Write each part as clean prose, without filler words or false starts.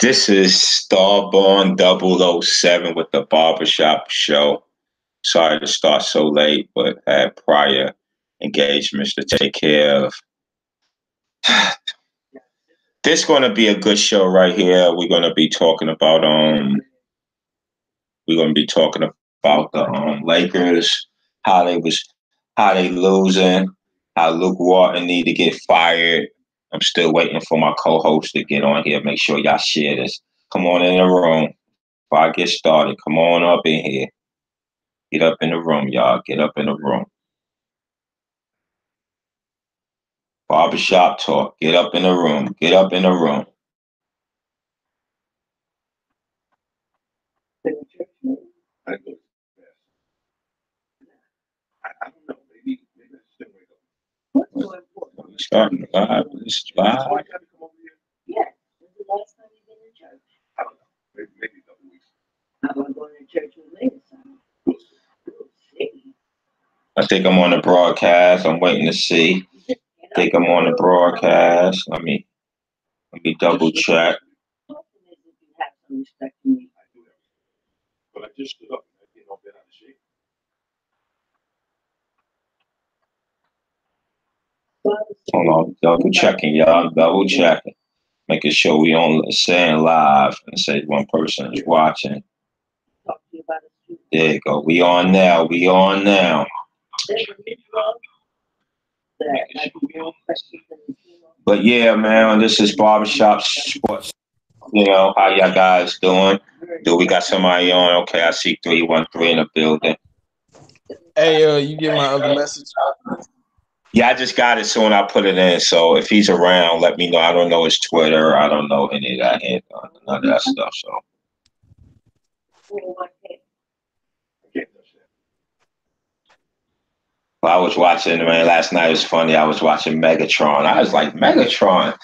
This is Starborn 007 with the Barbershop show. Sorry to start so late, but had prior engagements to take care of. This is going to be a good show right here. We're going to be talking about the Lakers, how they losing, how Luke Walton need to get fired. I'm still waiting for my co-host to get on here. Make sure y'all share this. Come on in the room. Before I get started, come on up in here. Get up in the room, y'all. Get up in the room. Barbershop talk. Get up in the room. Get up in the room. We're starting live. This is live. Yeah. When's the last time you've been in church? I don't know. Maybe a couple weeks. I'm going to church with later. I think I'm on the broadcast. I'm waiting to see. I think I'm on the broadcast. Let me double check. But I just stood up and been out of shape. Hold on, double checking, y'all. Double checking. Making sure we on saying live and say one person is watching. There you go. We on now. We on now. But yeah, man, this is Barbershop Sports. You know, how y'all guys doing? Do we got somebody on? Okay, I see 313 in the building. Hey, you get my other message? Yeah, I just got it soon. I put it in. So if he's around, let me know. I don't know his Twitter. I don't know any of that. None of that stuff. So. Well, I was watching, man, last night. It was funny. I was watching Megatron. I was like, Megatron,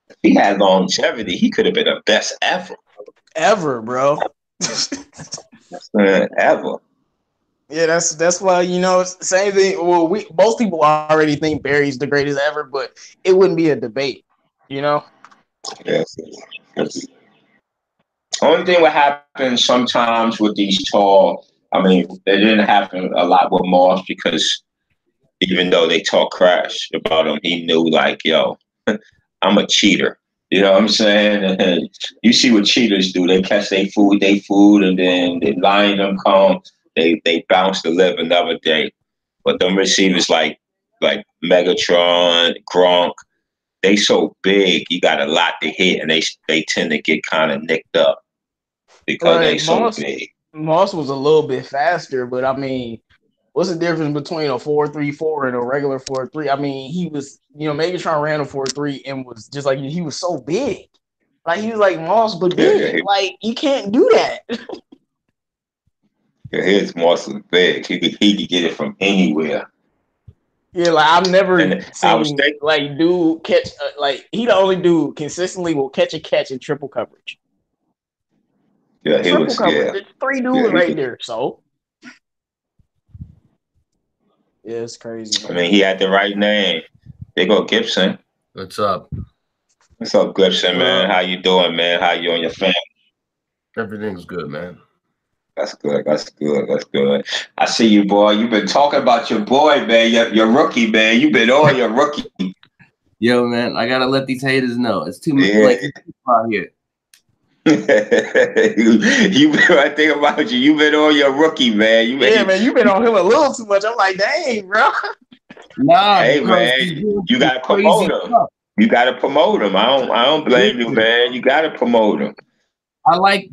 if he had longevity, he could have been the best ever. Ever, bro. Ever. Yeah, that's why, you know, same thing. Well, most people already think Barry's the greatest ever, but it wouldn't be a debate, you know? Yes. Only thing what happens sometimes with these tall, I mean, it didn't happen a lot with Moss because even though they talk trash about him, he knew, like, yo, I'm a cheater. You know what I'm saying? And you see what cheaters do. They catch their food, and then the line them come, they bounce to live another day. But them receivers like Megatron, Gronk, they so big, you got a lot to hit, and they tend to get kind of nicked up because they so big. Moss was a little bit faster, but I mean, what's the difference between a 4.34 and a regular 4.3? I mean, he was, you know, Megatron ran a 4.3 and was just like, he was so big. Like, he was like Moss, but big. Like, you can't do that. Yeah, his Moss was big. He could get it from anywhere. Yeah, like, I've never seen, like, dude catch, like, he the only dude consistently will catch a catch in triple coverage. Yeah, he was, coverage. yeah. There's 3 dudes right there, so. Yeah, it's crazy. Man. I mean, he had the right name. There go Gibson. What's up? What's up, Gibson, man? How you doing, man? How you and your family? Everything's good, man. That's good. That's good. That's good. I see you, boy. You've been talking about your boy, man. Your rookie, man. You've been on your rookie. Yo, man, I gotta let these haters know. It's too much like out here. I think about you. You've been on your rookie, man. Man, you've been on him a little too much. I'm like, dang, bro. Nah, hey, man, you gotta promote him. Stuff. You gotta promote him. I don't blame you, man. You gotta promote him. I like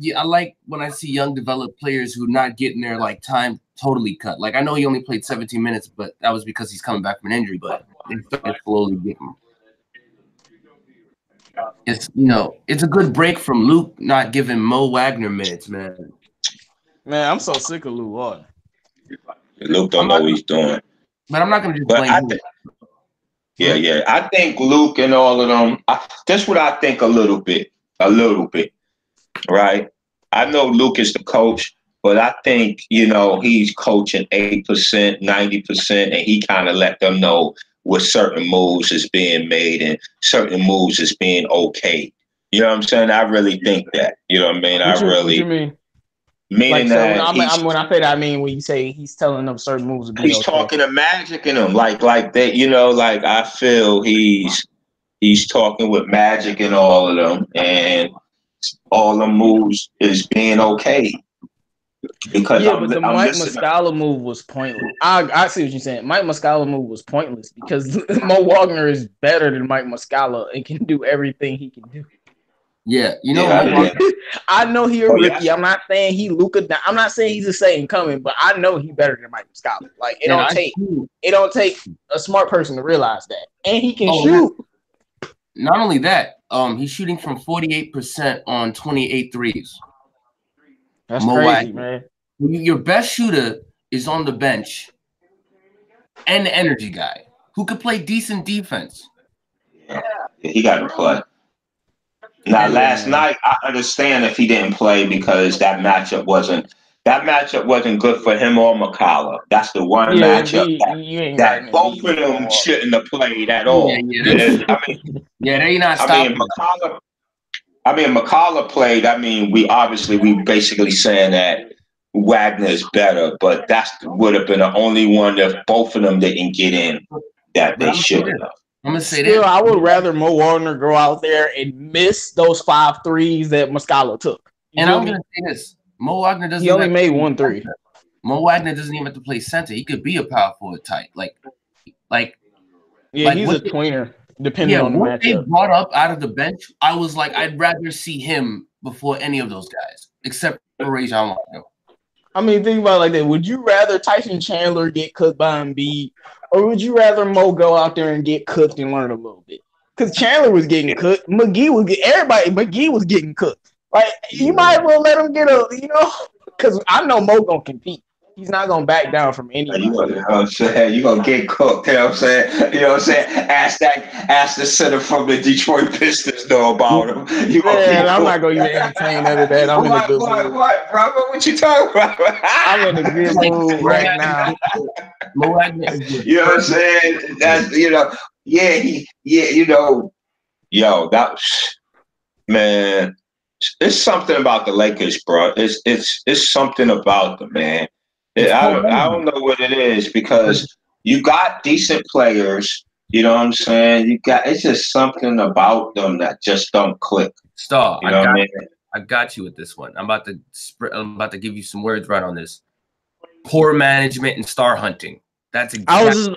when I see young developed players who not getting their like time totally cut. Like I know he only played 17 minutes, but that was because he's coming back from an injury. But they started slowly getting. It's it's a good break from Luke not giving Mo Wagner minutes, man. Man, I'm so sick of Luke Walton. Luke don't know what he's doing. But I'm not gonna just blame him. Yeah. I think Luke and all of them. That's what I think a little bit. Right? I know Luke is the coach, but I think, he's coaching 80%, 90%, and he kind of let them know what certain moves is being made and certain moves is being okayed. You know what I'm saying? I really think that. You know what I mean? What you mean? Meaning Like, so when that when I say that, I mean when you say he's telling them certain moves to be he's okay. talking to Magic in him, like that. You know, like I feel he's talking with Magic and all of them, and all the moves is being okay because Yeah, but the I'm Mike listening. Muscala move was pointless. I see what you're saying. Mike Muscala move was pointless because Mo Wagner is better than Mike Muscala and can do everything he can do. Yeah, you know, I know he a Oh, rookie. yes. I'm not saying he Luka. I'm not saying he's the same coming, but I know he better than Mike Muscala. Like it don't take a smart person to realize that, and he can shoot. Not only that, he's shooting from 48% on 28 threes. That's crazy, man. Your best shooter is on the bench and the energy guy who could play decent defense. Yeah, he got to play. Now, last night, I understand if he didn't play because that matchup wasn't good for him or McCullough. That's the one matchup that both of them shouldn't have played at all. They not stopping. McCullough played. We basically saying that Wagner is better, but that would have been the only one if both of them didn't get in that they should have. I'm gonna say Still, I would rather Mo Wagner go out there and miss those 5 threes that Muscala took. And I'm gonna say this: Mo Wagner doesn't. He only made 1 3. Mo Wagner doesn't even have to play center. He could be a power forward type. He's a tweener, depending on the matchup. They brought up out of the bench, I was like, I'd rather see him before any of those guys, except for Rajon Rondo. Think about it like that. Would you rather Tyson Chandler get cooked by Embiid, or would you rather Mo go out there and get cooked and learn a little bit? Because Chandler was getting cooked, McGee was getting cooked. Like you might as well let him get because I know Mo gonna compete. He's not gonna back down from anybody. You know what I'm saying? You're gonna get cooked, you know what I'm saying? You know what I'm saying? Ask the center from the Detroit Pistons know about him. I'm not gonna even entertain none of that. I'm in a good mood. What, brother? What you talking about? I'm in a good mood right now. You know what I'm saying? That's man. It's something about the Lakers, bro. It's something about them, man. I don't know what it is because you got decent players. You know what I'm saying? It's just something about them that just don't click. Star, I got you with this one. I'm about to give you some words right on this. Poor management and star hunting. That's exactly.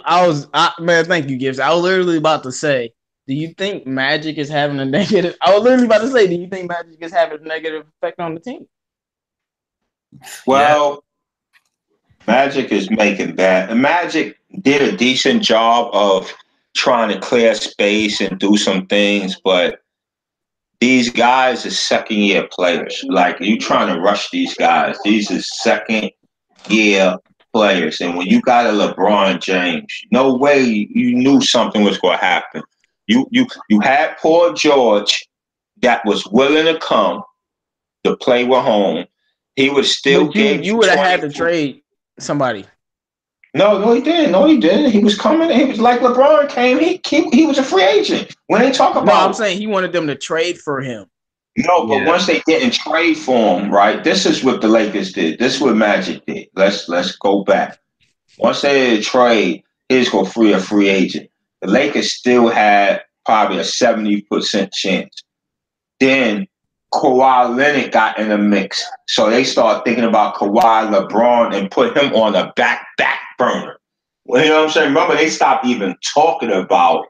Thank you, Gibbs. I was literally about to say, do you think Magic is having a negative? I was literally about to say, do you think Magic is having a negative effect on the team? Well, Magic is making that. Magic did a decent job of trying to clear space and do some things, but these guys are second-year players. Like, you trying to rush these guys. These are second-year players. And when you got a LeBron James, no way you knew something was going to happen. You had Paul George that was willing to come to play with home. He would still give you would have had to trade somebody. No, he didn't. No, he didn't. He was coming. He was like LeBron came. He was a free agent. When they talk about, no, I'm saying he wanted them to trade for him. No, but once they didn't trade for him, right? This is what the Lakers did. This is what Magic did. Let's go back. Once they did trade, he's gonna free a free agent. The Lakers still had probably a 70% chance. Then Kawhi Leonard got in the mix. So they started thinking about Kawhi, LeBron, and put him on the back burner. Well, you know what I'm saying? Remember, they stopped even talking about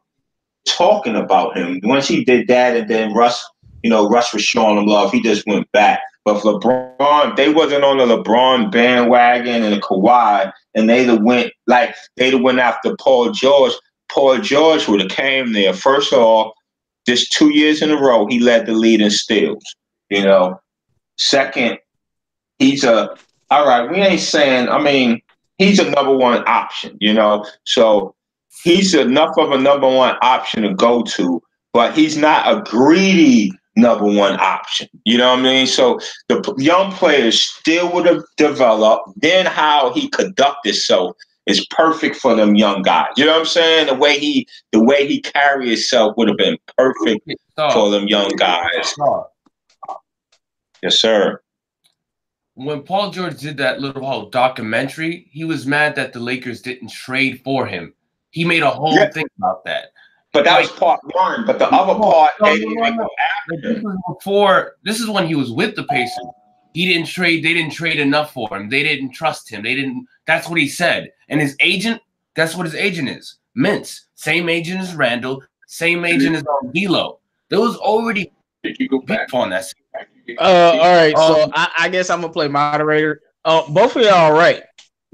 him. Once he did that, and then Russ was showing him love, he just went back. But for LeBron, they wasn't on the LeBron bandwagon and the Kawhi, and they'd have went after Paul George. Paul George would have came there. First of all, just 2 years in a row, he led the lead in steals. Second, he's a number one option, So he's enough of a number one option to go to, but he's not a greedy number one option. You know what I mean? So the young players still would have developed. Then how he conducted himself is perfect for them young guys. You know what I'm saying? The way he carry himself would have been perfect for them young guys. Yes, sir. When Paul George did that little whole documentary, he was mad that the Lakers didn't trade for him. He made a whole thing about that. But that was part one. But the other part, they didn't even go after. This is when he was with the Pacers. He didn't trade. They didn't trade enough for him. They didn't trust him. They didn't. That's what he said. And his agent, guess what his agent is? Mintz. Same agent as Randall. Same agent as D'Lo. There was already back on that. All right. So I guess I'm gonna play moderator. Both of y'all are right.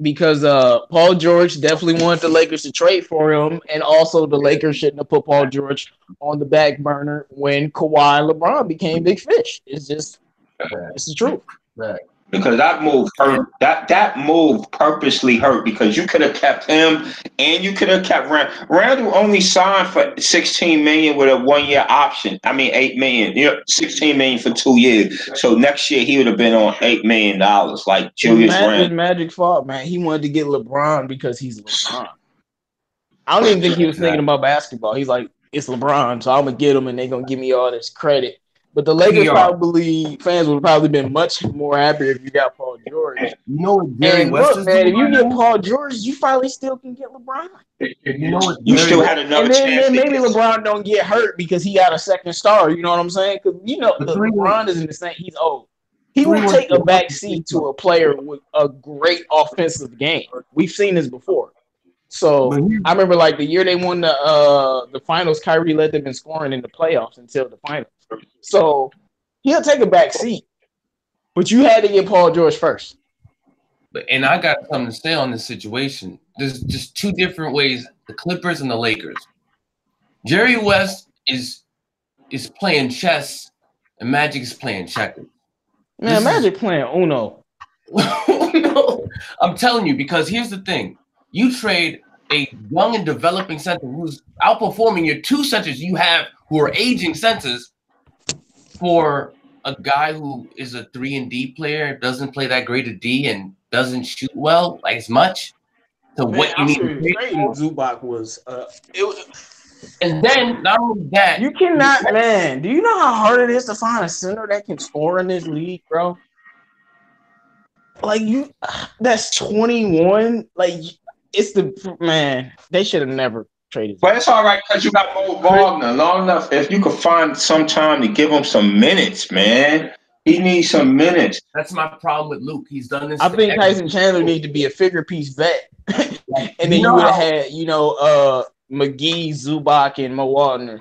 Because Paul George definitely wanted the Lakers to trade for him, and also the Lakers shouldn't have put Paul George on the back burner when Kawhi and LeBron became big fish. It's just it's the truth. Right. Because that move hurt. That move purposely hurt because you could have kept him and you could have kept Randall. Randall only signed for $16 million with a 1-year option. I mean $8 million. You know, $16 million for 2 years. So next year he would have been on $8 million, like Julius Randle. It's Magic's fault, man. He wanted to get LeBron because he's LeBron. I don't even think he was thinking about basketball. He's like, it's LeBron, so I'm gonna get him, and they're gonna give me all this credit. But the Lakers fans would have probably been much more happier if you got Paul George. You know what Jerry West is man, if you get Paul George, you finally still can get LeBron. You know what you still had another chance. And then maybe LeBron don't get hurt because he got a second star. You know what I'm saying? Because LeBron is in the same. He's old. He will take a back seat to a player with a great offensive game. We've seen this before. So I remember like the year they won the finals, Kyrie led them in scoring in the playoffs until the finals. So he'll take a back seat, but you had to get Paul George first. And I got something to say on this situation. There's just two different ways: the Clippers and the Lakers. Jerry West is playing chess, and Magic is playing checkers. Man, Magic playing Uno. No, I'm telling you, because here's the thing: you trade a young and developing center who's outperforming your two centers you have who are aging centers for a guy who is a 3-and-D player, doesn't play that great a D, and doesn't shoot well like as much. So man, what you need to trade Zubac was and then not only that, you cannot, man. Do you know how hard it is to find a center that can score in this league, bro? Like that's 21. Like it's the man. They should have never traded. But it's all right because you got Mo Wagner long enough. If you could find some time to give him some minutes, man, he needs some minutes. That's my problem with Luke. He's done this. I think Tyson Chandler needs to be a figure piece vet, and then you would have had McGee, Zubac, and Mo Wagner.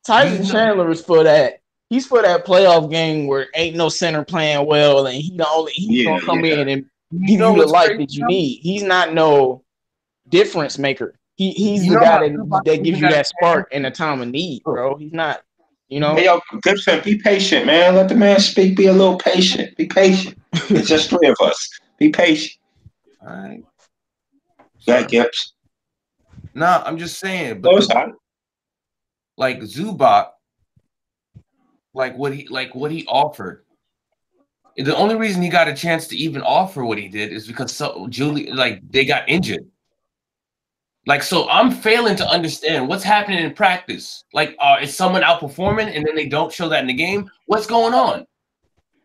Tyson Chandler is for that. He's for that playoff game where ain't no center playing well, and he's gonna come in and give you the life that you need. He's not no difference maker. He's the guy that gives you that spark in a time of need, bro. He's not, Hey, yo, Gibson, be patient, man. Let the man speak. Be a little patient. Be patient. It's just three of us. Be patient. All right. Yeah, Gibbs. Nah, I'm just saying. But like Zubac, like what he offered. The only reason he got a chance to even offer what he did is because they got injured. Like, so I'm failing to understand what's happening in practice. Like, is someone outperforming and then they don't show that in the game? What's going on?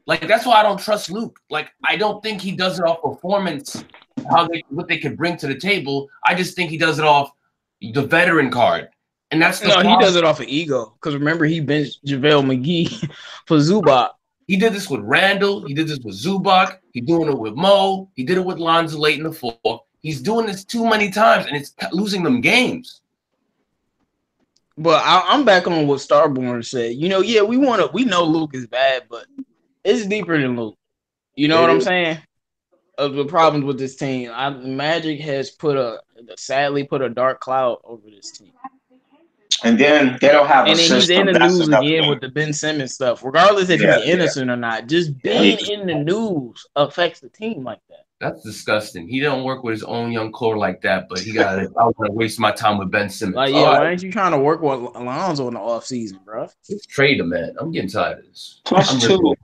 Like, that's why I don't trust Luke. Like, I don't think he does it off performance, what they could bring to the table. I just think he does it off the veteran card. And that's the problem. He does it off of ego. Because remember, he benched JaVale McGee for Zubac. He did this with Randall. He did this with Zubac. He's doing it with Mo. He did it with Lonzo late in the fourth. He's doing this too many times, and it's losing them games. But I'm back on what Starborn said. We know Luke is bad, but it's deeper than Luke. You know what I'm saying? The problems with this team. Magic has sadly put a dark cloud over this team. And then they don't have a system. And he's in the news again with the Ben Simmons stuff. Regardless if he's innocent or not, just being in the news affects the team like that. That's disgusting. He don't work with his own young core like that, but he got it. I was gonna waste my time with Ben Simmons. Like, why ain't you trying to work with Lonzo in the offseason, bro? Let's trade him, man. I'm getting tired of this. Plus two,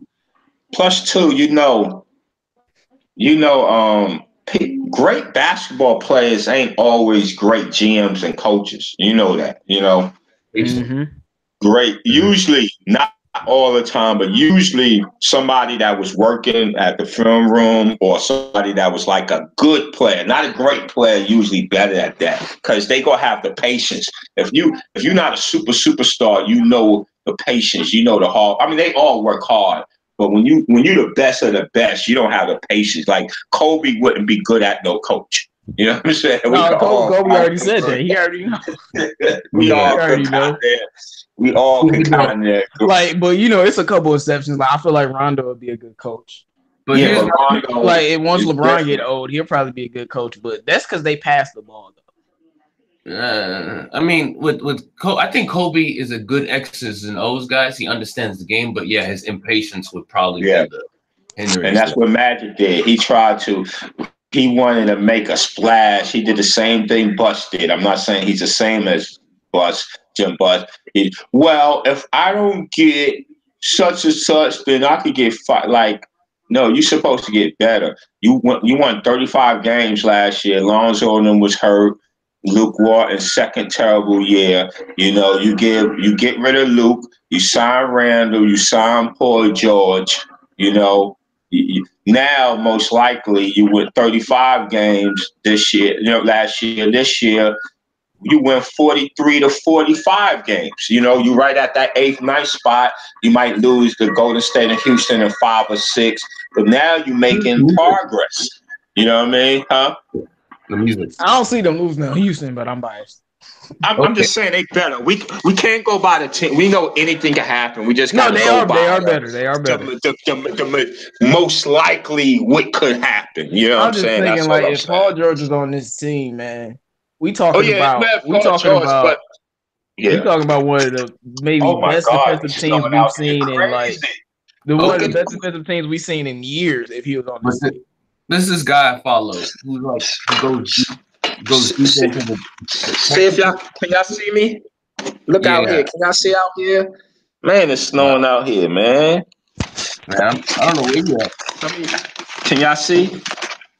great basketball players ain't always great GMs and coaches. You know that, Mm-hmm. Great. Usually, not all the time, but usually somebody that was working at the film room or somebody that was like a good player, not a great player, usually better at that because they gonna have the patience. If you're not a superstar, you know the patience, you know the hard. I mean, they all work hard, but when you're the best of the best, you don't have the patience. Like Kobe wouldn't be good at no coach. You know what I'm saying? No, Kobe already said that. He already know. We all already could know. We all can kind of like, but it's a couple exceptions. Like I feel like Rondo would be a good coach. But yeah, but Rondo, like once LeBron different. get old, he'll probably be a good coach. But that's because they pass the ball though. I mean, I think Kobe is a good X's and O's guys. He understands the game, but yeah, his impatience would probably be the hindrance. And that's what Magic did. He wanted to make a splash. He did the same thing Bush did. I'm not saying he's the same as Jim Bush. If I don't get such and such, then I could get fired. Like, no, you're supposed to get better. You won 35 games last year. Lonzo and them was hurt. Luke Walton's second terrible year. You get rid of Luke. You sign Randall. You sign Paul George. Now, most likely, you win 35 games this year. Last year, this year, you win 43 to 45 games. You right at that 8th, 9th spot. You might lose to Golden State and Houston in 5 or 6, but now you're making progress. You know what I mean? Huh? I don't see them losing to Houston, but I'm biased. I'm just saying they better. We can't go by the team. We know anything can happen. We just gotta go by. They are better. They are better. The most likely what could happen. You know what I'm saying? Thinking, That's if Paul George was on this team, man, we talking about one of the maybe best defensive teams we've seen in one of the best defensive teams we've seen in years. If he was on this team, this is guy I follow who goes deep into the. See if can y'all see me? Look out here. Can y'all see out here? Man, it's snowing out here, man. Man, I don't know where you at. Can y'all see?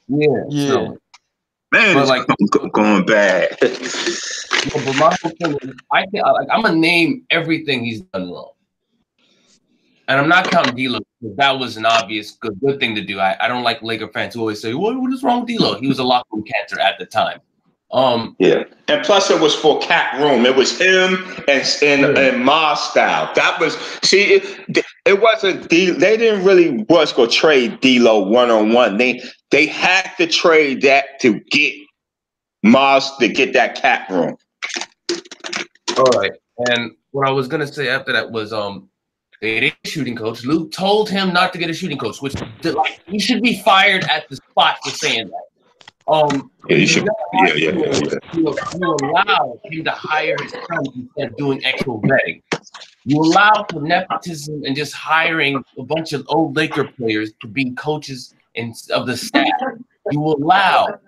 Yeah. So, man, it's going bad. But my whole thing is, I'm gonna name everything he's done wrong, and I'm not counting D'Lo. That was an obvious good thing to do. I don't like Laker fans who always say, "What is wrong with D'Lo?" He was a locker room cancer at the time. And plus it was for Cat Room. It was him and Moscow. That was it wasn't they didn't really was gonna trade D'Lo 1-on-1. They had to trade that to get to get that Cat Room. All right. And what I was gonna say after that was they didn't shooting coach. Luke told him not to get a shooting coach, which he should be fired at the spot for saying that. You allow him to hire his son instead of doing actual vetting. You allow for nepotism and just hiring a bunch of old Laker players to be coaches of the staff. You allow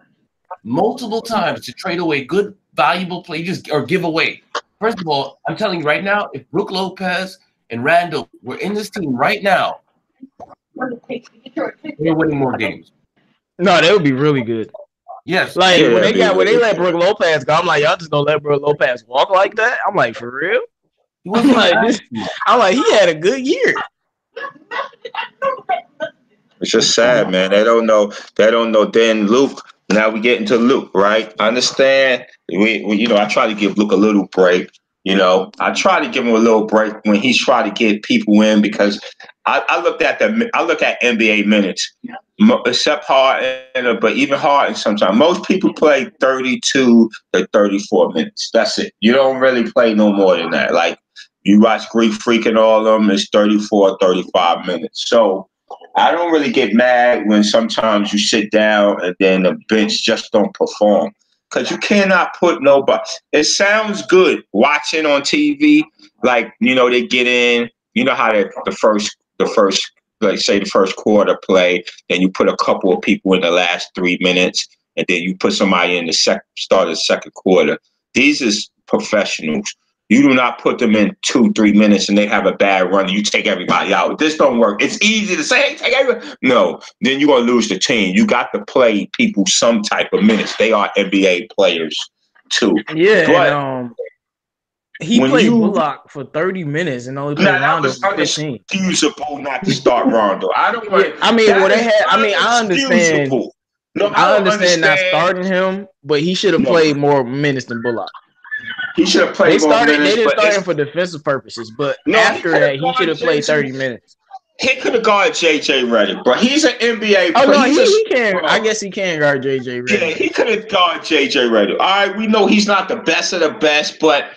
multiple times to trade away good, valuable players or give away. First of all, I'm telling you right now, if Brook Lopez and Randall were in this team right now, they're winning more games. No, they would be really good. Yes. When they let Brook Lopez go, I'm like, y'all just gonna let Brook Lopez walk like that? I'm like, for real? I'm like, he had a good year. It's just sad, man. They don't know. Then Luke. Now we get into Luke, right? I understand. I try to give Luke a little break. I try to give him a little break when he's trying to get people in because I look at NBA minutes, except Harden, but even Harden sometimes. Most people play 32 to 34 minutes. That's it. You don't really play no more than that. Like you watch Greek Freak and all of them, it's 34, 35 minutes. So I don't really get mad when sometimes you sit down and then the bench just don't perform. Because you cannot put nobody. It sounds good watching on TV. Like, they get in. You know how the first, like say the first quarter play, then you put a couple of people in the last 3 minutes, and then you put somebody in the start of the second quarter. These is professionals. You do not put them in 2-3 minutes and they have a bad run. You take everybody out. This don't work. It's easy to say, hey, take everybody. No, then you're going to lose the team. You got to play people some type of minutes. They are NBA players too. Yeah, but and, he played Bullock for 30 minutes and only played Rondo for 15. Inexcusable not to start Rondo. I don't want. Yeah, I mean, well, they had. I mean, I understand. No, I understand not starting him, but he should have played more minutes than Bullock. He should have played more minutes. They didn't start him for defensive purposes, but after that, he should have played 30 minutes. He could have guarded JJ Redick, bro. He's an NBA player. Oh, no, he can. Bro. I guess he can guard JJ Redick. Yeah, he could have guarded JJ Redick. All right, we know he's not the best of the best, but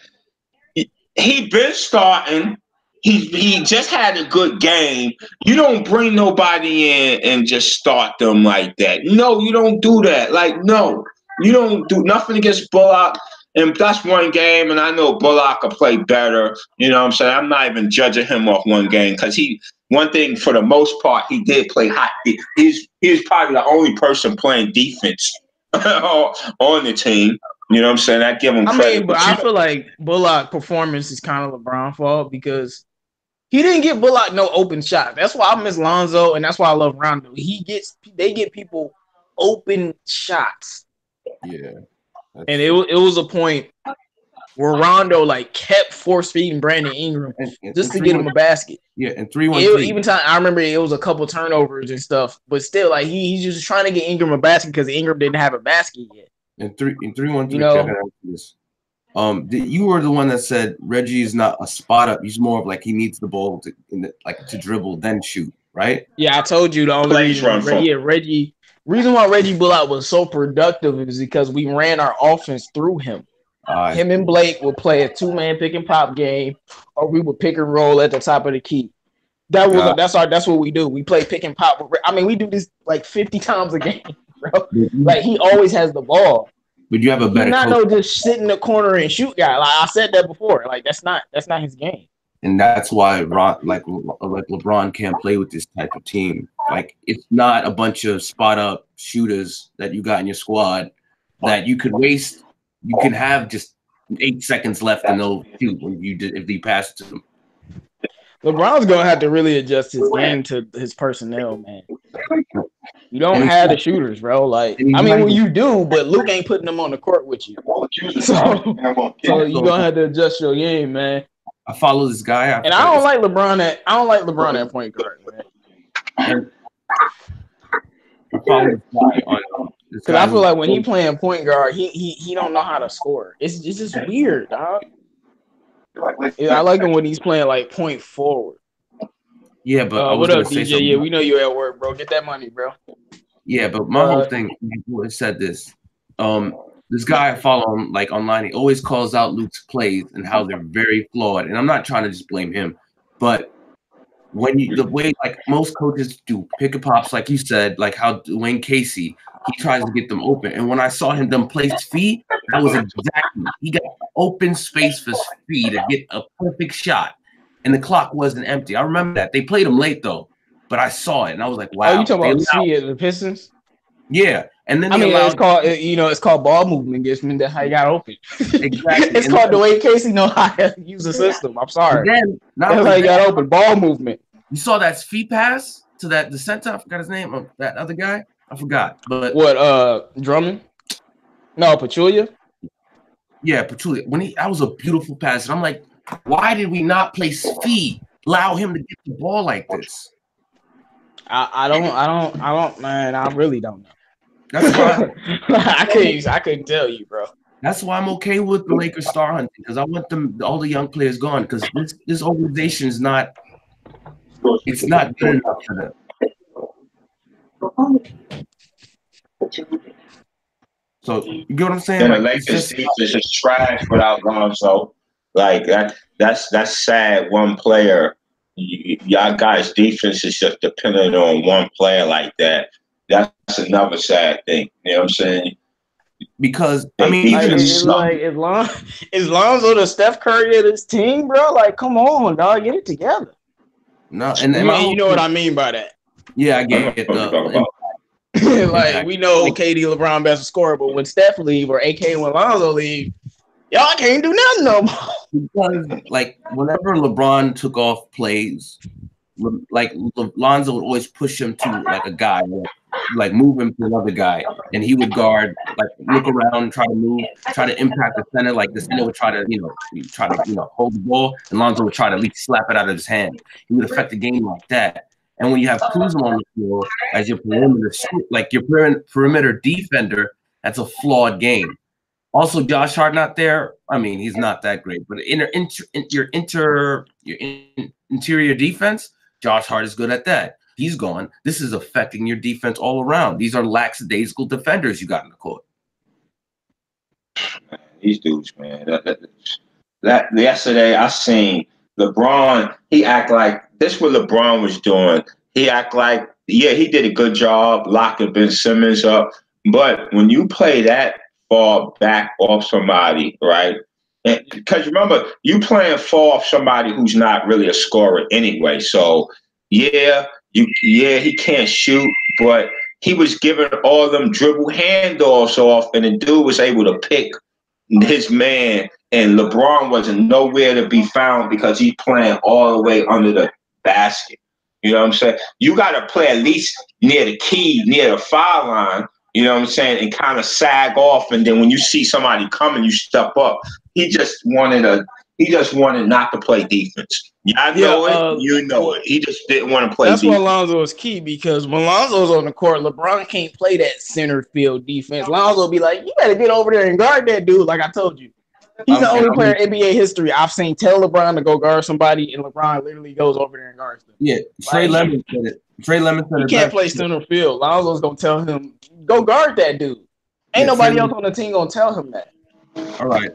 he been starting. He just had a good game. You don't bring nobody in and just start them like that. No, you don't do that. Like, no, you don't do nothing against Bullock. And that's one game, and I know Bullock will play better. You know what I'm saying? I'm not even judging him off one game because one thing for the most part, he did play hot. He's probably the only person playing defense on the team. You know what I'm saying? I give him credit. I mean, but I feel like Bullock's performance is kind of LeBron's fault because he didn't get Bullock no open shot. That's why I miss Lonzo, and that's why I love Rondo. They get people open shots. Yeah. And it was a point where Rondo like kept force feeding Brandon Ingram just to get him a basket. Yeah, and 3-1-3. Even time I remember it was a couple turnovers and stuff, but still like he's just trying to get Ingram a basket because Ingram didn't have a basket yet. And 3-1-3. You know, you were the one that said Reggie is not a spot up. He's more of like he needs the ball to dribble then shoot, right? Yeah, I told you the only reason. Reason why Reggie Bullock was so productive is because we ran our offense through him. Him and Blake would play a 2-man pick and pop game, or we would pick and roll at the top of the key. That's what we do. We play pick and pop. I mean, we do this like 50 times a game, bro. Like he always has the ball. Would you have a better? Not no just sit in the corner and shoot guy. Like I said that before. Like that's not his game. And that's why LeBron can't play with this type of team. Like it's not a bunch of spot up shooters that you got in your squad that you could waste. You can have just 8 seconds left and they'll shoot if you pass it to them. LeBron's gonna have to really adjust his game to his personnel, man. You don't have the shooters, bro. Like I mean, well, you do, but Luke ain't putting them on the court with you. So you're gonna have to adjust your game, man. I follow this guy, and I don't like LeBron at point guard, man. I follow this guy on because I feel like when he playing point guard, he don't know how to score. It's just weird, dog. I like him when he's playing like point forward. Yeah, but what up, DJ? Yeah, we know you at work, bro. Get that money, bro. Yeah, but my whole thing said this. This guy I follow him like online, he always calls out Luke's plays and how they're very flawed. And I'm not trying to just blame him, but the way like most coaches do pick and pops, like you said, like how Dwayne Casey, he tries to get them open. And when I saw him place his feet, that was exactly he got open space for his feet to get a perfect shot. And the clock wasn't empty. I remember that. They played him late though, but I saw it and I was like, wow. Oh, you talking about the Pistons? Yeah. And then it's called ball movement. That's how you got open. Exactly. It's called the way Casey know how to use the system. I'm sorry. That's how you got open. Ball movement. You saw that feet pass to the center. I forgot his name. That other guy. I forgot. But what? Drummond? No, Pachulia. Yeah, Pachulia. That was a beautiful pass, and I'm like, why did we not play speed? Allow him to get the ball like this. I don't, man. I really don't know. That's why I couldn't tell you, bro. That's why I'm okay with the Lakers star hunting because I want all the young players gone because this organization is not. It's not good enough for them. So you get what I'm saying? Yeah, the Lakers defense is trash without Lonzo. Like that's sad. One player, y'all guys' defense is just dependent on one player like that. That's another sad thing. You know what I'm saying? Because I mean, is Lonzo the Steph Curry of this team, bro? Like, come on, dog, get it together. No, you know what I mean by that. Yeah, I get it. Like we know KD, LeBron best scorer, but when Steph leave or AK when Lonzo leave, Y'all can't do nothing no more. Because like whenever LeBron took off plays, like Lonzo would always push him to like a guy, like move him to another guy, and he would guard, like look around, try to move, try to impact the center. Like the center would try to, hold the ball, and Lonzo would try to at least slap it out of his hand. He would affect the game like that. And when you have Kuzma on the floor as your perimeter, like your perimeter defender, that's a flawed game. Also, Josh Hart not there. I mean, he's not that great, but your interior defense, Josh Hart is good at that. He's gone. This is affecting your defense all around. These are lackadaisical defenders you got in the court. These dudes, man. That yesterday I seen LeBron. He act like this. What LeBron was doing. He act like he did a good job locking Ben Simmons up. But when you play that far back off somebody, right? Because remember, you playing far off somebody who's not really a scorer anyway. So he can't shoot, but he was giving all them dribble handoffs off, and the dude was able to pick his man, and LeBron wasn't nowhere to be found because he's playing all the way under the basket. You know what I'm saying? You got to play at least near the key, near the foul line. You know what I'm saying? And kind of sag off, and then when you see somebody coming, you step up. He just wanted not to play defense. I know it. You know it. He just didn't want to play defense. That's why Lonzo is key, because when Lonzo's on the court, LeBron can't play that center field defense. Lonzo will be like, you better get over there and guard that dude, like I told you. He's the only player in NBA history I've seen tell LeBron to go guard somebody, and LeBron literally goes over there and guards them. Yeah, Trey Lemon said it. Trey Lemon said it. He can't play center field. Lonzo's going to tell him, go guard that dude. Ain't nobody else on the team going to tell him that. All right.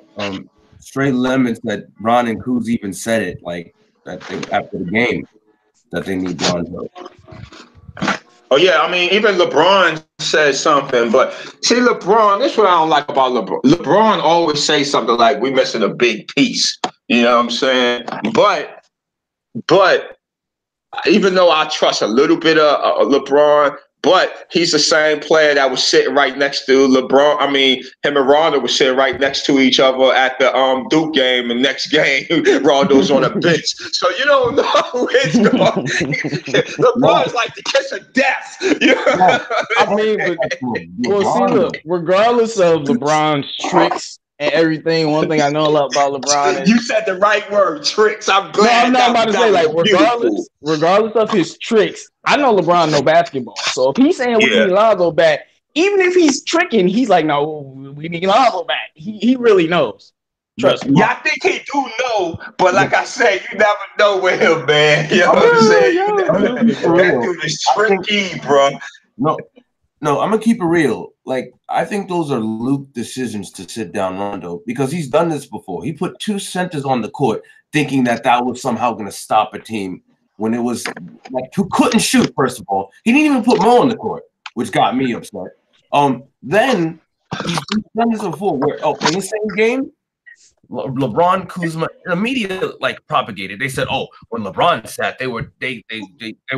Trey Lemon said Bron and Kuz even said it, like, after the game, that they need Lonzo. Oh, yeah. I mean, even LeBron said something. But see, LeBron, this is what I don't like about LeBron. LeBron always say something like, we're missing a big piece. You know what I'm saying? But even though I trust a little bit of LeBron, but he's the same player that was sitting right next to LeBron. I mean, him and Rondo were sitting right next to each other at the Duke game. And next game, Rondo's on a bench. So you don't know who it's going. LeBron's like the kiss of death. You know? I mean, see, look, regardless of LeBron's tricks and everything, one thing I know a lot about LeBron is you said the right word, tricks. I'm glad. No, I'm not about to say, like, regardless of his tricks, I know LeBron know basketball. So if he's saying we need Lonzo back, even if he's tricking, he's like, no, we need Lonzo back. He really knows. Trust me. Yeah, I think he do know, but like I said, you never know with him, man. You know what I'm saying? That dude is tricky, bro. No, I'm gonna keep it real. Like, I think those are Luke decisions to sit down Rondo, because he's done this before. He put two centers on the court thinking that was somehow going to stop a team when it was like, who couldn't shoot, first of all. He didn't even put Mo on the court, which got me upset. Then he's done this before where, in the same game, LeBron, Kuzma, the media like propagated. They said, when LeBron sat, they were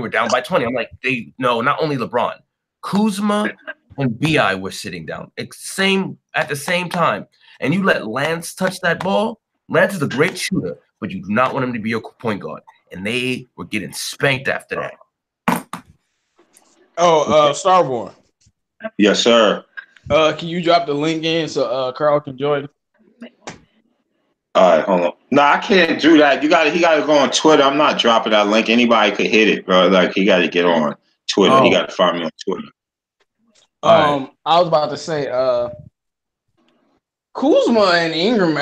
down by 20. I'm like, no, not only LeBron. Kuzma and B.I. were sitting down at the same time. And you let Lance touch that ball. Lance is a great shooter, but you do not want him to be your point guard. And they were getting spanked after that. Starborn. Yes, sir. Can you drop the link in so Carl can join? All right, hold on. No, I can't do that. He got to go on Twitter. I'm not dropping that link. Anybody could hit it, bro. Like, he got to get on Twitter. He got to find me on Twitter. I was about to say, Kuzma and Ingram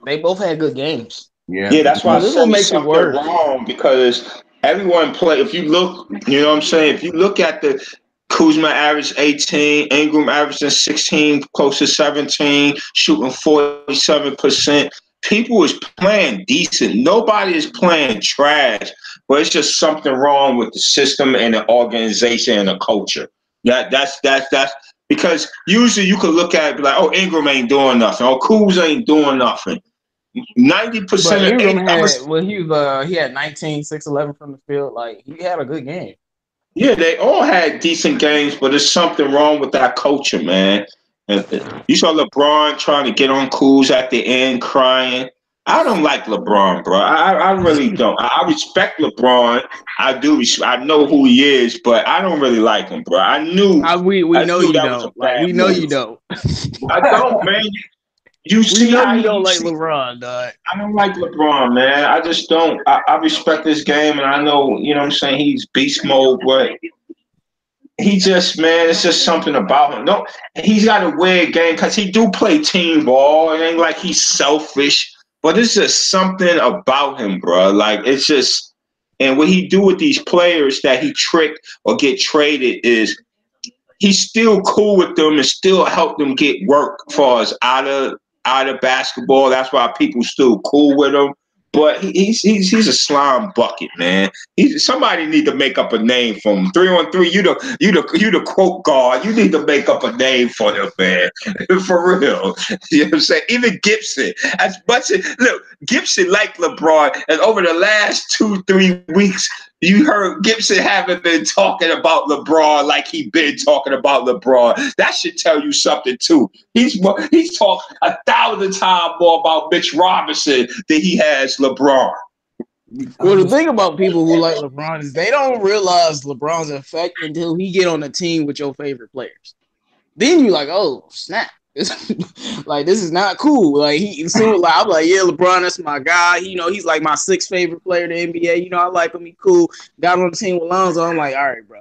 they both had good games. Yeah, that's why this will make it worse. Wrong, because everyone play. If you look, you know what I'm saying. If you look at the Kuzma averaged 18, Ingram averaging 16, close to 17, shooting 47%. People is playing decent. Nobody is playing trash, but it's just something wrong with the system and the organization and the culture. That's because usually you could look at it and be like, Ingram ain't doing nothing. Kuz ain't doing nothing. 90% of Ingram he had 19, 6, 11 from the field. Like, he had a good game. Yeah, they all had decent games, but there's something wrong with that culture, man. You saw LeBron trying to get on Kuz at the end, crying. I don't like LeBron, bro. I really don't. I respect LeBron. I do. I know who he is, but I don't really like him, bro. I knew we know you that don't. was a Like, bad we know move. you don't. I don't, man. You We see know how you don't you like see, LeBron, dog. I don't like LeBron, man. I just don't. I respect this game, and I know, you know what I'm saying, he's beast mode, but he just, man, it's just something about him. No, he's got a weird game because he do play team ball. It ain't like he's selfish, but it's just something about him, bro. Like, it's just, and what he do with these players that he tricked or get traded is he's still cool with them and still help them get work for us out of basketball. That's why people still cool with him. But he's a slime bucket, man. Somebody need to make up a name for him. 3-on-3, you the quote guard. You need to make up a name for him, man. For real. You know what I'm saying? Even Gibson, as much as look, Gibson like LeBron, and over the last 2-3 weeks, you heard Gibson haven't been talking about LeBron like he been talking about LeBron. That should tell you something too. He's talked 1,000 times more about Mitch Robinson than he has LeBron. Well, the thing about people who like LeBron is they don't realize LeBron's effect until he get on a team with your favorite players. Then you like, oh snap. Like, this is not cool. Like, I'm like, yeah, LeBron, that's my guy. You know, he's like my 6th favorite player in the NBA. You know, I like him. He cool. Got him on the team with Lonzo. I'm like, all right, bro.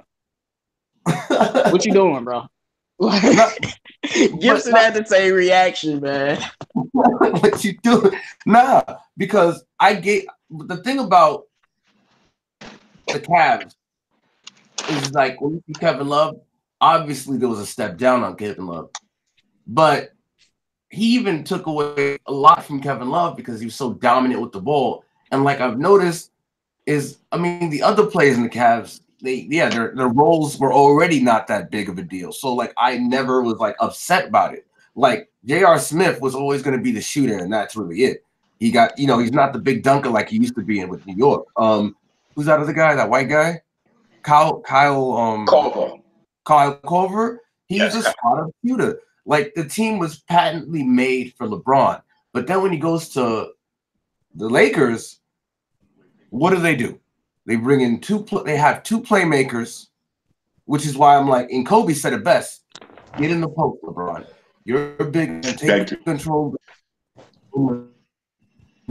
What you doing, bro? Like, Gibson had the same reaction, man. What you doing? Nah, because the thing about the Cavs is, like, when you see Kevin Love, obviously there was a step down on Kevin Love. But he even took away a lot from Kevin Love because he was so dominant with the ball. And like I've noticed is, I mean, the other players in the Cavs, their roles were already not that big of a deal. So like I never was like upset about it. Like J.R. Smith was always going to be the shooter, and that's really it. He got, you know, he's not the big dunker like he used to be in with New York. Who's that other guy? That white guy? Kyle Culver. He was a spot-up shooter. Like, the team was patently made for LeBron. But then when he goes to the Lakers, what do? They bring in they have 2 playmakers, which is why I'm like, and Kobe said it best, get in the post, LeBron. You're big and take control.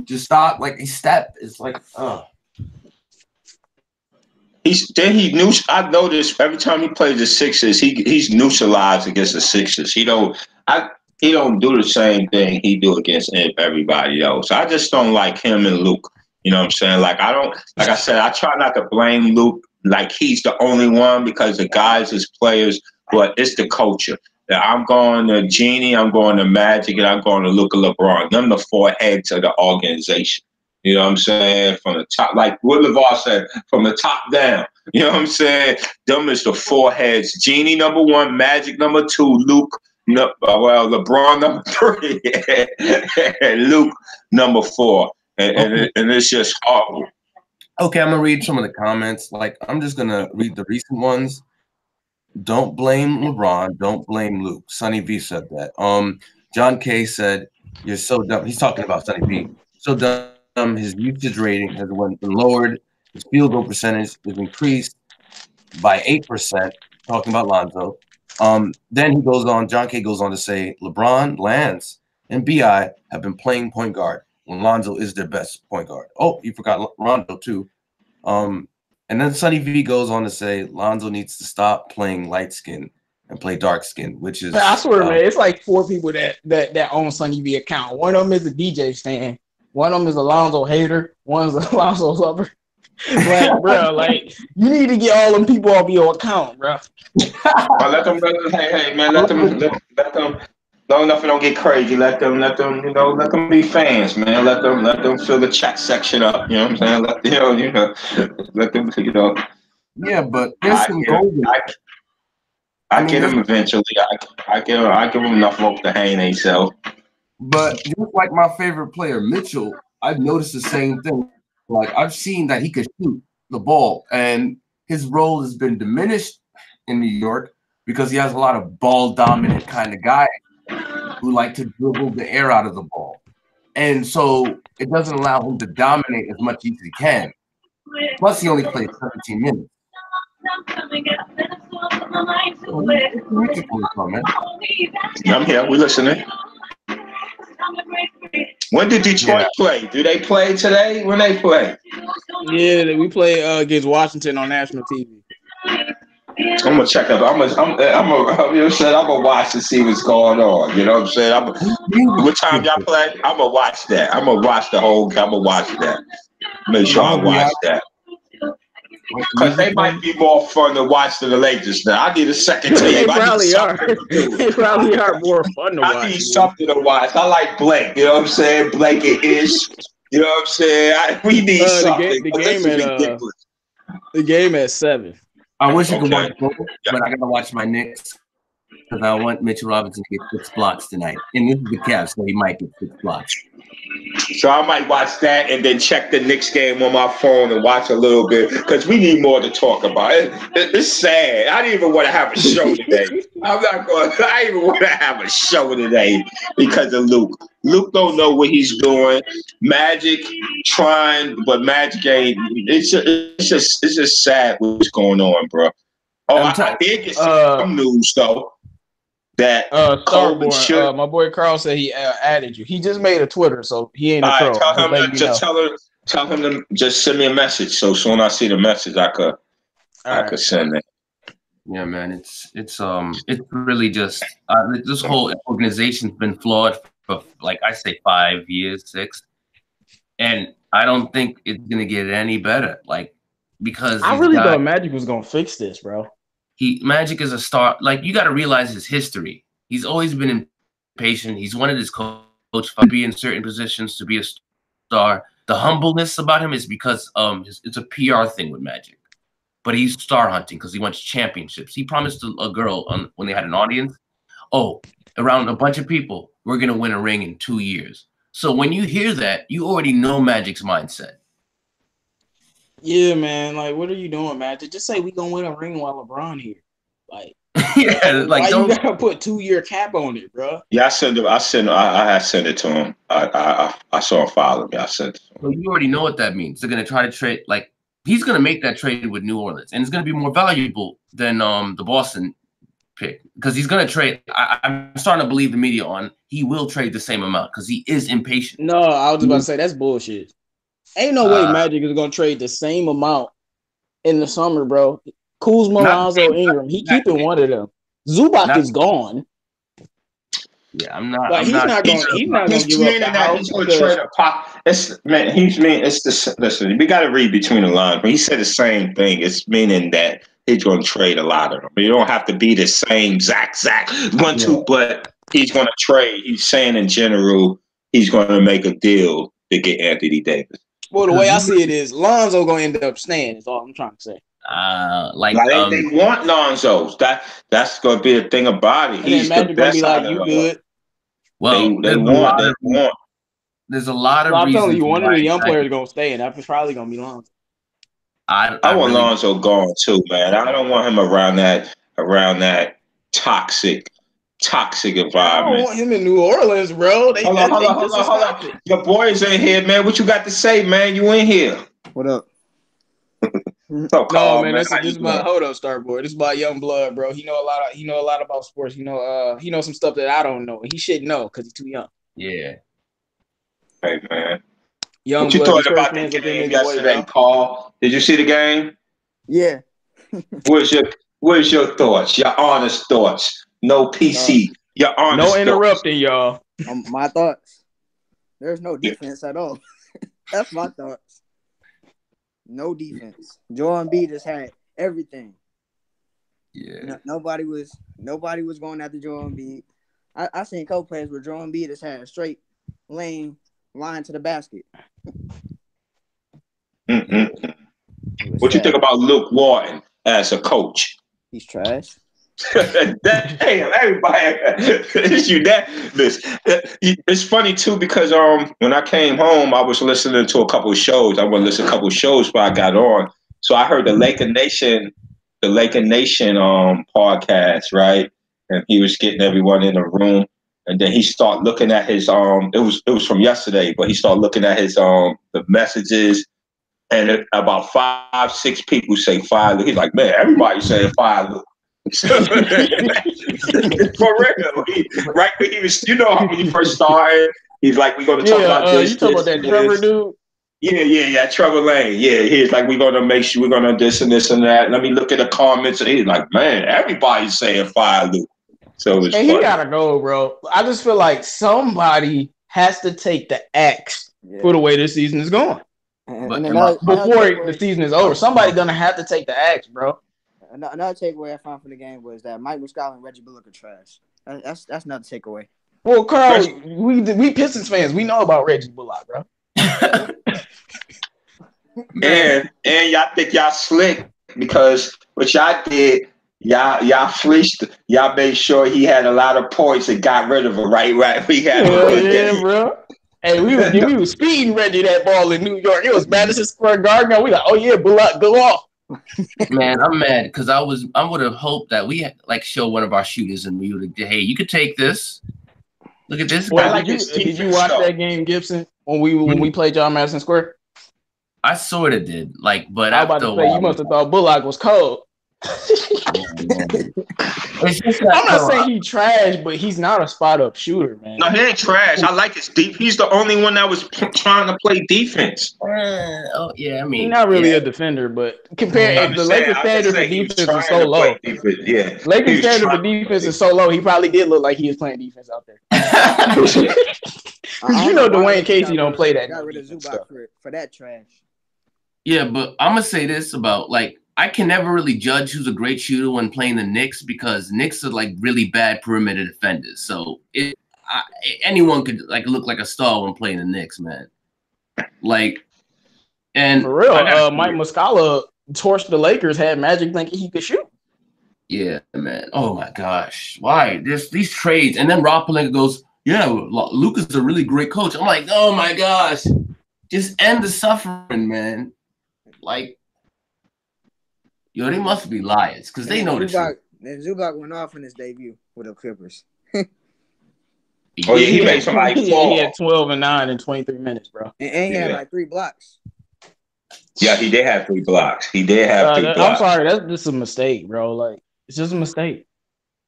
Just stop. Like, his step is like, I noticed every time he plays the Sixers, he's neutralized against the Sixers. He don't do the same thing he do against everybody else. I just don't like him and Luke. You know what I'm saying? Like, I said, I try not to blame Luke like he's the only one, because the guys is players, but it's the culture. I'm going to Genie, I'm going to Magic, and I'm going to Luka LeBron. Them the 4 heads of the organization. You know what I'm saying? From the top, like what LaVar said, from the top down. You know what I'm saying? Them is the 4 heads. Genie number 1, Magic number 2, Luke, LeBron number 3, and Luke number 4. And it's just horrible. Okay, I'm going to read some of the comments. Like, I'm just going to read the recent ones. Don't blame LeBron. Don't blame Luke. Sonny V said that. John K said, you're so dumb. He's talking about Sonny V. So dumb. His usage rating has been lowered. His field goal percentage is increased by 8%. Talking about Lonzo. Then he goes on. John K goes on to say, LeBron, Lance, and Bi have been playing point guard when Lonzo is their best point guard. Oh, you forgot Rondo too. And then Sonny V goes on to say Lonzo needs to stop playing light skin and play dark skin, which is, I swear, man, it's like 4 people that own Sonny V account. One of them is a DJ stan. One of them is a Lonzo hater. One's a Lonzo lover. Like, bro, like, you need to get all them people off your account, bro. Let them, hey, man, let them. No, nothing don't get crazy. Let them, you know, let them be fans, man. Let them fill the chat section up. You know what I'm saying? Let them, you know. Yeah, but there's some golden. I get them eventually. I give them enough rope to hang themselves. But just like my favorite player, Mitchell, I've noticed the same thing. Like, I've seen that he could shoot the ball, and his role has been diminished in New York because he has a lot of ball dominant kind of guys who like to dribble the air out of the ball. And so it doesn't allow him to dominate as much as he can. Plus, he only plays 17 minutes. I'm here. We listening. When did Detroit play? Do they play today? When they play? Yeah, we play against Washington on national TV. I'm gonna check up. I'm gonna watch to see what's going on. You know what I'm saying? What time y'all play? I'm gonna watch that. I'm gonna watch the whole. I'm gonna watch that. Make sure I watch that. Because they might be more fun to watch than the Lakers now. I need a second team. They probably are. They probably are more fun to watch. I need something to watch. I like Blake. You know what I'm saying? Blake and Ish. You know what I'm saying? We need something. The game at 7. I wish I could watch both, but I gotta watch my Knicks because I want Mitchell Robinson to get 6 blocks tonight. And this is the Cavs, so he might get 6 blocks. So I might watch that and then check the Knicks game on my phone and watch a little bit because we need more to talk about. It's sad. I didn't even want to have a show today. I didn't even want to have a show today because of Luke. Luke don't know what he's doing. Magic trying, but Magic ain't. It's just sad what's going on, bro. Oh, I did get some news though. That Starboard, my boy Carl said he added you. He just made a Twitter, so he ain't a troll. Tell him to just send me a message. So soon I see the message, I could send it. Yeah, man, it's really just this whole organization's been flawed for, like I say, 5 years, 6, and I don't think it's gonna get any better. Like because I really thought Magic was gonna fix this, bro. Magic is a star. Like, you got to realize his history. He's always been impatient. He's wanted his coach to be in certain positions to be a star. The humbleness about him is because it's a PR thing with Magic. But he's star hunting because he wants championships. He promised a girl when they had an audience, around a bunch of people, we're going to win a ring in 2 years. So when you hear that, you already know Magic's mindset. Yeah, man. Like, what are you doing, Magic? Just say we gonna win a ring while LeBron here. Like, why you gotta put 2-year cap on it, bro? Yeah, I sent it to him. I saw him follow me. I sent it to him. Well, you already know what that means. They're gonna try to trade. Like, he's gonna make that trade with New Orleans, and it's gonna be more valuable than the Boston pick because he's gonna trade. I'm starting to believe the media on he will trade the same amount because he is impatient. No, I was about to say that's bullshit. Ain't no way Magic is gonna trade the same amount in the summer, bro. Kuzma, Lonzo, Ingram. He keeping one of them. Zubac is gone. Yeah, I'm not. Like, he's not going to give up the house. He's going to trade a pop. Listen, we got to read between the lines. When he said the same thing, it's meaning that he's going to trade a lot of them. You don't have to be the same Zach 1-2, but he's going to trade. He's saying in general, he's going to make a deal to get Anthony Davis. Well, the way I see it is Lonzo going to end up staying is all I'm trying to say. They want Lonzo. That's going to be a thing about it. He's the best out of them. Good. Well, they want. There's a lot of reasons. I'm telling you, one of the young players is going to stay, and that's probably going to be Lonzo. I want Lonzo gone too, man. I don't want him around that toxic environment. I don't want him in New Orleans, bro. Hold on. Your boys in here, man. What you got to say, man? You in here? What up? No, man. This is about Starboy. This is about young blood, bro. He know a lot about sports. He know some stuff that I don't know. He should know because he's too young. Yeah. Hey, man. Young what you blood, thought about the game yesterday, Paul? Did you see the game? Yeah. Where's your thoughts? Your honest thoughts? No PC. Your honest. No interrupting, y'all. My thoughts. There's no defense at all. That's my thoughts. No defense. Joel Embiid has had everything. Yeah. Nobody was going after Joel Embiid. I seen a couple plays where Joel Embiid has had a straight line to the basket. What you think about Luke Walton as a coach? He's trash. Damn, everybody, it's funny too because when I came home, I was listening to a couple of shows. I went to listen to a couple of shows before I got on. So I heard the Laker Nation podcast, right? And he was getting everyone in the room, And then he started looking at his it was from yesterday, but he started looking at his the messages, and about 5, 6 people say fire Luke. He's like, man, everybody's saying fire Luke. For real. Right when he was, how when he first started, he's like, we're gonna talk about this. You talking about that Trevor dude? Yeah, Trevor Lane. Yeah, he's like, we're gonna make sure we're gonna this and this and that. Let me look at the comments, and he's like, man, everybody's saying fire Luke. So it's he gotta go, bro. I just feel like somebody has to take the axe for the way this season is going. And before the season is over, somebody's gonna have to take the axe, bro. Another takeaway I found from the game was that Mike Muscala and Reggie Bullock are trash. That's another takeaway. Well, Carl, we Pistons fans, we know about Reggie Bullock, bro. and y'all think y'all slick because what y'all did, y'all fleeced, y'all made sure he had a lot of points and got rid of him. Right. We had bro. Hey, we was speeding Reggie that ball in New York. It was Madison Square Garden. We like, oh yeah, Bullock, go off. Man, I'm mad because I would have hoped that we like show one of our shooters and we would have, hey, you could take this. Look at this. Well, did you watch that game, Gibson, when we played John Madison Square? I sort of did, but I was about to say you must have thought Bullock was cold. It's just I'm not saying he trash, but he's not a spot up shooter, man. No, he ain't trash. I like his deep. He's the only one that was trying to play defense. Oh yeah, I mean, he's not really a defender, but compared the Lakers standard for defense is so low. Yeah, Lakers standard for defense is so low. He probably did look like he was playing defense out there. Because Dwayne Casey don't play that. Got rid of Zubac for that trash. Yeah, but I'm gonna say this about I can never really judge who's a great shooter when playing the Knicks because Knicks are really bad perimeter defenders. So anyone could look like a star when playing the Knicks, man. And for real, Mike Muscala torched the Lakers, had Magic thinking he could shoot. Yeah, man. Oh my gosh, why? There's these trades, and then Rob Pelinka goes, "Yeah, Luka's a really great coach." I'm like, oh my gosh, just end the suffering, man. Yo, they must be liars because they know the truth. And Zubac went off in his debut with the Clippers. He made some He had 12 and 9 in 23 minutes, bro. And he had 3 blocks. Yeah, he did have 3 blocks. He did have 3 blocks. I'm sorry, that's just a mistake, bro. It's just a mistake.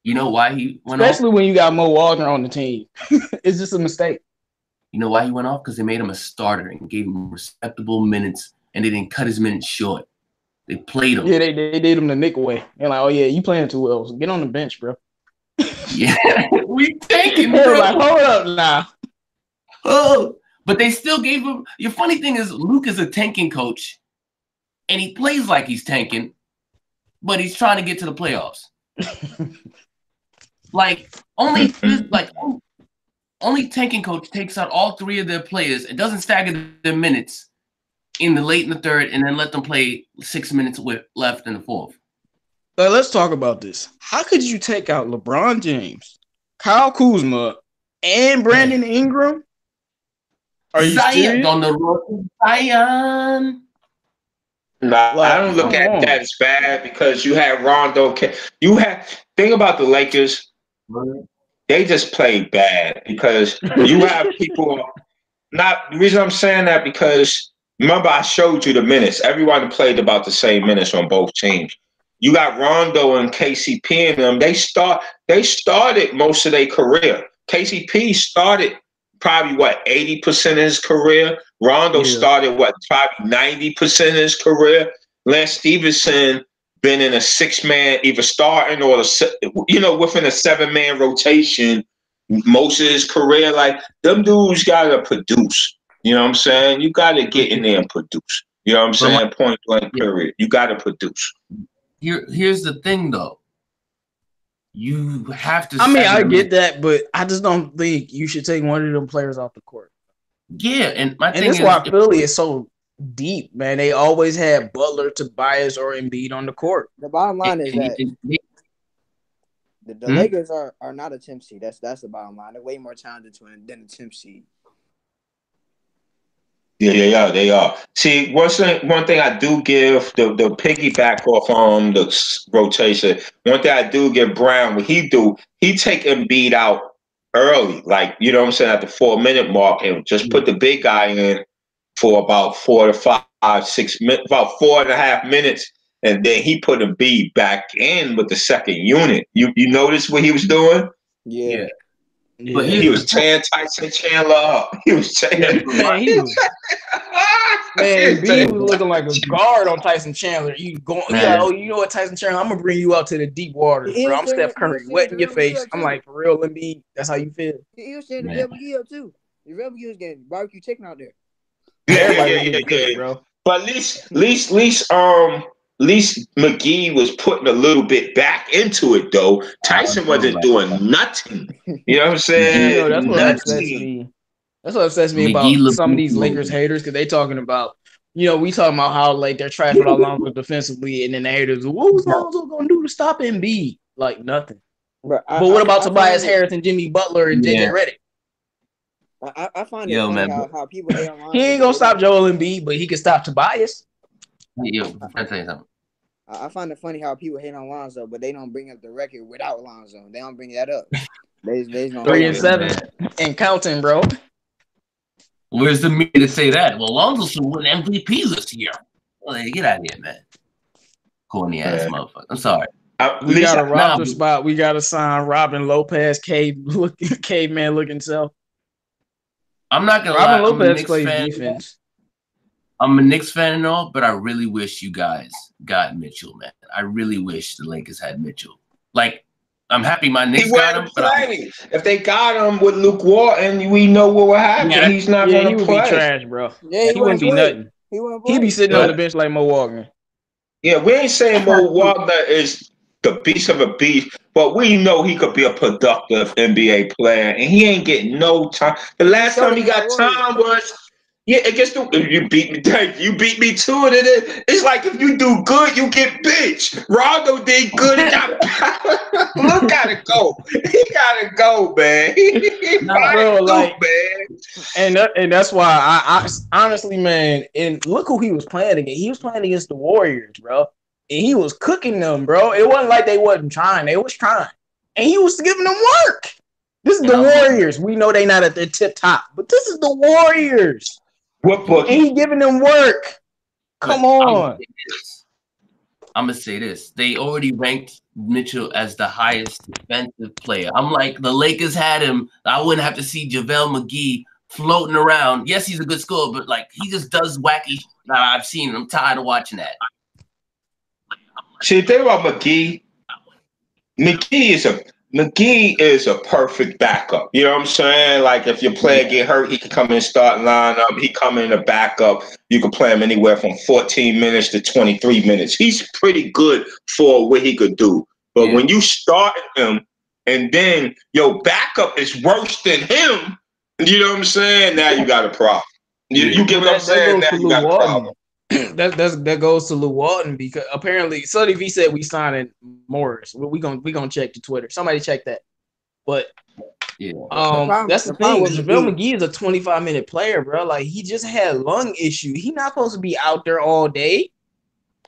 You know why he went Especially off? when you got Mo Wagner on the team. It's just a mistake. You know why he went off? Because they made him a starter and gave him respectable minutes, and they didn't cut his minutes short. They played him. Yeah, they did him the Nick way. They're like, oh yeah, you playing too well. So get on the bench, bro. Yeah, we tanking, bro. bro. Hold up now. Oh, but they still gave him. Your funny thing is, Luke is a tanking coach, and he plays like he's tanking, but he's trying to get to the playoffs. Only tanking coach takes out all 3 of their players and doesn't stagger their minutes in the late in the third, and then let them play 6 minutes left in the fourth. Let's talk about this. How could you take out LeBron James, Kyle Kuzma, and Brandon Ingram? Are you serious? On the road to Zion. Nah, I don't look at that as bad because you had Rondo. Think about the Lakers. They just play bad because you have people. The reason I'm saying that because. Remember, I showed you the minutes. Everyone played about the same minutes on both teams. You got Rondo and KCP in them. They started most of their career. KCP started probably 80% of his career. Rondo started probably 90% of his career. Lance Stevenson been in a 6-man, either starting or within a 7-man rotation most of his career. Them dudes gotta produce. You know what I'm saying? You got to get in there and produce. You know what I'm saying? Point blank, period. You got to produce. Here's the thing, though. You have to. I get that, but I just don't think you should take one of them players off the court. Yeah, and that's why Philly is so deep, man. They always had Butler, Tobias, or Embiid on the court. The bottom line is that the Lakers are not a 10 seed. That's the bottom line. They're way more talented than a 10 seed. Yeah, they are. See, one thing I do give the piggyback off on the rotation. One thing I do give Brown, what he take Embiid out early, like, you know what I'm saying, at the 4 minute mark, and just put the big guy in for about 4 to 5, 6 minutes, about 4.5 minutes, and then he put Embiid back in with the second unit. You notice what he was doing? Yeah. But He was tearing Tyson Chandler up. He was tearing. Man, Embiid was looking like a guard on Tyson Chandler. He like, oh, you know what, Tyson Chandler, I'm gonna bring you out to the deep waters, bro. I'm Steph Curry, wet in your face. I'm like, for real, Embiid. That's how you feel. He was saying the Rebel Yield too. The Rebel Yield was getting barbecue chicken out there. Yeah. Bro. But at least McGee was putting a little bit back into it, though. Tyson wasn't doing nothing. You know what I'm saying? That's what upsets me. That's what upsets me about some of these Lakers haters, because they talking about, we talking about how like they're trash without Lonzo defensively, and then the haters, what was Lonzo gonna do to stop Embiid? Like nothing. But what about Tobias Harris and Jimmy Butler and JJ Redick? I find it funny how people hate on Lonzo. He ain't gonna stop Joel Embiid, but he can stop Tobias. I tell you something. I find it funny how people hate on Lonzo, but they don't bring up the record without Lonzo. They don't bring that up. They don't 3-7 and counting, bro. Where's the media to say that? Well, Lonzo should win MVP this year. Well, get out of here, man. Corny ass motherfucker. I'm sorry. We got a roster spot. We got to sign Robin Lopez, caveman looking self. I'm not gonna lie. Robin Lopez plays defense. I'm a Knicks fan and all, but I really wish you guys got Mitchell, man. I really wish the Lakers had Mitchell. Like, I'm happy my Knicks got him. But if they got him with Luke Walton, we know what will happen. Yeah, he's not going to play. Be trash, bro. Yeah, he wouldn't be nothing. He'd be sitting on the bench like Mo Wagner. Yeah, we ain't saying Mo Wagner is the beast of a beast, but we know he could be a productive NBA player, and he ain't getting no time. The last time he got time was against you beat me. You beat me to it. It's like if you do good, you get bitch. Rondo did good. Look, gotta go. He gotta go, man. And that's why I honestly, man. And look who he was playing against. He was playing against the Warriors, bro. And he was cooking them, bro. It wasn't like they wasn't trying. They was trying. And he was giving them work. This is the Warriors. We know they not at their tip top, but this is the Warriors. What book? And he giving them work. Come on. I'm going to say this. They already ranked Mitchell as the highest defensive player. I'm like, the Lakers had him. I wouldn't have to see JaVale McGee floating around. Yes, he's a good scorer, but like he just does wacky. I've seen him. I'm tired of watching that. See, the thing about McGee is a perfect backup. You know what I'm saying? Like if your player get hurt, he can come in and start lineup. He come in a backup. You can play him anywhere from 14 minutes to 23 minutes. He's pretty good for what he could do. But when you start him and then your backup is worse than him, you know what I'm saying? Now you got a problem. You get what I'm saying? Now you got a problem. That goes to Lou Walton, because apparently Sonny V said we signing Morris. We gonna check the Twitter. Somebody check that. But that's the thing. JaVale McGee is a 25-minute player, bro. Like he just had lung issue. He's not supposed to be out there all day.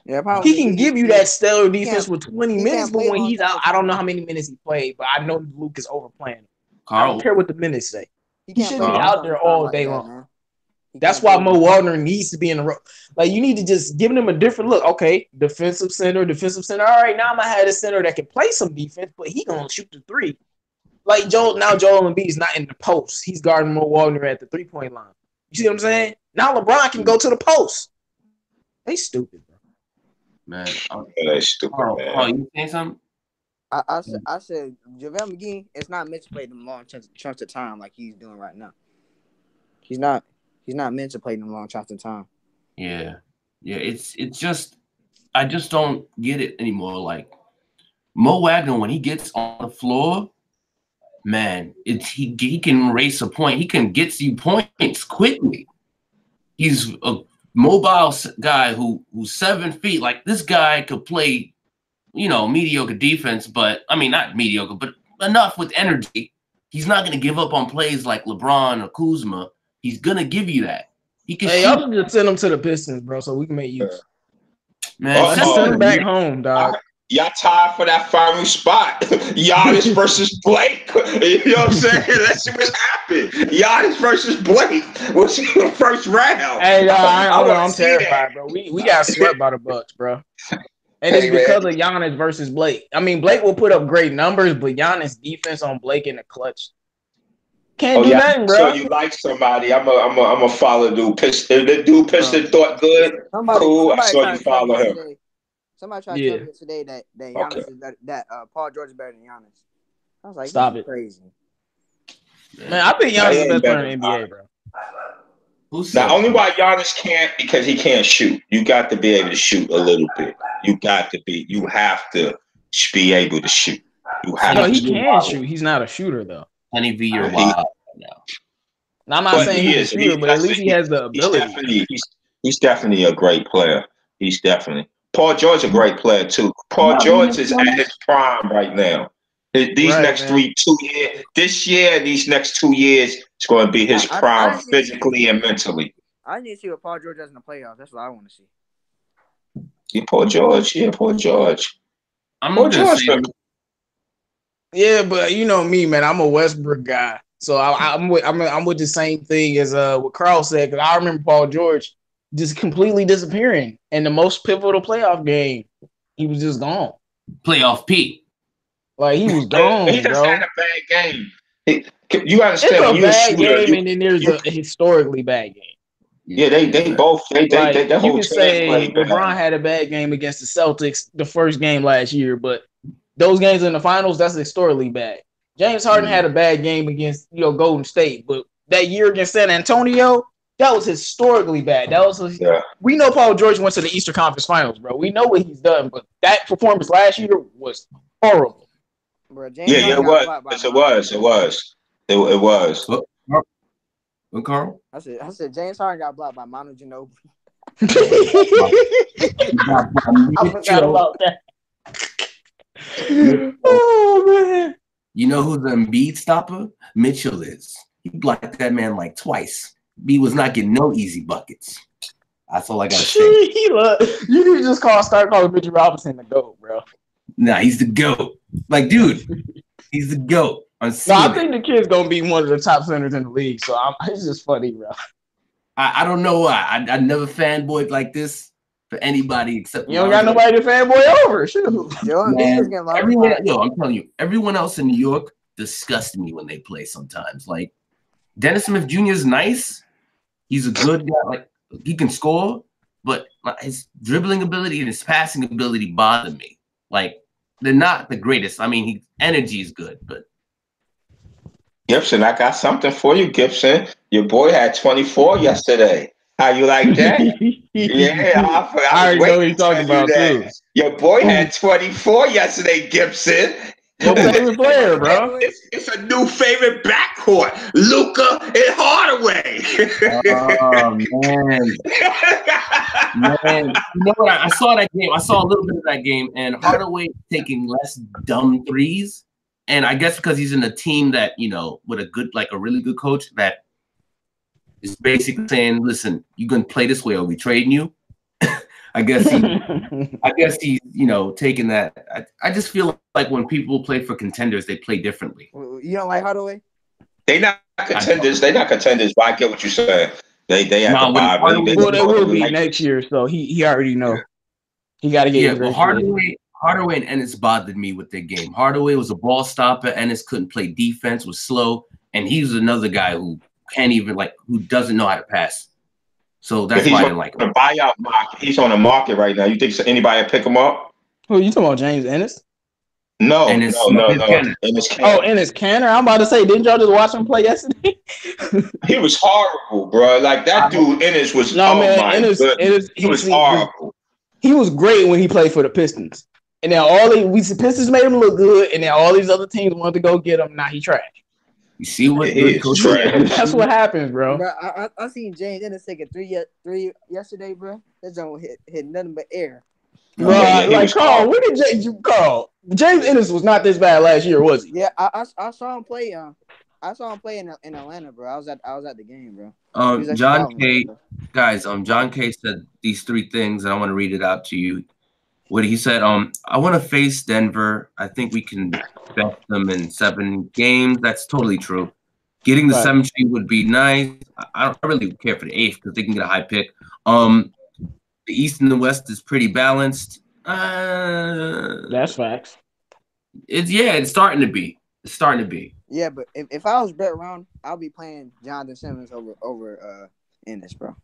Yeah, he can give you that stellar defense with 20 minutes, but when he's out, I don't know how many minutes he played, but I know Luke is overplaying. I don't care what the minutes say. He should be out there all day long. That's why Mo Wagner needs to be in the row. Like you need to just give him a different look. Okay, defensive center. All right, now I'm gonna have a center that can play some defense, but he gonna shoot the three. Like Joel Embiid is not in the post. He's guarding Mo Wagner at the 3-point line. You see what I'm saying? Now LeBron can go to the post. They stupid, bro. Man, they stupid. Man. Oh, you saying something? I said JaVale McGee is not meant to play them long chunks of time like he's doing right now. He's not meant to play them long chunks of time. Yeah. It's just I just don't get it anymore. Like Mo Wagner, when he gets on the floor, man, he can race a point. He can get you points quickly. He's a mobile guy who's 7 feet. Like this guy could play, mediocre defense, but I mean not mediocre, but enough with energy. He's not going to give up on plays like LeBron or Kuzma. He's gonna give you that. He can. Hey, y'all just send him to the Pistons, bro, so we can make use. Man, send him back home, dog. y'all tied for that final spot. Giannis versus Blake. You know what I'm saying? Let's see what's happened. Giannis versus Blake. What's the first round? Hey, I'm terrified, that. Bro. We got swept by the Bucks, bro. And it's because of Giannis versus Blake. I mean, Blake will put up great numbers, but Giannis' defense on Blake in the clutch can't do nothing, bro. So you like somebody? I'm a follow dude. If the dude Piston thought good, cool. I saw you follow him. Somebody tried to tell me today that Giannis is better, that Paul George is better than Giannis. I was like, stop it, crazy. Man, I think Giannis is the best player in the NBA, bro. Now, only why Giannis can't because he can't shoot. You got to be able to shoot a little bit. You have to be able to shoot. He can shoot. He's not a shooter though. Can he be your wild now? Now, I'm not saying he's a shooter, but at least he has the ability. He's definitely a great player. He's definitely. Paul George is a great player too. Paul George is at his prime right now. These next 2 years, this year, these next 2 years, it's going to be his prime physically and mentally. I need to see what Paul George does in the playoffs. That's what I want to see. Paul George. Paul George. Yeah, but you know me, man. I'm a Westbrook guy, so I'm with the same thing as what Carl said. Because I remember Paul George just completely disappearing in the most pivotal playoff game. He was just gone. Playoff P. Like he was gone, he just had a bad game. You understand? It's a bad game, and then there's a historically bad game. Yeah, they both. They the whole you could say LeBron had a bad game against the Celtics the first game last year, but those games in the finals, that's historically bad. James Harden had a bad game against Golden State, but that year against San Antonio, that was historically bad. We know Paul George went to the Eastern Conference Finals, bro. We know what he's done, but that performance last year was horrible. Bro, it was. What, Carl? I said James Harden got blocked by Manu Ginobili. I forgot about that. Oh man! You know who the Embiid stopper? Mitchell is. He blocked that man like twice. B was not getting no easy buckets. That's all I gotta say. You need to just start calling Mitchell Robinson the GOAT, bro. Nah, he's the GOAT. Like, dude, he's the GOAT. I think the kid's gonna be one of the top centers in the league. So it's just funny, bro. I don't know why. I never fanboyed like this for anybody except you don't got nobody to fanboy over. Shoot. I'm telling you, everyone else in New York disgusts me when they play sometimes. Like Dennis Smith Jr. is nice. He's a good guy. Like he can score, but his dribbling ability and his passing ability bother me. Like they're not the greatest. I mean, his energy is good, but Gibson, I got something for you, Gibson. Your boy had 24 yesterday. How you like that? Yeah, I already know what you're talking about too. Your boy had 24 yesterday, Gibson. Your favorite player, bro. It's a new favorite backcourt. Luka and Hardaway. Oh man. You know what? I saw that game. I saw a little bit of that game, and Hardaway taking less dumb threes. And I guess because he's in a team that, with a really good coach that is basically saying, listen, you're going to play this way or we trading you. I guess he's taking that. I just feel like when people play for contenders, they play differently. You don't like Hardaway? They're not contenders. They're not contenders, but I get what you're saying. They have to buy. They will be next year, so he already know. He got to get Hardaway and Ennis bothered me with their game. Hardaway was a ball stopper. Ennis couldn't play defense, was slow, and he's another guy who can't even who doesn't know how to pass. So that's why I didn't like him. The buyout market. He's on the market right now. You think anybody will pick him up? Who you talking about, James Ennis? No. Ennis Canner. Oh, Ennis Canner. I'm about to say, didn't y'all just watch him play yesterday? He was horrible, bro. Like that dude, Ennis was. Ennis was horrible. He was great when he played for the Pistons. And then the Pistons made him look good, and then all these other teams wanted to go get him. Now he trash. You see what? That's what happens, bro. I seen James Ennis take a three yesterday, bro. That don't hit nothing but air. Bro, Carl, where did James Ennis was not this bad last year, was he? Yeah, I saw him play. I saw him play in Atlanta, bro. I was at the game, bro. John K. Guys, John K. said these three things, and I want to read it out to you. what he said. I want to face Denver. I think we can best them in 7 games. That's totally true. Getting the 7th seed would be nice. I don't really care for the 8th because they can get a high pick. The East and the West is pretty balanced. That's facts. It's starting to be. It's starting to be. Yeah, but if I was Brett Brown, I'll be playing Jonathan Simmons over Ennis, bro.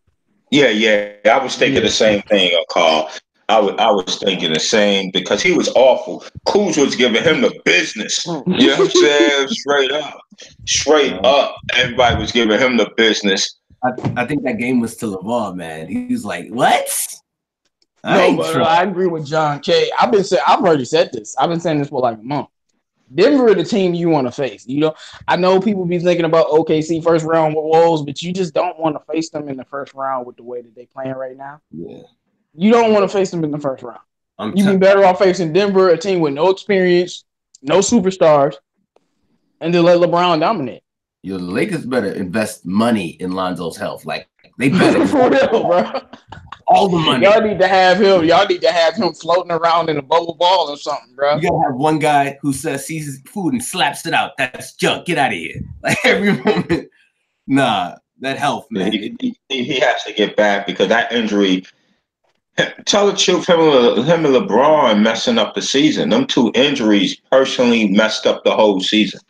Yeah. I was thinking the same thing, Carl. I was thinking the same because he was awful. Kuz was giving him the business. You know what I'm saying? Straight up. Everybody was giving him the business. I think that game was to LaVar, man. He was like, "What?" I agree with John K. I've already said this. I've been saying this for like a month. Denver, the team you want to face. You know, I know people be thinking about OKC first round with Wolves, but you just don't want to face them in the first round with the way that they playing right now. Yeah. You don't want to face them in the first round. You'd be better off facing Denver, a team with no experience, no superstars, and then let LeBron dominate. The Lakers better invest money in Lonzo's health. Like they better for real, bro. All the money. Y'all need to have him. Y'all need to have him floating around in a bubble ball or something, bro. You gotta have one guy who says sees food and slaps it out. That's junk. Get out of here. Like every moment. Nah, that health, man. He has to get back because that injury. Tell the truth, him and LeBron messing up the season. Them 2 injuries personally messed up the whole season.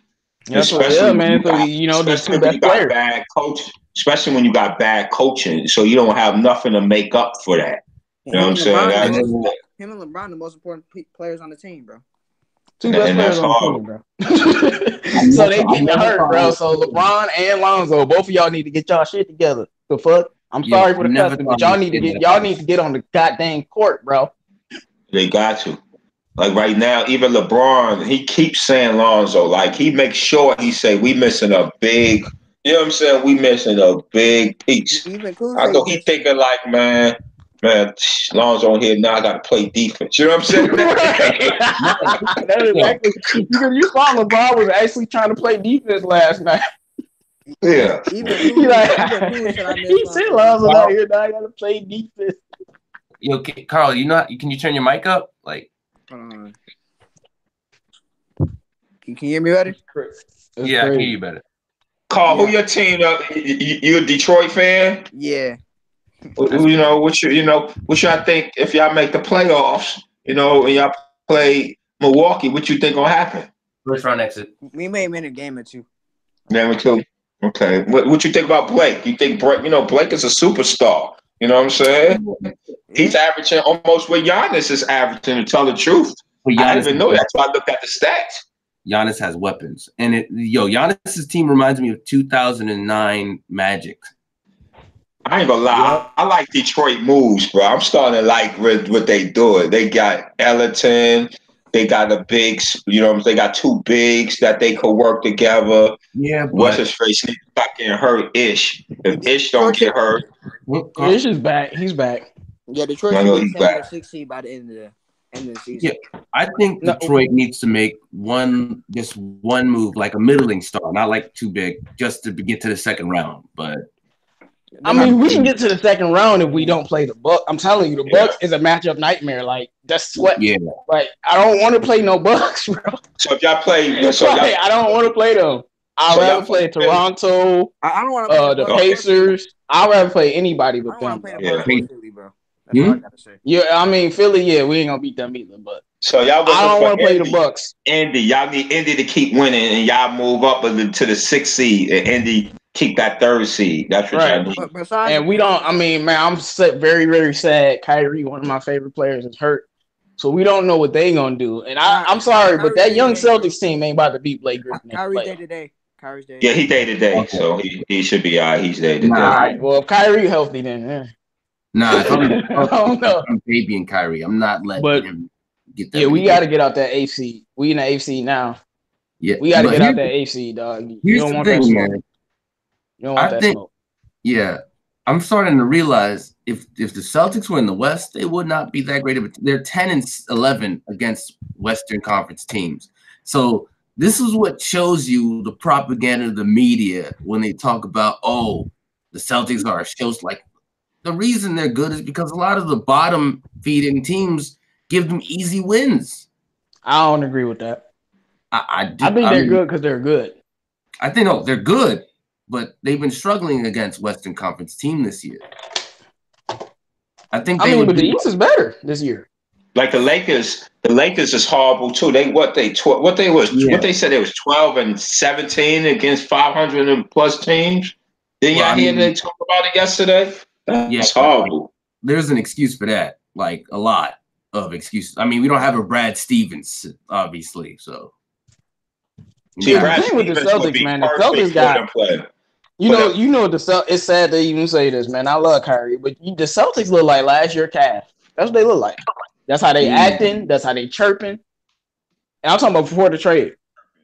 Especially man. So the 2 best players. Bad coach, especially when you got bad coaching, so you don't have nothing to make up for that. You know what I'm saying? Him and LeBron, the most important players on the team, bro. 2 best players on the team, bro. So they getting hurt, bro. So LeBron and Lonzo, both of y'all need to get y'all shit together. The fuck? I'm sorry for the cussing, but y'all need to get on the goddamn court, bro. They got to. Like right now, even LeBron, he keeps saying Lonzo. Like he makes sure he say we missing a big. You know what I'm saying? We missing a big piece. I know he thinking like, man, Lonzo here now. I got to play defense. You know what I'm saying? That is exactly because you saw LeBron was actually trying to play defense last night. Yeah. He said Lonzo out here now. I got to play defense. Yo, Carl, can you turn your mic up? Like, can you hear me better? Yeah, I can hear you better. Carl, who your team? You a Detroit fan? Yeah. What y'all think if y'all make the playoffs? And y'all play Milwaukee, what you think gonna happen? First round exit. We may win a game or 2. Game or 2. Okay. What you think about Blake? You think Blake is a superstar? You know what I'm saying? He's averaging almost what Giannis is averaging, to tell the truth. I didn't even know that. That's why I looked at the stats. Giannis has weapons. And Giannis's team reminds me of 2009 Magic. I ain't gonna lie. I like Detroit moves, bro. I'm starting to like what they doing. They got Ellington. They got the bigs, they got 2 bigs that they could work together. Yeah, but what's his face? He's not getting hurt. Ish. If Ish don't get hurt, Ish is back. He's back. Yeah, Detroit should be 6th seed by the end of the season. Yeah, I think Detroit needs to make one move, like a middling star, not like too big, just to get to the second round. But I mean, we can get to the second round if we don't play the Bucks. I'm telling you, the Bucks is a matchup nightmare. Like that's what. Yeah. Like I don't want to play no Bucks, bro. So if y'all play, I don't want to play them. I'd rather play Toronto. I don't want to play the Pacers. I'd rather play anybody but them. I don't want to play the Philly, bro. That's all I gotta say. Yeah, I mean Philly. Yeah, we ain't gonna beat them either. But so y'all, I don't want to play the Bucks. Indy, y'all need Indy to keep winning, and y'all move up to the 6th seed, and Indy keep that 3rd seed. That's what y'all need. And we don't. I mean, man, I'm very, very sad. Kyrie, one of my favorite players, is hurt, so we don't know what they gonna do. And I'm sorry, but that young Celtics team ain't about to beat Blake Griffin. Kyrie's day to day. Yeah, he day to day, so he should be all right. He's day to day. All right. Well, if Kyrie healthy, then Nah, I don't know. I'm baby and Kyrie. I'm not letting him get that. Yeah, we got to get out that AC. We in the AC now. Yeah, we got to get out that AC, dog. You don't want that smoke. You don't want that smoke. Yeah, I'm starting to realize if the Celtics were in the West, they would not be that great of a. They're 10-11 against Western Conference teams. So this is what shows you the propaganda of the media when they talk about the Celtics are shows like. The reason they're good is because a lot of the bottom feeding teams give them easy wins. I don't agree with that. I think they're good because they're good. I think they're good, but they've been struggling against Western Conference team this year. I think but the East is better this year. Like the Lakers is horrible too. They said they was 12-17 against 500 and plus teams. Didn't y'all hear they talk about it yesterday? That's horrible. There's an excuse for that. Like a lot of excuses. I mean, we don't have a Brad Stevens, obviously. So Brad Stevens with the Celtics, man. The Celtics got. You know it's sad to even say this, man. I love Kyrie, but the Celtics look like last year Cavs. That's what they look like. That's how they acting. That's how they chirping. And I'm talking about before the trade.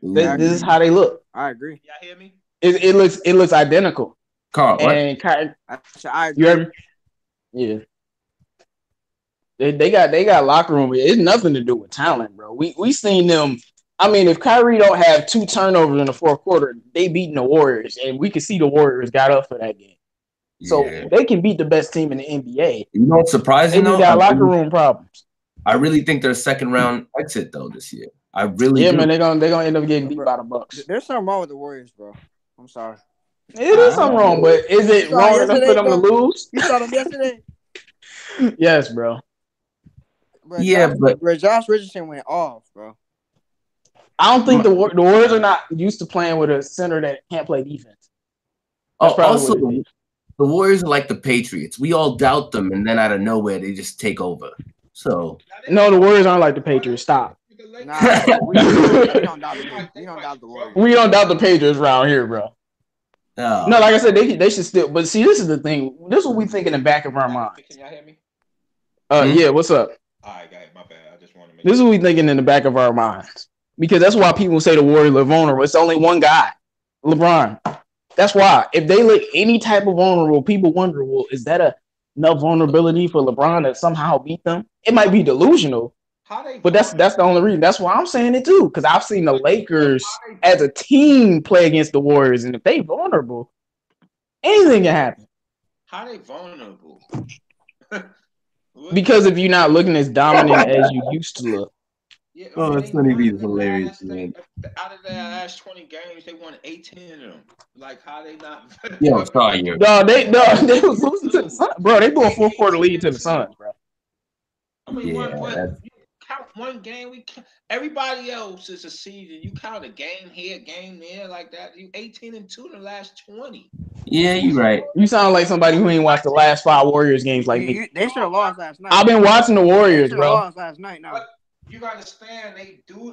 This is how they look. I agree. Y'all hear me? It looks identical. Carl, and I agree. You heard me? Yeah. They got locker room. It's nothing to do with talent, bro. We seen them. I mean, if Kyrie don't have 2 turnovers in the fourth quarter, they beating the Warriors, and we can see the Warriors got up for that game. So they can beat the best team in the NBA. You know what's surprising? They just got locker room problems. I really think they're a second round exit though this year. I really do. Man, they're gonna end up getting beat by the Bucks. There's something wrong with the Warriors, bro. I'm sorry. It is something wrong, but is it wrong enough for them to lose? You saw them yesterday? Yes, bro. But Josh Richardson went off, bro. I don't think the Warriors are not used to playing with a center that can't play defense. Also, the Warriors are like the Patriots. We all doubt them, and then out of nowhere, they just take over. So no, the Warriors aren't like the Patriots. Stop. Nah, we don't doubt the Warriors. We don't doubt the Patriots around here, bro. No, like I said, they should still. But see, this is the thing. This is what we think in the back of our minds. Can y'all hear me? Yeah. What's up? All right, guys. My bad. I just want to make. This is what we thinking in the back of our minds. Because that's why people say the Warriors are vulnerable. It's only one guy, LeBron. That's why. If they look any type of vulnerable, people wonder, well, is that enough vulnerability for LeBron to somehow beat them? It might be delusional, but that's the only reason. That's why I'm saying it too, because I've seen the Lakers as a team play against the Warriors, and if they vulnerable, anything can happen. How they vulnerable? Because if you're not looking as dominant as you used to look. Yeah, that's gonna be hilarious, man. Out of their last 20 games, they won 18 of them. Like, how they not? Sorry, they was losing to the Suns, bro. They blew a 4-quarter lead to the Suns, bro. I mean, you count one game. Everybody else is a season. You count a game here, game there, like that. You 18-2 in the last 20. Yeah, you're right. You sound like somebody who ain't watched the last 5 Warriors games like me. They should have lost last night. I've been watching the Warriors, bro. Lost last night now. You gotta understand,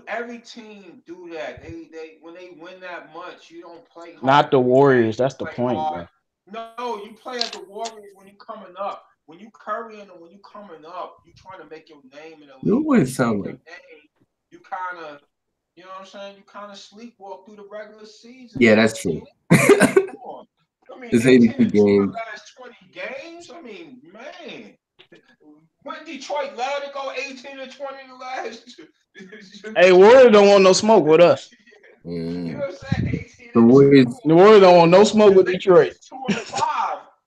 every team do that. They when they win that much, you don't play hard. Not the Warriors. That's the point, bro. No, you play at the Warriors when you coming up. When you currying and when you coming up, you trying to make your name in the league. You always sound like you kind of, you know what I'm saying? You kind of sleepwalk through the regular season. Yeah, that's true. I mean, it's 82 games. Last 20 games. I mean, man. When Detroit allowed to go 18-20 the last. Hey, Warriors don't want no smoke with us. You know what I'm saying? The Warriors don't want no smoke with Detroit. 2-5.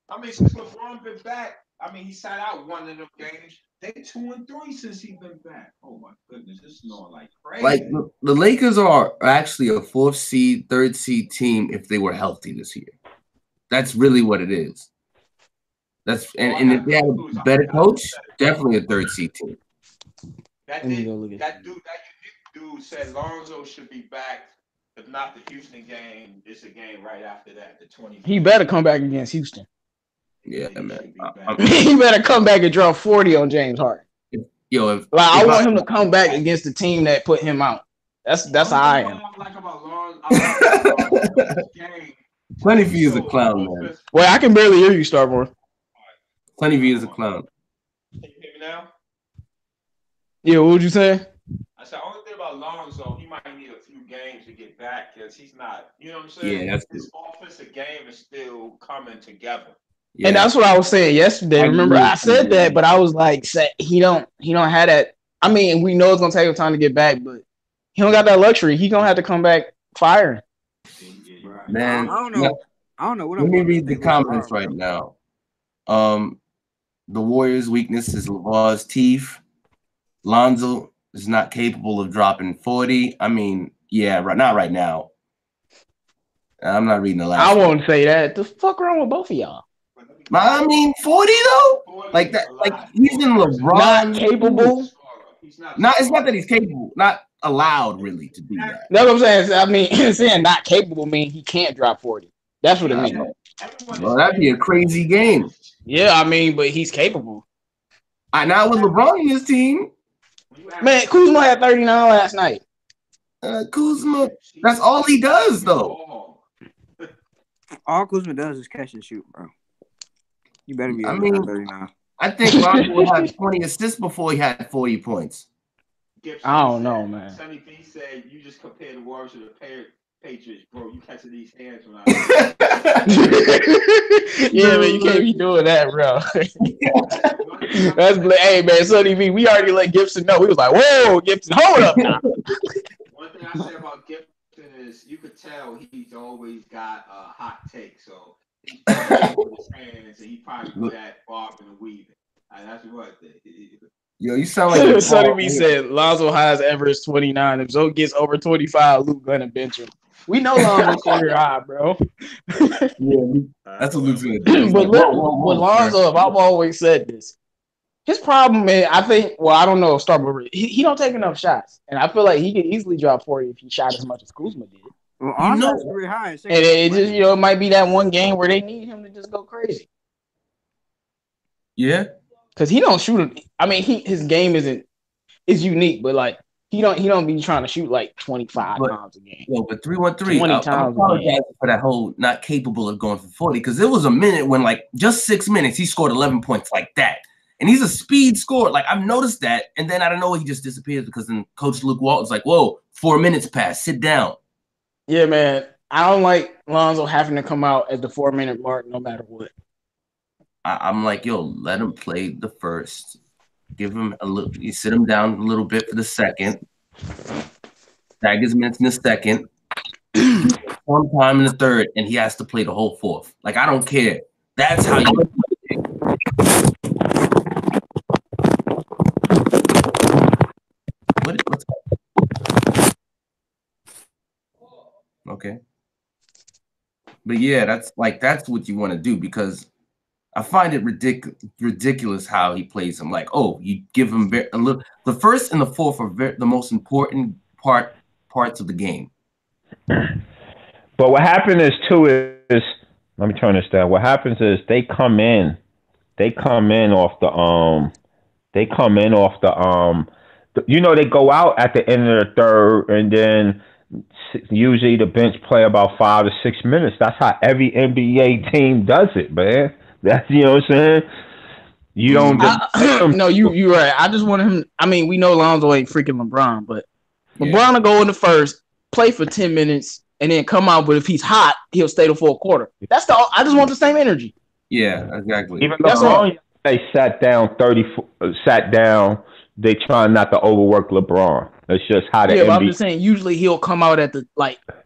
I mean, since LeBron been back, I mean, he sat out one of them games. They 2-3 since he been back. Oh my goodness, it's not like crazy. Like the Lakers are actually a 4th seed, 3rd seed team if they were healthy this year. That's really what it is. And if they had a better coach, definitely a 3rd seed team. That dude said Lonzo should be back. If not the Houston game, it's a game right after that, the 20. He better come back against Houston. Yeah, man. He better come back and drop 40 on James Harden. I want him to come back against the team that put him out. That's how I am. Plenty for you is a clown, man. Well, I can barely hear you, Starboy. Plenty for you is a clown. Can you hear me now? Yeah, what would you say? I said, only thing about Lonzo, he might need a few games to get back because he's not, you know what I'm saying? Yeah, that's his offensive game is still coming together. Yeah. And that's what I was saying yesterday. Remember, I said that, but I was like, he don't have that. I mean, we know it's gonna take him time to get back, but he don't got that luxury. He gonna have to come back firing. Man, I don't know. Let me read the comments right now. The Warriors' weakness is LaVar's teeth. Lonzo is not capable of dropping 40. I mean, yeah, not right now. I'm not reading the last. I won't say that. The fuck wrong with both of y'all? I mean, 40 though, like that, like he's in LeBron. Not capable. It's not that he's capable, not allowed really to do that. That's what I'm saying. I mean, saying not capable means he can't drop 40. That's what it means. Well, that'd be a crazy game. Yeah, I mean, but he's capable. Not with LeBron in his team. Man, Kuzma had 39 last night. Kuzma, that's all he does though. All Kuzma does is catch and shoot, bro. You better be. I mean, 39. I think Lonzo had 20 assists before he had 40 points. I don't know, man. Sonny B said you just compare the Warriors to the Patriots, bro. You catching these hands when I. Yeah, man, you can't be doing that, bro. Hey, man, Sonny B, we already let Gibson know. We was like, whoa, Gibson, hold up now. One thing I say about Gibson is you could tell he's always got a hot take, so he's with his hands, and he probably good at bobbing and weaving. That's what. Yo, you sound like Sonny B said Lonzo highest ever is 29. If Zoe gets over 25, Luke gonna bench him. We know Lonzo's career high, bro. Yeah, that's what Luke's gonna do. But look, Lonzo, I've always said this. His problem, man, I think. Well, I don't know. He don't take enough shots, and I feel like he could easily drop 40 if he shot as much as Kuzma did. Well, career high, and it just it might be that one game where they need him to just go crazy. Yeah, because he don't shoot. I mean, his game is unique, but like he don't be trying to shoot like 25 times a game. Yo, but 3-1-3. I apologize for that whole not capable of going for 40 because there was a minute when like just 6 minutes he scored 11 points like that. And he's a speed scorer. Like, I've noticed that. And then I don't know, he just disappeared because then Coach Luke Walton's like, whoa, 4 minutes passed. Sit down. Yeah, man. I don't like Lonzo having to come out at the 4-minute mark no matter what. I'm like, yo, let him play the first. Give him a little – you sit him down a little bit for the second. Tag his minutes in the second. One time in the third, and he has to play the whole fourth. Like, I don't care. That's how you – What's that? Okay. But yeah, that's what you want to do because I find it ridiculous how he plays him. Like, oh, you give him a little. The first and the fourth are the most important parts of the game. But what happened is let me turn this down. What happens is they come in off the you know, they go out at the end of the third, and then usually the bench play about 5 to 6 minutes. That's how every NBA team does it, man. That's, you know what I'm saying? You don't. No, you're right. I just want him. I mean, we know Lonzo ain't freaking LeBron, but LeBron will go in the first, play for 10 minutes, and then come out. But if he's hot, he'll stay the full quarter. I just want the same energy. Yeah, exactly. Even though they sat down, they try not to overwork LeBron. That's just how the NBA. But I'm just saying, usually he'll come out at the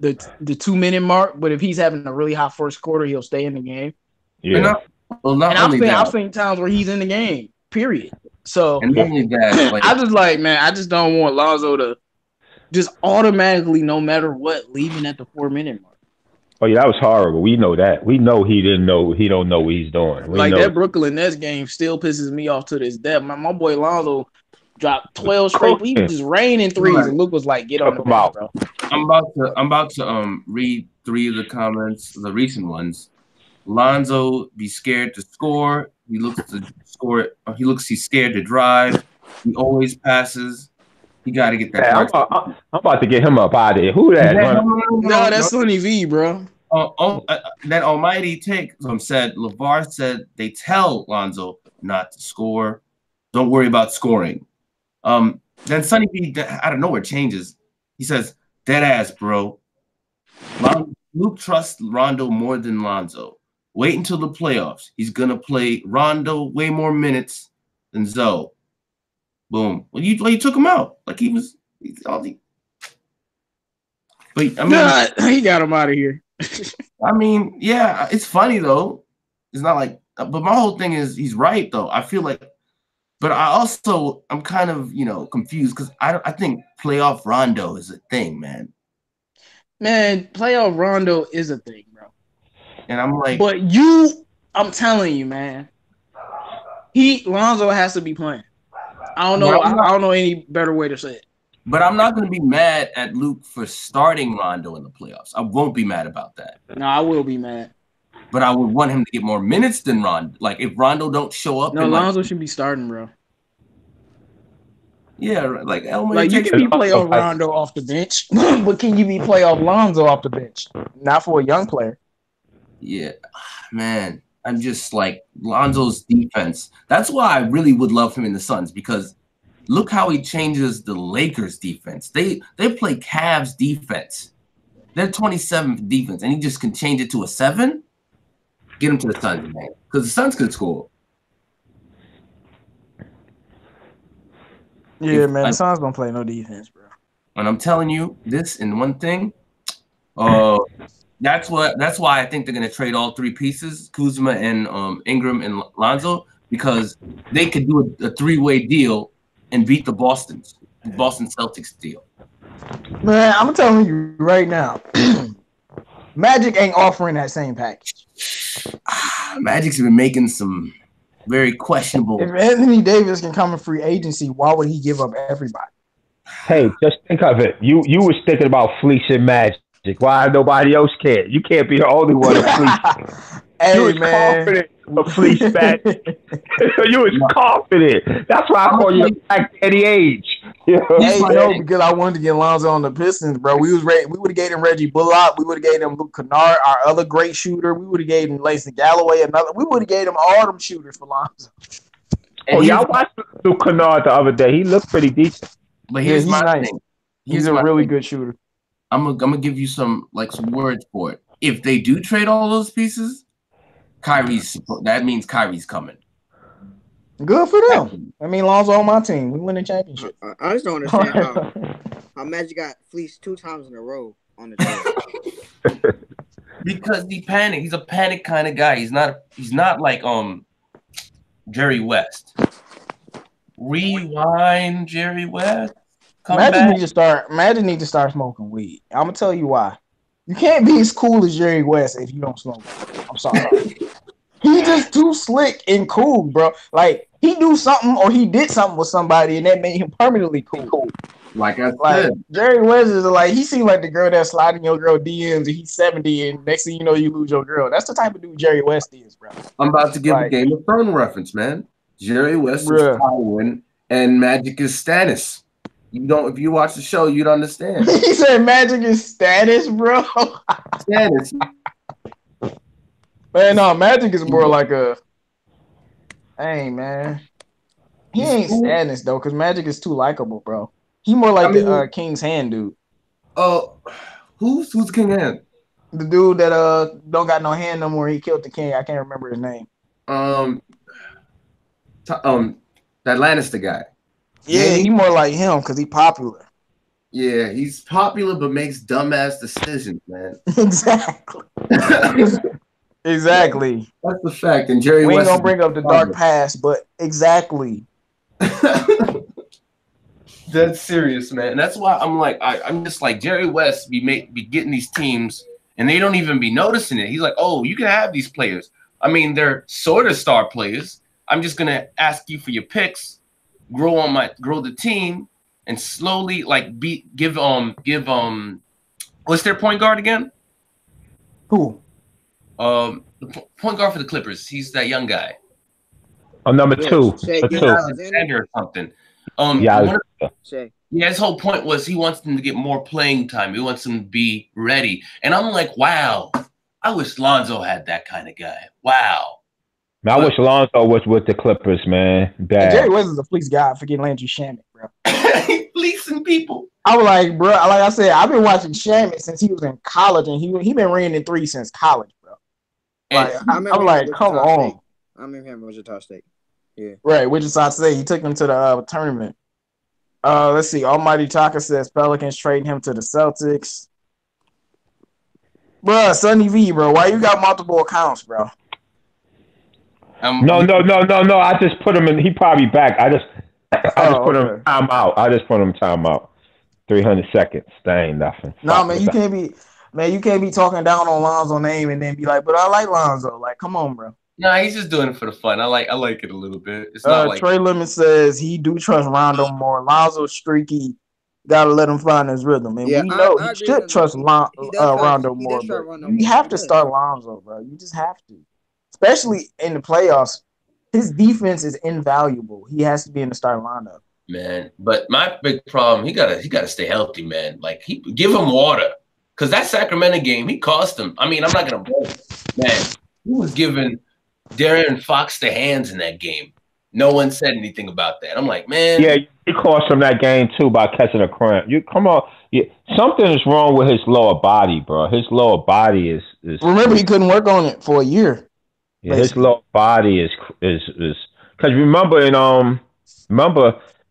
2-minute mark, but if he's having a really hot first quarter, he'll stay in the game. Yeah. I've seen times where he's in the game, period. So and not only that, like, I just don't want Lonzo to just automatically, no matter what, leaving at the 4-minute mark. Oh yeah, that was horrible. We know that. We know he don't know what he's doing. That Brooklyn Nets game still pisses me off to this day. My boy Lonzo dropped 12 straight. He was just raining threes, and Luke was like, "Get on the ball, bro." I'm about to read 3 of the comments, the recent ones. Lonzo be scared to score. He looks to score. He's scared to drive. He always passes. You got to get that. I'm about to get him up out of here. Who that? No, that's Sonny V, bro. That almighty take said LaVar said they tell Lonzo not to score. Don't worry about scoring. Then Sonny V out of nowhere changes. He says, "Dead ass, bro. Luke trusts Rondo more than Lonzo. Wait until the playoffs. He's gonna play Rondo way more minutes than Zoe." Boom. Well, you took him out. Like he's all the. But I mean, he got him out of here. I mean, yeah, it's funny though. It's not like, but my whole thing is he's right though. I feel like But I'm kind of confused because I think playoff Rondo is a thing, man. Man, playoff Rondo is a thing, bro. And I'm like, but I'm telling you, man, Lonzo has to be playing. I don't know. I don't know any better way to say it. But I'm not going to be mad at Luke for starting Rondo in the playoffs. I won't be mad about that. No, I will be mad. But I would want him to get more minutes than Rondo. Like, if Rondo don't show up. No, Lonzo should be starting, bro. Yeah, like Elmer. Like, you can be playoff Rondo off the bench, but can you be playoff Lonzo off the bench? Not for a young player. Yeah, man. I'm just like Lonzo's defense. That's why I really would love him in the Suns, because look how he changes the Lakers defense. They play Cavs defense. They're 27th defense, and he just can change it to a 7. Get him to the Suns, man, because the Suns could score. Yeah, man, the Suns don't play no defense, bro. And I'm telling you this in one thing. That's why I think they're gonna trade all 3 pieces, Kuzma and Ingram and Lonzo, because they could do a 3-way deal and beat the Boston Celtics deal. Man, I'm telling you right now, Magic ain't offering that same package. Magic's been making some very questionable. If Anthony Davis can come in free agency, why would he give up everybody? Hey, just think of it. You was thinking about fleecing Magic. Why nobody else can? You can't be the only one to fleece. Hey, you was man. confident of fleece Magic. You was confident. That's why I call you the Black Daddy Age. You know? Hey, no, because I wanted to get Lonzo on the Pistons, bro. We would have gave him Reggie Bullock. We would have gave him Luke Kennard, our other great shooter. We would have gave him Lacy Galloway, another. We would have gave him all them shooters for Lonzo. Oh yeah, I watched Luke Kennard the other day. He looked pretty decent. But here's he's my nice. thing. He's a really good shooter. I'm gonna give you some words for it. If they do trade all those pieces, that means Kyrie's coming. Good for them. I mean, Lonzo on my team. We win the championship. I just don't understand how Magic got fleeced 2 times in a row on the trade. Because he panicked. He's a panic kind of guy. He's not like Jerry West. Rewind Jerry West. Magic need to start smoking weed. I'm gonna tell you why. You can't be as cool as Jerry West if you don't smoke weed. I'm sorry. He's just too slick and cool, bro. Like, he do something or he did something with somebody and that made him permanently cool. Like I said, Jerry West is like, he seemed like the girl that's sliding your girl DMs and he's 70 and next thing you know you lose your girl. That's the type of dude Jerry West is, bro. I'm about to give a Game of Thrones reference, man. Jerry West is Tywin and Magic is Stannis. If you watch the show, you'd understand. He said Magic is Stannis, bro. Stannis. Man, no, Magic is more like a. Hey, man. He ain't Stannis though, because Magic is too likable, bro. He more like the King's Hand dude. Who's King Hand? The dude that don't got no hand no more. He killed the king. I can't remember his name. That Lannister guy. Yeah, he more like him because he popular. Yeah, he's popular but makes dumbass decisions, man. Exactly. Exactly. That's the fact. And Jerry West ain't West gonna bring up the dark past, but exactly. That's serious, man. And that's why I'm like, I'm just like Jerry West be getting these teams and they don't even be noticing it. He's like, oh, you can have these players. I mean, they're sort of star players. I'm just gonna ask you for your picks. Grow the team and slowly give what's their point guard again? Who? The point guard for the Clippers. He's that young guy. Oh, number 2. Alexander or something. His whole point was he wants them to get more playing time. He wants them to be ready. And I'm like, wow, I wish Lonzo had that kind of guy. Wow. I wish Lonzo was with the Clippers, man. Jerry West is a fleece guy for getting Landry Shamet, bro. Fleecing people. I was like, bro, like I said, I've been watching Shamet since he was in college, and he been ringing in 3 since college, bro. Like, I'm like, come on. I remember him at Wichita State. Yeah. Right, Wichita State. He took them to the tournament. Let's see. Almighty Taka says Pelicans trading him to the Celtics. Bro, Sonny V, bro. Why you got multiple accounts, bro? No. I just put him in. He probably back. I just put him timeout. I just put him timeout. 300 seconds. That ain't nothing. No, man, you can't be talking down on Lonzo's name and then be like, but I like Lonzo. Like, come on, bro. No, he's just doing it for the fun. I like it a little bit. It's not like Trey Lemon says he do trust Rondo more. Lonzo's streaky. Gotta let him find his rhythm. And we know he should trust Rondo more. You have to start Lonzo, bro. You just have to. Especially in the playoffs. His defense is invaluable. He has to be in the starting lineup. Man, but my big problem, he gotta stay healthy, man. Like give him water. Cause that Sacramento game, he cost him. I mean, I'm not gonna blame him. Man, he was giving Darren Fox the hands in that game. No one said anything about that. I'm like, man. Yeah, he cost him that game too by catching a cramp. You come on. Something is wrong with his lower body, bro. His lower body is remember, he couldn't work on it for a year. Yeah, his lower body is because remember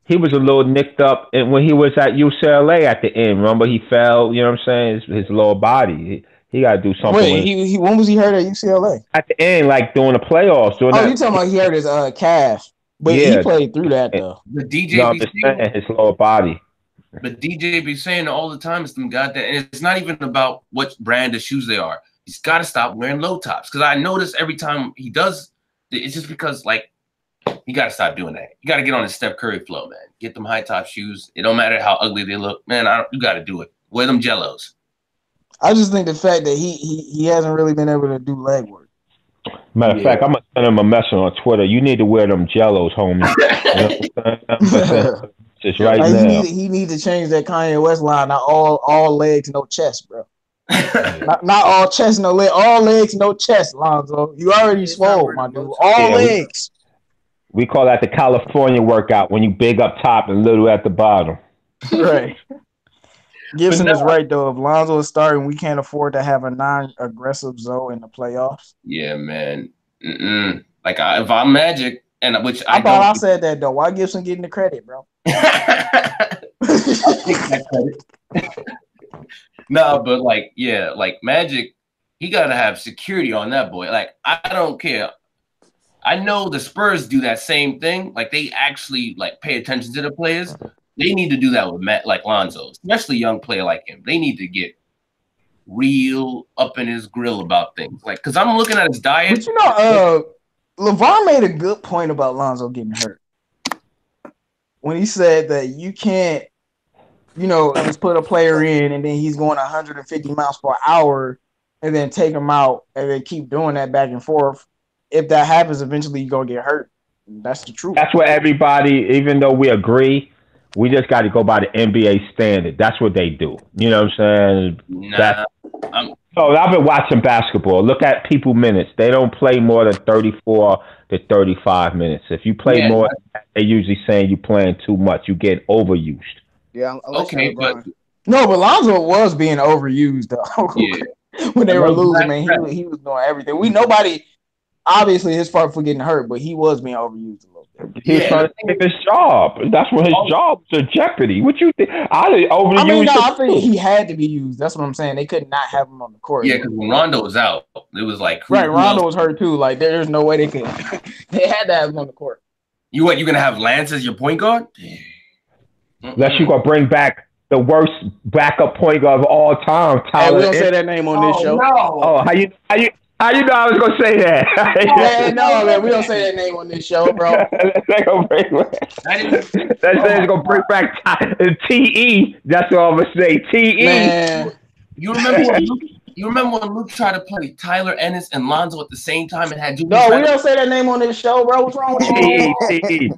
he was a little nicked up and when he was at UCLA at the end. Remember he fell. You know what I'm saying? His lower body. He got to do something. Wait, when was he hurt at UCLA? At the end, like during the playoffs. You talking about he hurt his calf? But he played through that though. The DJ his lower body. But DJ be saying all the time, it's them goddamn. And it's not even about what brand of shoes they are. He's got to stop wearing low tops because I notice every time he does, it's just because like you got to stop doing that. You got to get on the Steph Curry flow, man. Get them high top shoes. It don't matter how ugly they look, man. You got to do it. Wear them Jellos. I just think the fact that he hasn't really been able to do leg work. Matter of fact, I'm gonna send him a message on Twitter. You need to wear them Jellos, homie. Just right now. He needs to change that Kanye West line. Not all legs, no chest, bro. not all chest, no leg. All legs, no chest, Lonzo. You already swole, my dude. All legs. We call that the California workout when you big up top and little at the bottom. Right. Gibson is right though. If Lonzo is starting, we can't afford to have a non-aggressive Zoe in the playoffs. Yeah, man. Like if I'm Magic, and which I thought I said that though. Why Gibson getting the credit, bro? I'll take that credit. No, but like Magic, he gotta have security on that boy. Like I don't care. I know the Spurs do that same thing. Like they actually like pay attention to the players. They need to do that with like Lonzo, especially a young player like him. They need to get real up in his grill about things. Like, because I'm looking at his diet. But you know, LaVar made a good point about Lonzo getting hurt when he said that you can't, just put a player in and then he's going 150 miles per hour and then take him out and then keep doing that back and forth. If that happens, eventually you're going to get hurt. That's the truth. That's what everybody, even though we agree, we just got to go by the NBA standard. That's what they do. You know what I'm saying? I've been watching basketball. Look at people minutes. They don't play more than 34 to 35 minutes. If you play more, they're usually saying you're playing too much. You get overused. Yeah. Okay, but but Lonzo was being overused though. Yeah. When they were losing, man, he was doing everything. Obviously his fault for getting hurt, but he was being overused a little bit. He was trying to take his job. That's when his job was in jeopardy. What you think? I think he had to be used. That's what I'm saying. They could not have him on the court. Yeah, because when Rondo was out, it was like Rondo was hurt too. Like there's no way they could. They had to have him on the court. You gonna have Lance as your point guard? Unless you gonna bring back the worst backup point guard of all time, Tyler. We don't say that name on this show. No. Oh, how you know I was gonna say that? Man, we don't say that name on this show, bro. They're gonna bring back TE. That's what I'm gonna say. TE. Man. You remember when Luke tried to play Tyler Ennis and Lonzo at the same time and had No, we don't say that name on this show, bro. What's wrong with you? TE.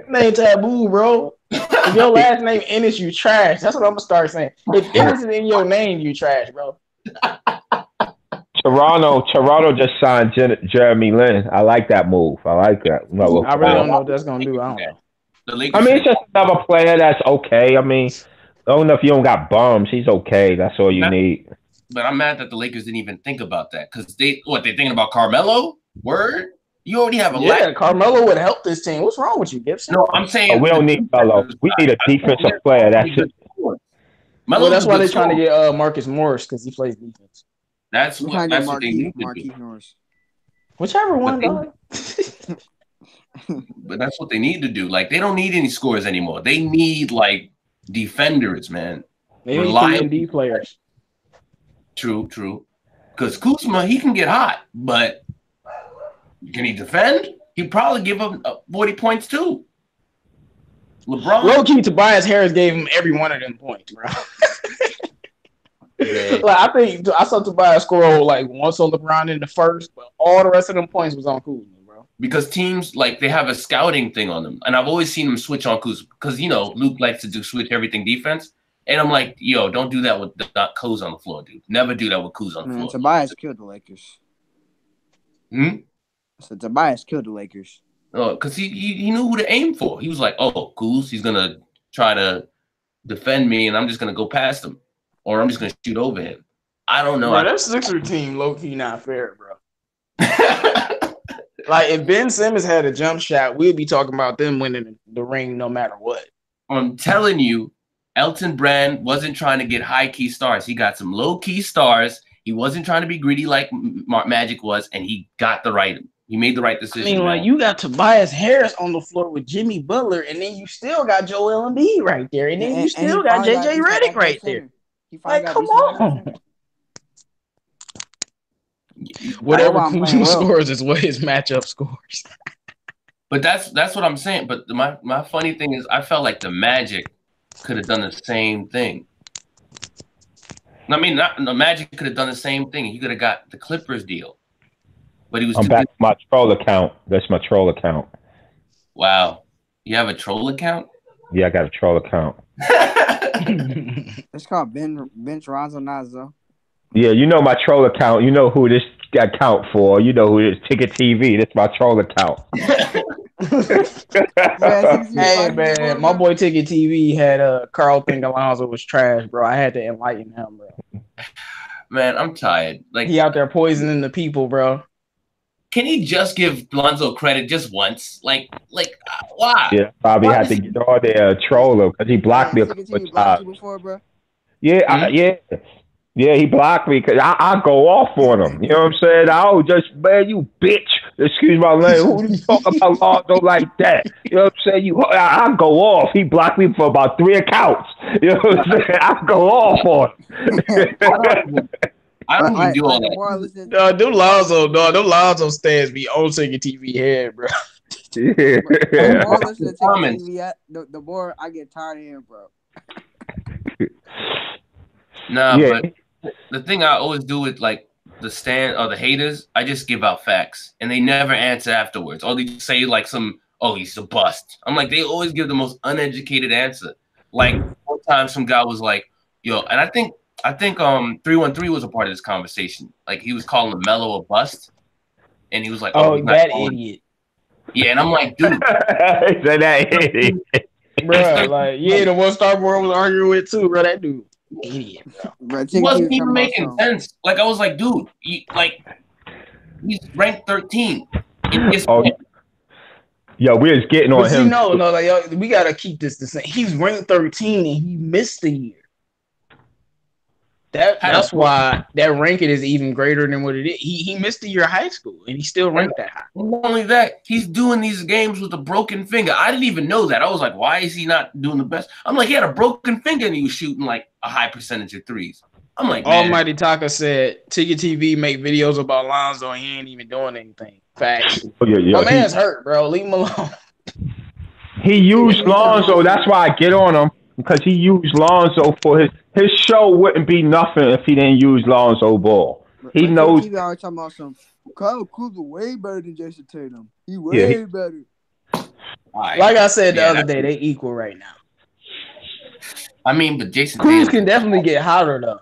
Name taboo, bro. If your last name Ennis, you trash. That's what I'm gonna start saying. If Ennis is in your name, you trash, bro. Toronto just signed Jeremy Lin. I like that move. I like that. No, I really don't know what that's gonna do. I don't know. It's just another player that's okay. I mean, I don't know if you don't got bums. He's okay. That's all you need. But I'm mad that the Lakers didn't even think about that because they're thinking about Carmelo? Word? You already have a Carmelo would help this team. What's wrong with you, Gibson? No, I'm saying we don't need Melo. We need a defensive player. That's it. That's why they're trying to get Marcus Morris because he plays defense. That's what they need to do. Norris. Whichever one, dog. But that's what they need to do. Like, they don't need any scores anymore. They need like defenders, man. They need 3-and-D players. True. Because Kuzma, he can get hot, but can he defend? He'd probably give up 40 points too. LeBron. Low-key, Tobias Harris gave him every one of them points, bro. Like, I think I saw Tobias score like once on LeBron in the first, but all the rest of them points was on Kuzma, bro. Because teams, like, they have a scouting thing on them. And I've always seen them switch on Kuzma. Because, Luke likes to do switch everything defense. And I'm like, yo, don't do that with Kuz on the floor, dude. Never do that with Kuz on the floor. Tobias killed the Lakers. So Tobias killed the Lakers. Oh, because he knew who to aim for. He was like, oh, Kuz, he's going to try to defend me, and I'm just going to go past him. Or I'm just going to shoot over him. I don't know. Bro, that Sixer team low-key not fair, bro. Like, if Ben Simmons had a jump shot, we'd be talking about them winning the ring no matter what. I'm telling you, Elton Brand wasn't trying to get high-key stars. He got some low-key stars. He wasn't trying to be greedy like Magic was, and he got he made the right decision. I mean, like, you got Tobias Harris on the floor with Jimmy Butler, and then you still got Joel Embiid right there, and then you still got JJ Redick right there. Like, come on. Whatever Kuzma scores is what his matchup scores. But that's what I'm saying. But my funny thing is, I felt like the Magic could have done the same thing. I mean, the Magic could have done the same thing. He could have got the Clippers deal. But he was. I'm back to my troll account. That's my troll account. Wow, you have a troll account? Yeah, I got a troll account. It's called Bench Ronzo Nazo. Yeah, you know my troll account. You know who this account for. You know who it is. Ticket TV. That's my troll account. Hey, man, my boy Ticket TV had Carl think Alonzo was trash, bro. I had to enlighten him, bro. Man, I'm tired. Like, he out there poisoning the people, bro. Can he just give Lonzo credit just once? Like, why? Yeah, probably had to get on there troll him because he blocked me a couple of times. Before, bro? Yeah, yeah, he blocked me because I go off on him. You know what I'm saying? Oh, just, man, you bitch. Excuse my language. Who do you talk about Lonzo like that? You know what I'm saying? I go off. He blocked me for about 3 accounts. You know what I'm saying? I go off on him. I don't even do all that. No, them Lonzo stands be on Ticket TV head, bro. The more I listen to Ticket TV, the more I get tired of him, bro. Nah, yeah. But the thing I always do with like the stand or the haters, I just give out facts and they never answer afterwards. Or they say like he's a bust. I'm like, they always give the most uneducated answer. Like one time some guy was like, yo, and I think 313 was a part of this conversation. Like he was calling Melo a bust. And he was like, oh that idiot. Yeah, and I'm like, dude. that idiot. Bro, like, yeah, the one Star Wars was arguing with too, bro. That dude. Idiot, bro. It wasn't even making sense. Like I was like, dude, he's ranked 13. Yo, we're just getting on him. No, like yo, we gotta keep this the same. He's ranked 13 and he missed a year. That's why that ranking is even greater than what it is. He missed a year of high school and he still ranked that high. Not only that, he's doing these games with a broken finger. I didn't even know that. I was like, why is he not doing the best? I'm like, he had a broken finger and he was shooting like a high percentage of threes. I'm like, man. Almighty Taka said, Ticket TV make videos about Lonzo and he ain't even doing anything. Facts. My man's hurt, bro. Leave him alone. He used Lonzo. That's why I get on him. Because he used Lonzo for his show wouldn't be nothing if he didn't use Lonzo Ball. He knows. He always talking about some Kyle Kuzma way better than Jason Tatum. He way better. Like I said the other day, they equal right now. I mean, but Jason Kuz can definitely get hotter though.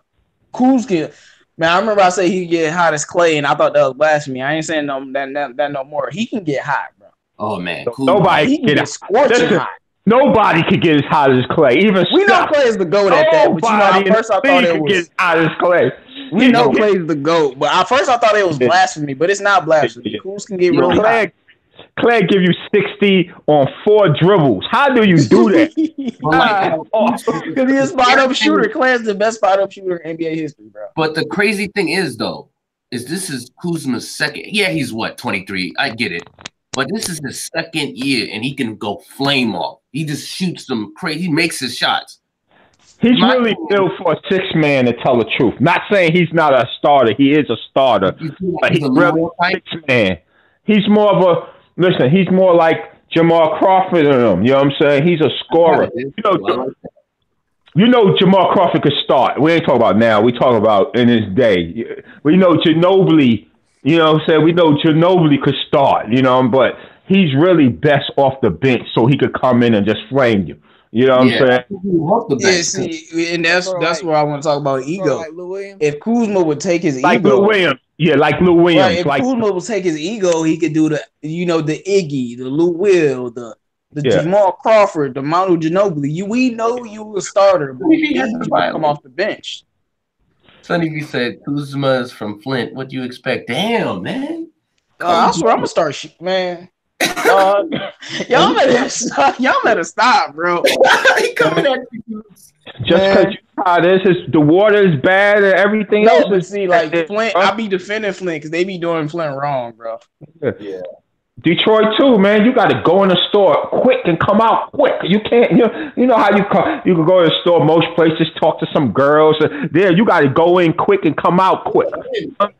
Kuz can. Man, I remember I said he get hot as Clay, and I thought that was blasphemy. I ain't saying that no more. He can get hot, bro. Oh man, nobody can get scorching hot. Nobody could get as hot as Clay. Even we know Clay is the GOAT at that, but at first I thought it was get as hot as Clay. We know Clay's the GOAT, but at first I thought it was blasphemy, but it's not blasphemy. Kuz can get really hot. Clay give you 60 on 4 dribbles. How do you do that? Because he's a spot-up shooter. Clay's the best spot-up shooter in NBA history, bro. But the crazy thing is, though, this is Kuzma's second. Yeah, he's what, 23? I get it. But this is his second year, and he can go flame off. He just shoots them crazy. He makes his shots. He's really built for a 6-man, to tell the truth. Not saying he's not a starter. He is a starter. But he's really a 6-man. He's more of a – listen, he's more like Jamal Crawford than him. You know what I'm saying? He's a scorer. You know Jamal Crawford could start. We ain't talking about now. We talking about in his day. We know Ginobili, you know what I'm saying? We know Ginobili could start, you know, but he's really best off the bench so he could come in and just flame you. You know what I'm saying? Yeah, see, and that's where I want to talk about ego. Like if Kuzma would take his like ego, Lou Williams. Yeah, like Lou Williams. Right, if Kuzma would take his ego, he could do the Iggy, the Lou Will, the Jamal Crawford, the Manu Ginobili. We know you a starter, but you come off the bench. Sonny B said Kuzma is from Flint. What do you expect? Damn, man. I swear I'm gonna start shit, man. Y'all better stop, bro. He coming at you. Just because you try this, the water is bad and everything else. But see, like Flint, I be defending Flint because they be doing Flint wrong, bro. Yeah. Detroit too, man. You got to go in the store quick and come out quick. You can't, you know how you can go in the store most places, talk to some girls. There, you got to go in quick and come out quick.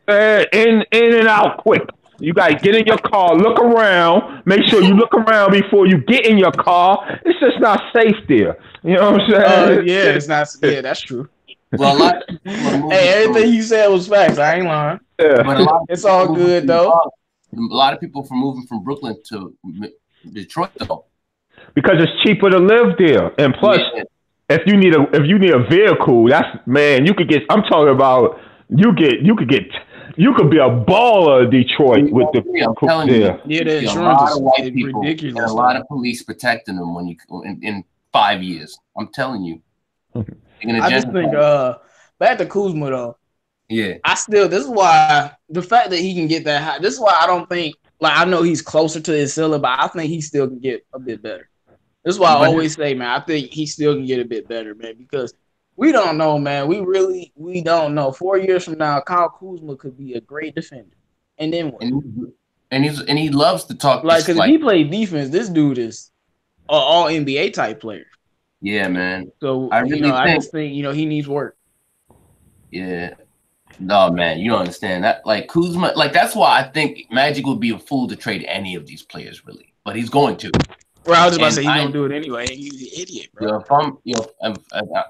In and out quick. You got to get in your car, look around, make sure you look around before you get in your car. It's just not safe there. You know what I'm saying? Yeah, it's not. Yeah, that's true. Well, hey, everything you said was facts. I ain't lying. Yeah. But it's all good though. A lot of people from moving from Brooklyn to Detroit though, because it's cheaper to live there, and plus, if you need a vehicle, that's you could get. I'm talking about you could be a baller of Detroit with the there. Yeah, the insurance is ridiculous. And a lot of police protecting them when you in 5 years. I'm telling you. I just think back to Kuzma though. Yeah. This is why the fact that he can get that high, this is why I don't think, like, I know he's closer to his ceiling, but I think he still can get a bit better. This is why I always say, man, I think he still can get a bit better, man, because we don't know, man. We don't know. 4 years from now, Kyle Kuzma could be a great defender. And then what? And he loves to talk. Like, because if he played defense, this dude is an all NBA type player. Yeah, man. So I just think he needs work. Yeah. No, man, you don't understand that. Like Kuzma, like that's why I think Magic would be a fool to trade any of these players, really. But he's going to. Well, I was about to say he's gonna do it anyway. He's an idiot, bro.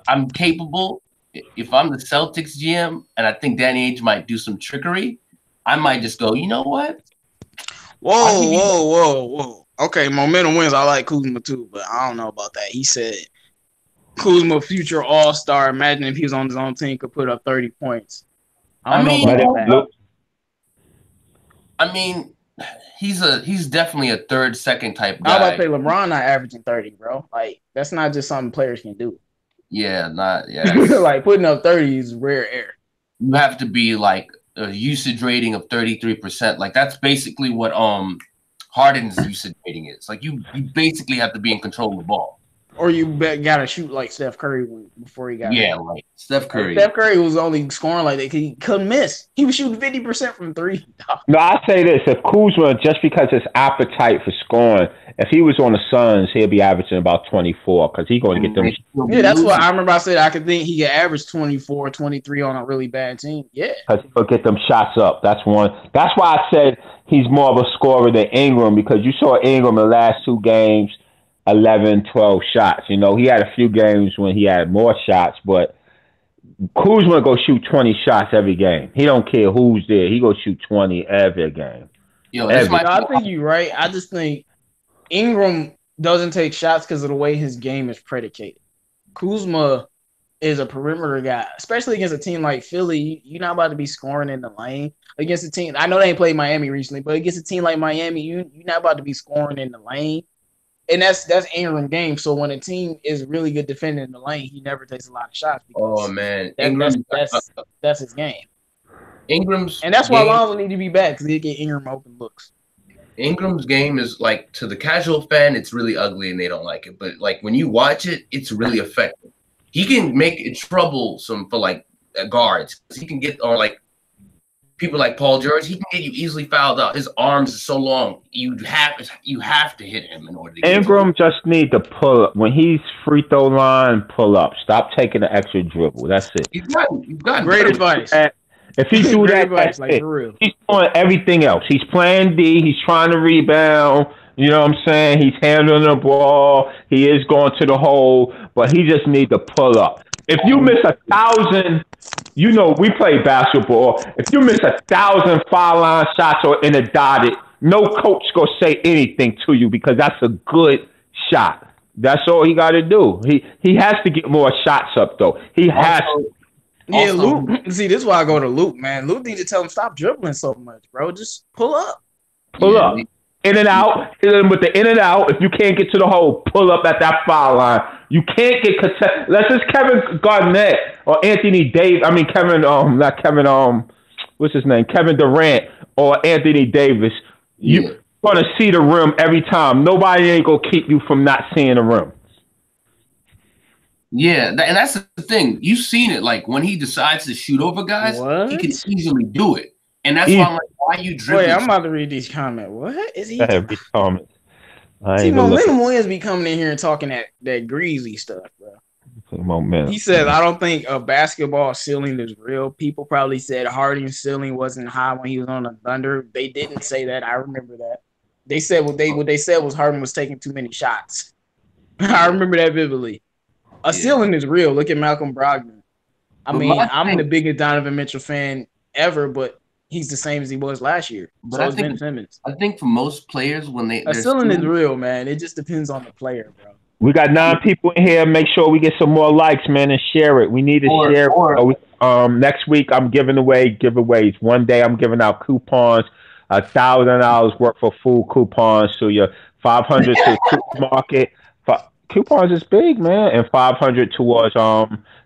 I'm capable. If I'm the Celtics GM and I think Danny Ainge might do some trickery, I might just go, you know what? Whoa. Okay, momentum wins. I like Kuzma too, but I don't know about that. He said Kuzma, future all-star. Imagine if he was on his own team, could put up 30 points. I mean, he's definitely a third, second type guy. I was about to say LeBron not averaging 30, bro. Like that's not just something players can do. Yeah, like putting up 30 is rare air. You have to be like a usage rating of 33%. Like that's basically what Harden's usage rating is. Like you basically have to be in control of the ball. Or you gotta shoot like Steph Curry before he got like Steph Curry. Steph Curry was only scoring like that. He couldn't miss. He was shooting 50% from three. No, I say this: if Kuzma, just because his appetite for scoring, if he was on the Suns, he'll be averaging about 24 because he's going to get them. Yeah, that's what I remember. I said I could think he could average 24, 23 on a really bad team. Yeah, because he'll get them shots up. That's one. That's why I said he's more of a scorer than Ingram, because you saw Ingram in the last 2 games. 11, 12 shots. He had a few games when he had more shots, but Kuzma go shoot 20 shots every game. He don't care who's there. He go shoot 20 every game. I think you're right. I just think Ingram doesn't take shots because of the way his game is predicated. Kuzma is a perimeter guy, especially against a team like Philly. You're not about to be scoring in the lane. Against a team, I know they ain't played Miami recently, but against a team like Miami, you're not about to be scoring in the lane. And that's Ingram game. So when a team is really good defending in the lane, he never takes a lot of shots. Oh man, that's his game. Ingram's and that's why Lonzo need to be back, because he get Ingram open looks. Ingram's game is like, to the casual fan, it's really ugly and they don't like it. But like when you watch it, it's really effective. He can make it troublesome for like guards. He can get, or like people like Paul George, he can get you easily fouled out. His arms are so long. You have to hit him in order to get Ingram just need to pull up. When he's free throw line, pull up. Stop taking the extra dribble. That's it. You've got Great advice. If he do Great that, advice, like, for real. He's doing everything else. He's playing D. He's trying to rebound. You know what I'm saying? He's handling the ball. He is going to the hole, but he just needs to pull up. If you miss 1,000, you know, we play basketball. If you miss 1,000 foul line shots or in a dotted, no coach gonna say anything to you because that's a good shot. That's all he got to do. He has to get more shots up though. He has to. Yeah, Luke. See, this is why I go to Luke, man. Luke needs to tell him stop dribbling so much, bro. Just pull up. Pull up. In and out. With the in and out, if you can't get to the hole, pull up at that foul line. You can't get contested. Unless it's Kevin Garnett or Anthony Davis. I mean, not Kevin, what's his name? Kevin Durant or Anthony Davis. You're going to see the rim every time. Nobody ain't going to keep you from not seeing the rim. Yeah, and that's the thing. You've seen it. Like when he decides to shoot over guys, he can easily do it. And that's why I'm like, why are you dribbling? Wait, I'm about to read these comments. What is he? Every comment. See, Momentum Williams be coming in here and talking that greasy stuff, bro. Momentum. He said, I don't think a basketball ceiling is real. People probably said Harden's ceiling wasn't high when he was on the Thunder. They didn't say that. I remember that. They said what they said was Harden was taking too many shots. I remember that vividly. A ceiling is real. Look at Malcolm Brogdon. I mean, I'm the biggest Donovan Mitchell fan ever, but he's the same as he was last year. But so is Ben Simmons. I think for most players, when a ceiling is real, man. It just depends on the player, bro. We got 9 people in here. Make sure we get some more likes, man, and share it. We need to share it. Next week, I'm giving away giveaways. One day, I'm giving out coupons, $1,000 worth of food coupons to your 500 to supermarket. Coupons is big, man, and 500 towards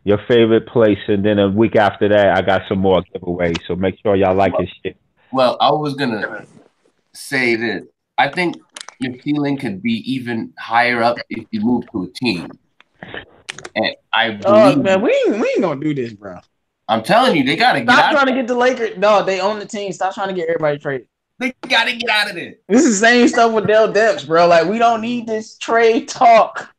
your favorite place, and then a week after that, I got some more giveaways. So make sure y'all like this shit. Well, I was gonna say that I think your ceiling could be even higher up if you move to a team. And I believe, man, we ain't gonna do this, bro. I'm telling you, they gotta stop trying to get the Lakers. No, they own the team. Stop trying to get everybody traded. They gotta get out of there. This is the same stuff with Dell Demps, bro. Like, we don't need this trade talk.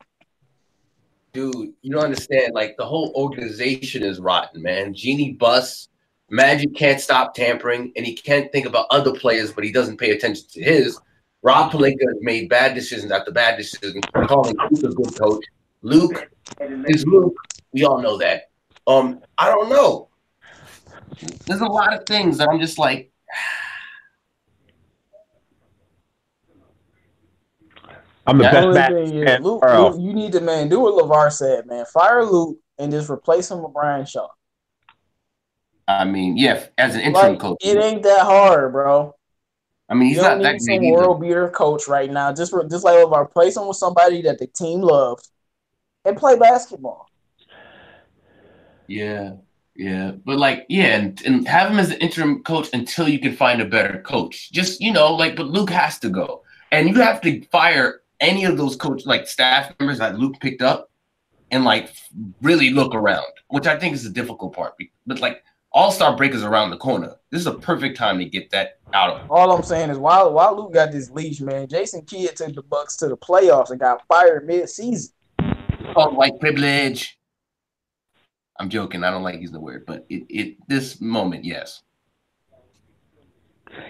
Dude, you don't understand. Like, the whole organization is rotten, man. Genie busts. Magic can't stop tampering, and he can't think about other players, but he doesn't pay attention to his. Rob Pelinka made bad decisions after bad decisions, calling Luke a good coach. Luke is Luke. We all know that. I don't know. There's a lot of things that I'm just like, I'm the best man. Luke, you need to, man, do what LaVar said, man. Fire Luke and just replace him with Brian Shaw. I mean, yeah, as an interim coach. It ain't that hard, bro. I mean, he's not that great. Some world beater coach right now. Just like LaVar, replace him with somebody that the team loves and play basketball. Yeah. But like, and have him as an interim coach until you can find a better coach. Just, but Luke has to go. And you have to fire any of those coach, like staff members that Luke picked up and like really look around, which I think is the difficult part. But like all-star break is around the corner. This is a perfect time to get that out of him. All I'm saying is while Luke got this leash, man, Jason Kidd took the Bucks to the playoffs and got fired mid-season. Oh, white privilege. I'm joking. I don't like using the word, but this moment, yes.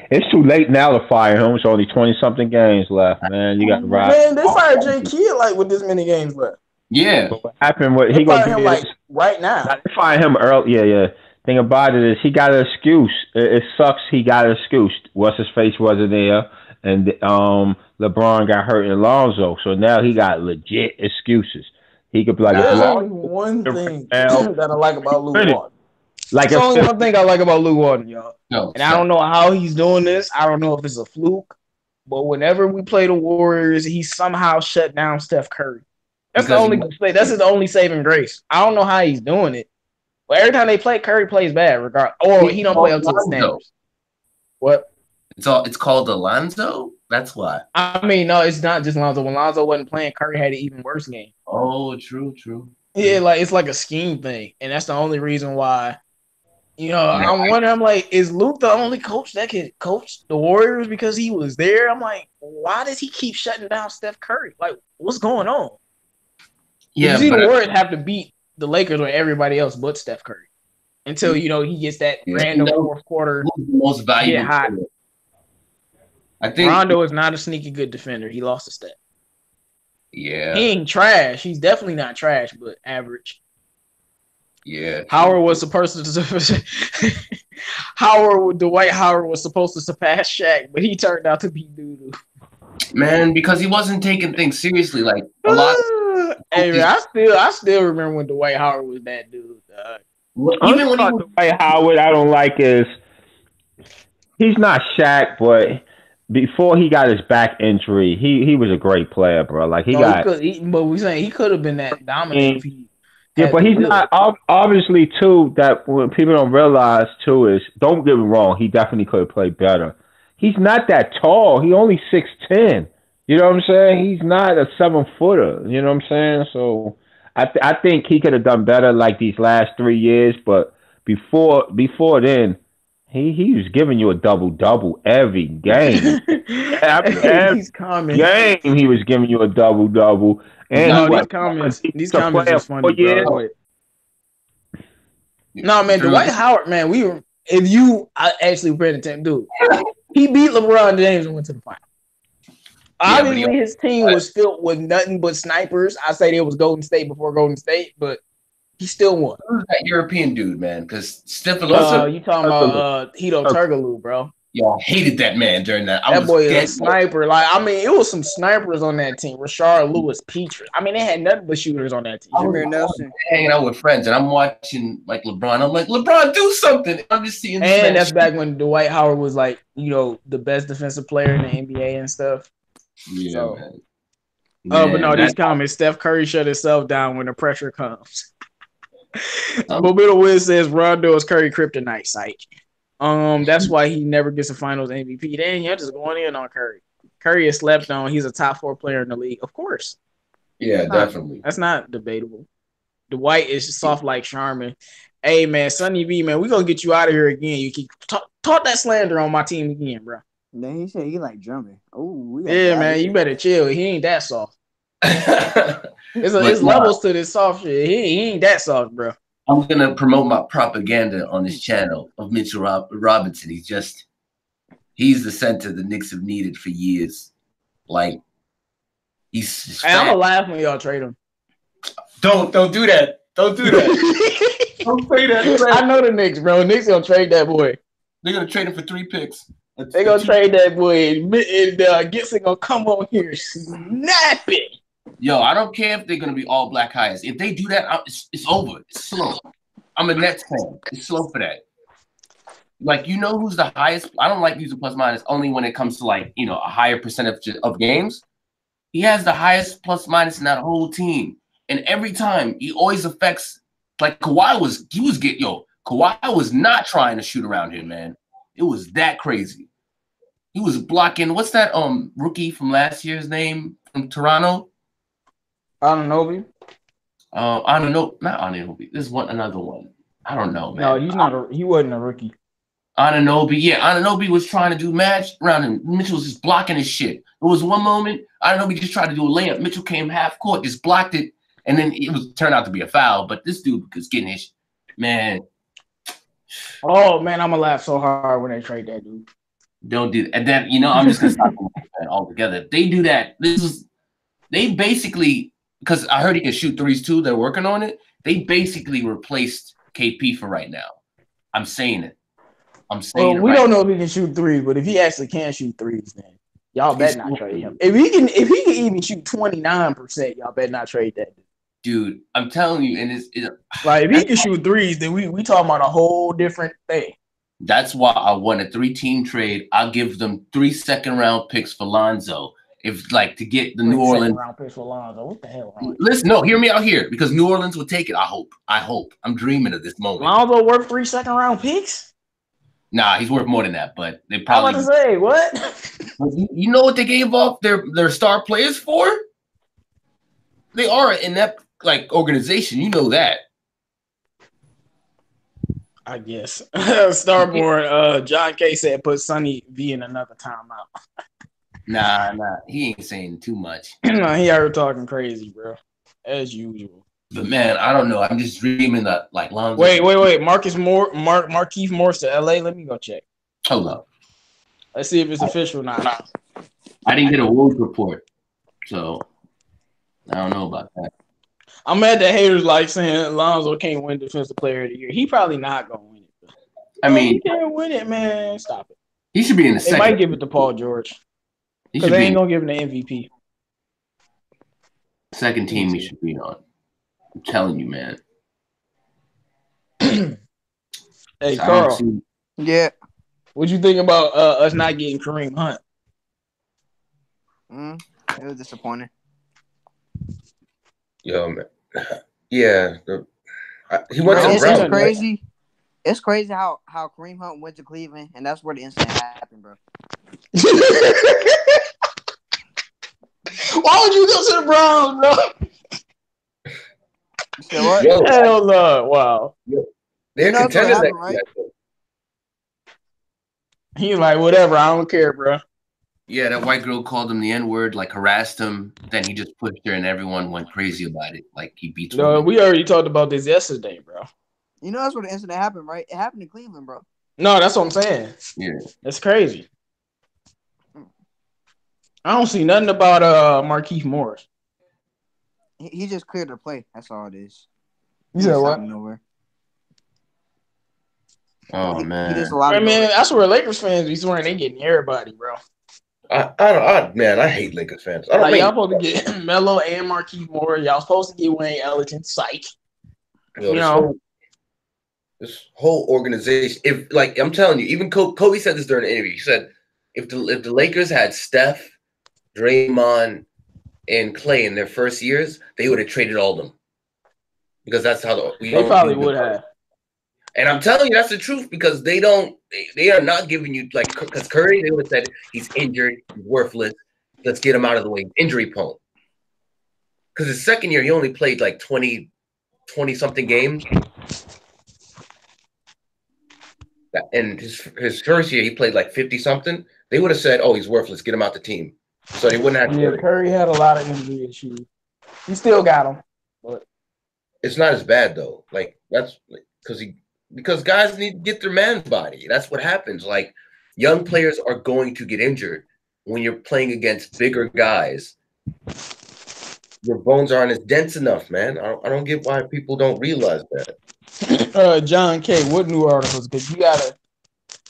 It's too late now to fire him. It's only 20-something games left, man. You got to ride. Man, they fired Jay Kidd like with this many games left. Yeah. But what happened? What he gonna do like right now? They fired him early. Yeah. Thing about it is he got an excuse. It sucks. He got an excuse. What's his face wasn't there, and LeBron got hurt in Lonzo, so now he got legit excuses. He could be like, there's only one thing that I like about Luke Walton. There's only one thing I like about Luke Walton, y'all. I don't know how he's doing this. I don't know if it's a fluke, but whenever we play the Warriors, he somehow shut down Steph Curry. That's his only saving grace. I don't know how he's doing it, but every time they play, Curry plays bad, or he don't play up to the standards. What? It's called Alonzo. That's why. I mean, no, it's not just Lonzo. When Lonzo wasn't playing, Curry had an even worse game. Oh, true. Yeah, like it's like a scheme thing, and that's the only reason why. I'm wondering. I'm like, is Luke the only coach that can coach the Warriors because he was there? I'm like, why does he keep shutting down Steph Curry? Like, what's going on? Yeah, the Warriors have to beat the Lakers or everybody else but Steph Curry until he gets that random fourth quarter. The most valuable hot. player. I think Rondo is not a sneaky good defender. He lost a step. Yeah, he ain't trash. He's definitely not trash, but average. Yeah, Howard was supposed to. Dwight Howard was supposed to surpass Shaq, but he turned out to be doo-doo. Man, because he wasn't taking things seriously. Like a lot. Hey, man, I still remember when Dwight Howard was that dude. Even when Dwight Howard, I don't like is he's not Shaq, but before he got his back injury, he was a great player, bro. Like but we saying he could have been that dominant if he. Yeah, but he's not. Obviously, too, that what people don't realize, too, is, don't get me wrong, he definitely could have played better. He's not that tall. He only 6'10". You know what I'm saying? He's not a 7-footer. You know what I'm saying? So I think he could have done better like these last 3 years. But before then, he was giving you a double-double every game. Every game he was giving you a double-double. And these comments are funny, bro. No, man, Dwight Howard, man, I actually read it, dude. He beat LeBron James and went to the final. Obviously, his team was filled with nothing but snipers. I say it was Golden State before Golden State, but he still won. Who's that European dude, man? Because Stephen you talking about Hedo Turkoglu, bro. Y'all hated that man during that. That boy is a sniper. Like, I mean, it was some snipers on that team. Rashard Lewis, Petrie. I mean, they had nothing but shooters on that team. I was hanging out with friends, and I'm watching like LeBron. I'm like, LeBron, do something. I'm just seeing. And that's back when Dwight Howard was like, the best defensive player in the NBA and stuff. Yeah, man. But no, these comments. Steph Curry shut himself down when the pressure comes. Mobile Wiz says Rondo is Curry kryptonite. Psych. That's why he never gets a Finals MVP. Then you're just going in on Curry. Curry is slept on. He's a top 4 player in the league, of course. Yeah, definitely. That's not debatable. Dwight is soft like Charmin. Hey, man, Sonny V, man, we're going to get you out of here again. You keep talk that slander on my team again, bro. Then he said he like drumming. Oh, yeah, man, you better chill. He ain't that soft. It's levels to this soft shit. He ain't that soft, bro. I'm gonna promote my propaganda on this channel of Mitchell Robinson. He's the center the Knicks have needed for years. Like he's. I'm gonna laugh when y'all trade him. Don't do that. Don't do that. Don't say that. I know the Knicks, bro. Knicks gonna trade that boy. They're gonna trade him for 3 picks. They're gonna trade that boy, and Gibson gonna come on here snapping. Yo, I don't care if they're gonna be all black hires. If they do that, it's over. It's slow. I'm a Nets fan. It's slow for that. Like, who's the highest? I don't like using plus minus only when it comes to like a higher percentage of games. He has the highest plus minus in that whole team, and every time he always affects. Like Kawhi was not trying to shoot around here, man. It was that crazy. He was blocking. What's that rookie from last year's name from Toronto? Anunoby. I don't know. Not Anunoby. There's another one. I don't know, man. No, he's not. He wasn't a rookie. Anunoby. Yeah, Anunoby was trying to do match around him. Mitchell was just blocking his shit. There was one moment Anunoby just tried to do a layup. Mitchell came half court, just blocked it, and then it turned out to be a foul. But this dude was getting his man. Oh man, I'm gonna laugh so hard when they trade that dude. Don't do that. And then I'm just gonna stop that altogether. If they do that, they basically, because I heard he can shoot threes too. They're working on it. They basically replaced KP for right now. I'm saying it. We don't know if he can shoot threes, but if he actually can shoot threes, then y'all better not trade him. If he can even shoot 29%, y'all better not trade that dude. Dude, I'm telling you, and it's like if he can shoot threes, then we talking about a whole different thing. That's why I want a 3-team trade. I'll give them 3 second-round picks for Lonzo. If to get the New Orleans round picks for Lonzo. What the hell? Listen, no, hear me out here because New Orleans will take it. I hope. I'm dreaming of this moment. Lonzo worth 3 second-round picks. Nah, he's worth more than that, but they I'm probably. about to say what? You know what they gave up their star players for? They are an inept organization. You know that. I guess. Starborn, John K said put Sonny V in another timeout. Nah. He ain't saying too much. No, he already talking crazy, bro. As usual. But man, I don't know. I'm just dreaming that Lonzo. Wait. Markeith Morris to LA. Let me go check. Hold up. Let's see if it's official or not. I didn't get a Woj report, so I don't know about that. I'm mad that haters like saying Lonzo can't win Defensive Player of the Year. He probably not gonna win it. I mean, he can't win it, man. Stop it. He should be in the They second. might give it to Paul George because they ain't gonna give him the MVP. Second team he should be on. I'm telling you, man. Hey, Carl. Yeah. What you think about us not getting Kareem Hunt? It was disappointing. Yo, man. Yeah. He went Bro, to Browns. It's crazy. It's crazy how Kareem Hunt went to Cleveland, and that's where the incident happened, bro. Why would you go to the Browns, bro? You said what? Yo, Hell no. Wow. they're contenders happened, right? He's like, whatever, I don't care, bro. Yeah, that white girl called him the N-word, harassed him. Then he just pushed her, and everyone went crazy about it. He beats No, women. we already talked about this yesterday, bro. You know that's where the incident happened, right? It happened in Cleveland, bro. No, that's what I'm saying. Yeah. That's crazy. I don't see nothing about Markeith Morris. He just cleared the play. That's all it is. You said what? Nowhere. Oh, man. He just allowed Man, that's where Lakers fans be swearing they getting everybody, bro. I hate Lakers fans. I don't y'all supposed to get Melo and Markeith Morris. Y'all supposed to get Wayne Ellington. Psych. This whole organization. If I'm telling you, even Kobe said this during the interview. He said if the Lakers had Steph, Draymond, and Clay in their first years, they would have traded all of them because that's how they probably would have. And I'm telling you, that's the truth because they are not giving you because Curry, they would have said he's injured, he's worthless. Let's get him out of the way. Injury prone. Because his second year, he only played 20 something games. And his first year, he played 50 something. They would have said, "Oh, he's worthless. Get him out the team." So they wouldn't have. Yeah, Curry had a lot of injury issues. He still got them, but it's not as bad though. That's because guys need to get their man's body. That's what happens. Young players are going to get injured when you're playing against bigger guys. Your bones aren't as dense enough, man. I don't get why people don't realize that. John K, what new articles? Because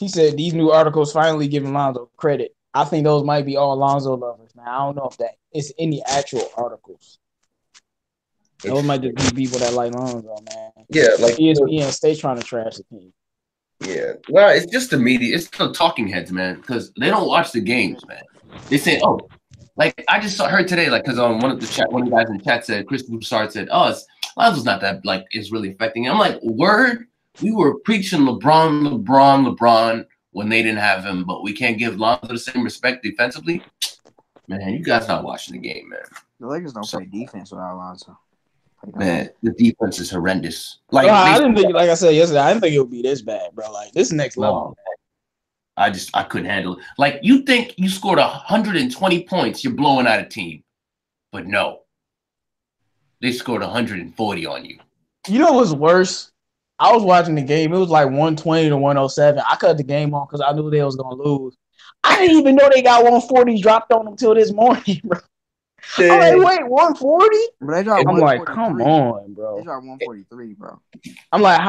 he said these new articles finally giving Lonzo credit. I think those might be all Lonzo lovers. Now, I don't know if that is any actual articles. Those might just be people that like Lonzo, man. Yeah, ESPN stay trying to trash the team. Yeah. Well, it's just the media. It's the talking heads, man, because they don't watch the games, man. They say, "Oh, I just heard today, because on one of the guys in the chat said, Chris Broussard said, oh, Lonzo's not that, is really affecting him." I'm like, word? We were preaching LeBron when they didn't have him, but we can't give Lonzo the same respect defensively? Man, you guys not watching the game, man. The Lakers don't play defense without Lonzo. Man, the defense is horrendous. I didn't think, like I said yesterday, I didn't think it would be this bad, bro. This next level. I couldn't handle it. You think you scored 120 points, you're blowing out a team. But no. They scored 140 on you. You know what's worse? I was watching the game. It was 120 to 107. I cut the game on because I knew they was going to lose. I didn't even know they got 140 dropped on them till this morning, bro. I'm like, wait, 140? I'm like, come on, bro. They dropped 143, bro. I'm like,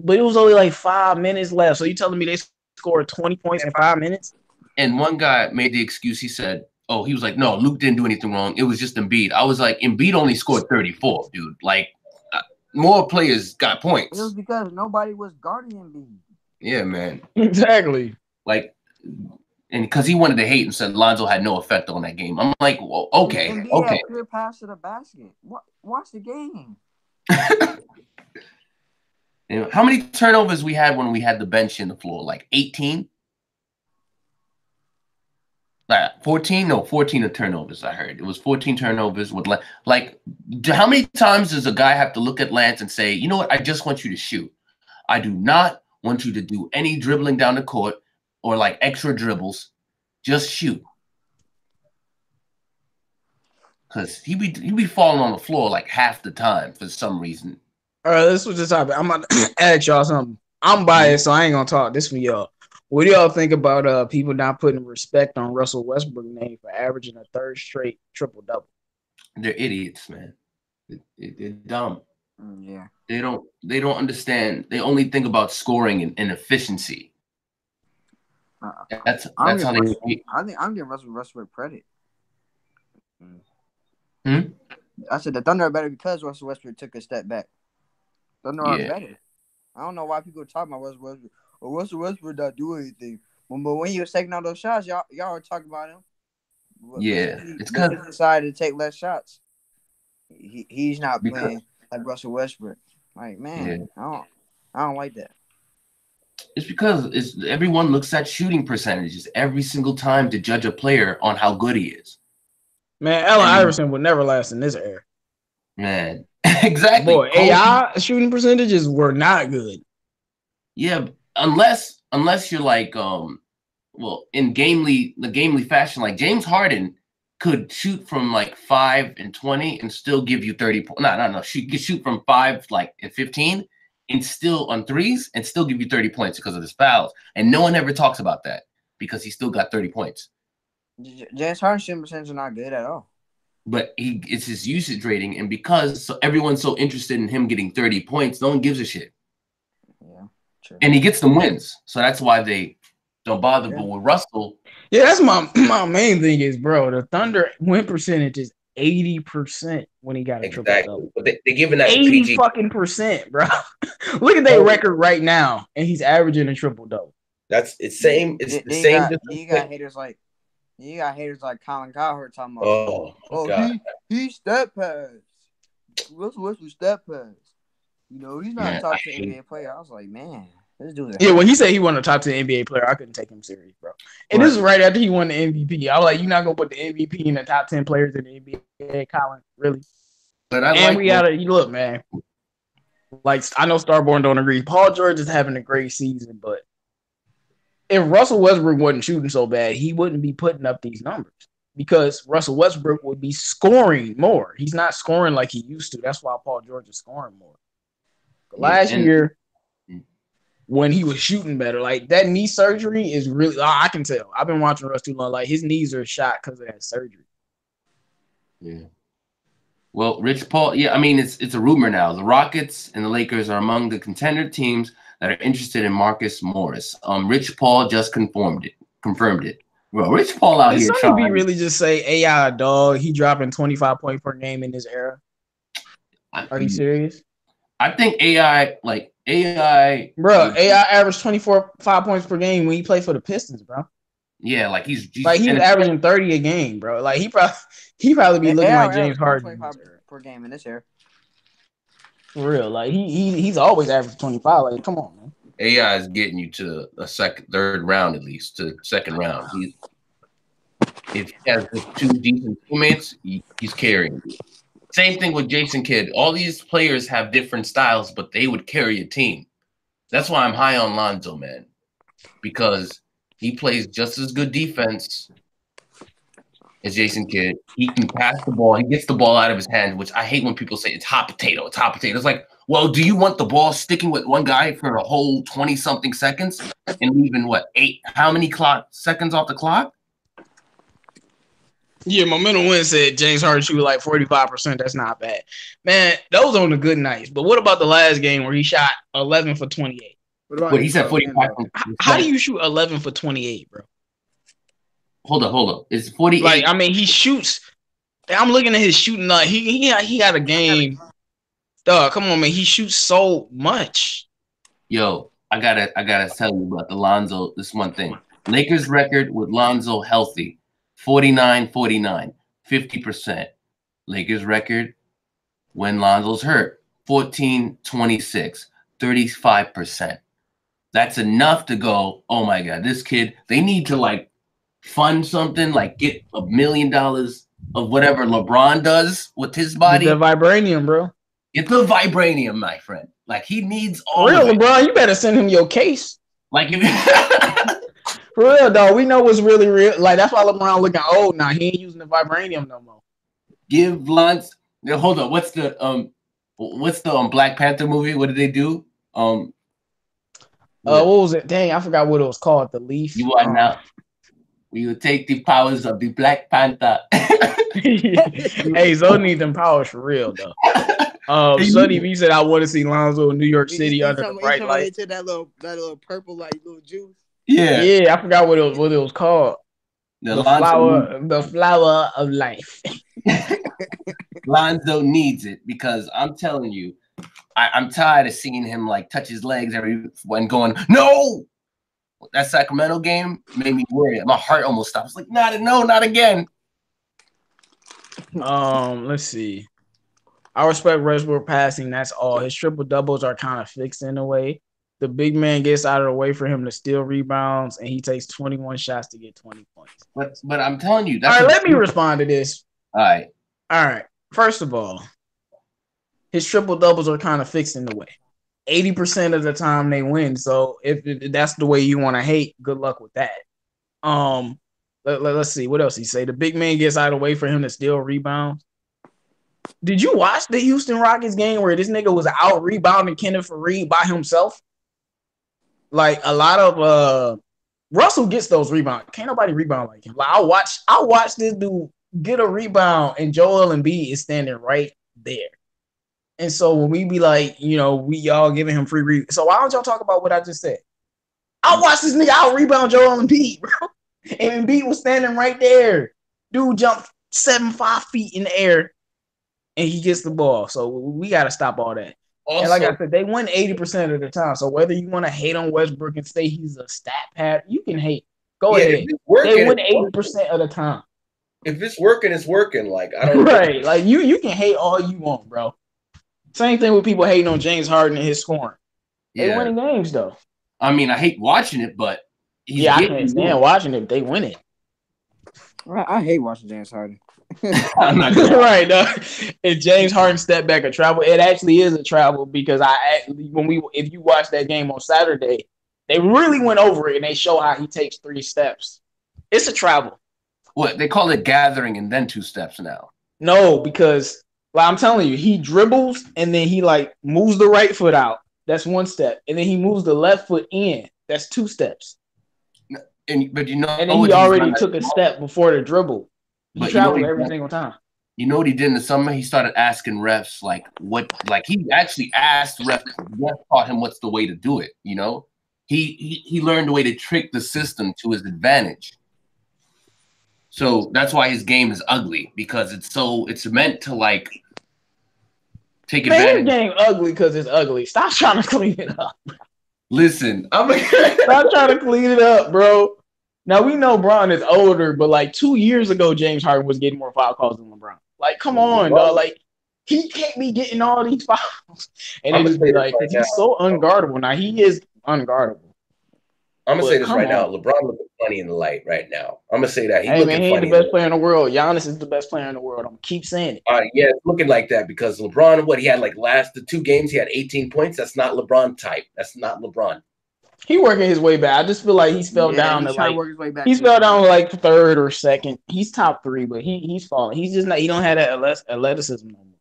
but it was only 5 minutes left. So you telling me they scored 20 points in 5 minutes? And one guy made the excuse. He said, "Oh, he was like, no, Luke didn't do anything wrong. It was just Embiid." I was like, Embiid only scored 34, dude. More players got points. It was because nobody was guarding Embiid. Yeah, man. Exactly. And because he wanted to hate and said Lonzo had no effect on that game. I'm like, well, okay. Embiid had clear pass to the basket. Watch the game. And how many turnovers we had when we had the bench in the floor? Like 18? 14? No, 14 of turnovers, I heard. It was 14 turnovers with like how many times does a guy have to look at Lance and say, you know what, I just want you to shoot. I do not want you to do any dribbling down the court or like extra dribbles. Just shoot. Because he be falling on the floor like half the time for some reason. All right, let's switch the topic. I'm gonna ask y'all something. I'm biased, so I ain't gonna talk. This for y'all. What do y'all think about people not putting respect on Russell Westbrook's name for averaging a third straight triple-double? They're idiots, man. They're dumb. Yeah. They don't understand. They only think about scoring and efficiency. That's how they. I think I'm giving Russell Westbrook credit. I said the Thunder are better because Russell Westbrook took a step back. Thunder are better. I don't know why people are talking about Russell Westbrook. Well, Russell Westbrook not do anything. But when he was taking all those shots, y'all were talking about him. Yeah, it's because he decided to take less shots. He's not playing like Russell Westbrook. Like, man, I don't like that. It's because everyone looks at shooting percentages every single time to judge a player on how good he is. Man, Allen Iverson would never last in this era. Man, exactly. Boy, AI shooting percentages were not good. Yeah, unless you're like well, in the gamely fashion, like James Harden could shoot from like 5 and 20 and still give you 30 points. No. She could shoot from 5 like and 15 and still on threes and still give you 30 points because of his fouls. And no one ever talks about that because he still got 30 points. James Harden's shooting percentage are not good at all. But it's his usage rating, and because everyone's so interested in him getting 30 points, no one gives a shit. Yeah, true. And he gets them wins, so that's why they don't bother. Yeah. But with Russell, yeah, that's my main thing is, bro, the Thunder win percentage is 80% when he got a triple double. But they giving that 80 fucking percent, bro. Look at their record right now, and he's averaging a triple double. It's the same. You got haters like Colin Cowherd talking about, he step pass. Russell Westbrook step pass. You know, he's not a top 10 NBA player. I was like, man, this dude's when he said he won a top 10 NBA player, I couldn't take him serious, bro. And this is right after he won the MVP. I was like, you're not gonna put the MVP in the top 10 players in the NBA, Colin, really? But look, man. Like, I know Starborn don't agree. Paul George is having a great season, but if Russell Westbrook wasn't shooting so bad, he wouldn't be putting up these numbers because Russell Westbrook would be scoring more. He's not scoring like he used to. That's why Paul George is scoring more. Last year, when he was shooting better, like that knee surgery is really, I can tell. I've been watching Russ too long. Like his knees are shot because of that surgery. Yeah. Well, Rich Paul, I mean, it's a rumor now. The Rockets and the Lakers are among the contender teams that are interested in Marcus Morris. Rich Paul just confirmed it. Well, Rich Paul out here trying. Did really just say AI dog? He dropping 25 points per game in this era. Are you serious? I think AI. Bro, AI averaged 5 points per game when he played for the Pistons, bro. Yeah, like he's averaging 30 a game, bro. Like he probably be looking like James Harden 25 per game in this era. For real, like he's always averaged 25. Like, come on, man. AI is getting you to a third round at least, to second round. If he has 2 decent teammates, he's carrying you. Same thing with Jason Kidd. All these players have different styles, but they would carry a team. That's why I'm high on Lonzo, man, because he plays just as good defense as Jason Kidd. He can pass the ball. He gets the ball out of his hand, which I hate when people say it's hot potato. It's hot potato. It's like, well, do you want the ball sticking with one guy for a whole 20-something seconds and leaving, how many seconds off the clock? Yeah, Momentum Win said James Harden shoot like 45%. That's not bad. Man, those on the good nights. But what about the last game where he shot 11 for 28? He said 45. How do you shoot 11 for 28, bro? Hold up. It's 48. Like, I mean, he shoots. I'm looking at his shooting. He got a game. Dog, come on, man. He shoots so much. Yo, I gotta tell you about the Lonzo. This one thing. Lakers record with Lonzo healthy, 49-49, 50%. Lakers record when Lonzo's hurt, 14-26, 35%. That's enough to go, oh my God, this kid, they need to like fund something, like get $1 million of whatever LeBron does with his body. The vibranium, bro. Get the vibranium, my friend. Like he needs all For real, of it. LeBron, you better send him your case. Like if For real, though, we know what's really real. Like that's why LeBron looking old now. He ain't using the vibranium no more. Give Lance. Hold on. What's the Black Panther movie? What did they do? What was it? Dang, I forgot what it was called. The Leaf. You are now. We will take the powers of the Black Panther. Hey, Zoe need them powers for real though. Sonny V said I want to see Lonzo in New York City under the bright light. That little purple like little juice. Yeah, I forgot what it was called. The flower of life. Lonzo needs it because I'm telling you, I'm tired of seeing him like touch his legs when going, no. That Sacramento game made me worry. My heart almost stopped. I was like, not again. Let's see. I respect Westbrook passing. That's all. His triple doubles are kind of fixed in a way. The big man gets out of the way for him to steal rebounds, and he takes 21 shots to get 20 points. But I'm telling you, all right. Let me respond to this. All right. First of all, his triple doubles are kind of fixed in the way. 80% of the time they win. So if that's the way you want to hate, good luck with that. Let's see what else he say. The big man gets out of the way for him to steal rebounds. Did you watch the Houston Rockets game where this nigga was out rebounding Kenneth Faried by himself? Like a lot of Russell gets those rebounds. Can't nobody rebound like him. Like I'll watch this dude get a rebound and Joel Embiid is standing right there. And so when we be like, we all giving him free rebounds. So why don't y'all talk about what I just said? I watched this nigga out rebound Joel Embiid, bro. And Embiid was standing right there. Dude jumped 5 feet in the air and he gets the ball. So we got to stop all that. Also, and like I said, they win 80% of the time. So whether you want to hate on Westbrook and say he's a stat pad, you can hate. Go ahead. They win 80% of the time. If it's working, it's working. Like I don't right. Like you can hate all you want, bro. Same thing with people hating on James Harden and his scoring. They winning games though. I mean, I hate watching it, but I can't stand watching it. They win it. I hate watching James Harden. I'm not gonna right. If James Harden stepped back a travel, it actually is a travel because if you watch that game on Saturday, they really went over it and they show how he takes 3 steps. It's a travel. What they call it gathering and then 2 steps now. No, because I'm telling you, he dribbles and then he like moves the right foot out. That's 1 step, and then he moves the left foot in. That's 2 steps. But and then he already took a step before the dribble. He traveled every single time. You know what he did in the summer? He started asking refs he actually asked refs. Refs taught him what's the way to do it. He learned the way to trick the system to his advantage. So that's why his game is ugly because it's meant to like take advantage. His game ugly because it's ugly. Stop trying to clean it up. Listen, stop trying to clean it up, bro. Now, we know Bron is older, but like 2 years ago, James Harden was getting more foul calls than LeBron. Like, come on, dog. Like, he can't be getting all these fouls. And it just be like, because he's so unguardable. Now, he is unguardable. I'm going to say this right now. LeBron looking funny in the light right now. I'm going to say that. He ain't the best player in the world. Giannis is the best player in the world. I'm going to keep saying it. Yeah, it's looking like that because LeBron, he had like the 2 games, he had 18 points. That's not LeBron type. That's not LeBron. He working his way back. I just feel like he's fell down to like he's fell down to like 3rd or 2nd. He's top 3, but he's falling. He's just not. He don't have that athleticism no more.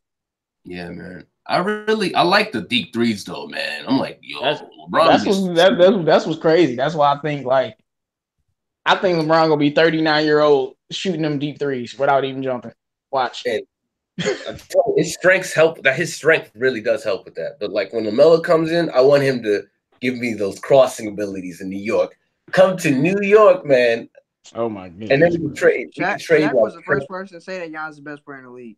Yeah, man. I like the deep threes though, man. I'm like, yo, LeBron. That's what's crazy. That's why I think LeBron gonna be 39-year-old shooting them deep threes without even jumping. Watch. And his strengths help. That his strength really does help with that. But like when LaMelo comes in, I want him to give me those crossing abilities in New York. Come to New York, man. Oh my goodness. And then we can trade. Shaq was the first person to say that Giannis is the best player in the league.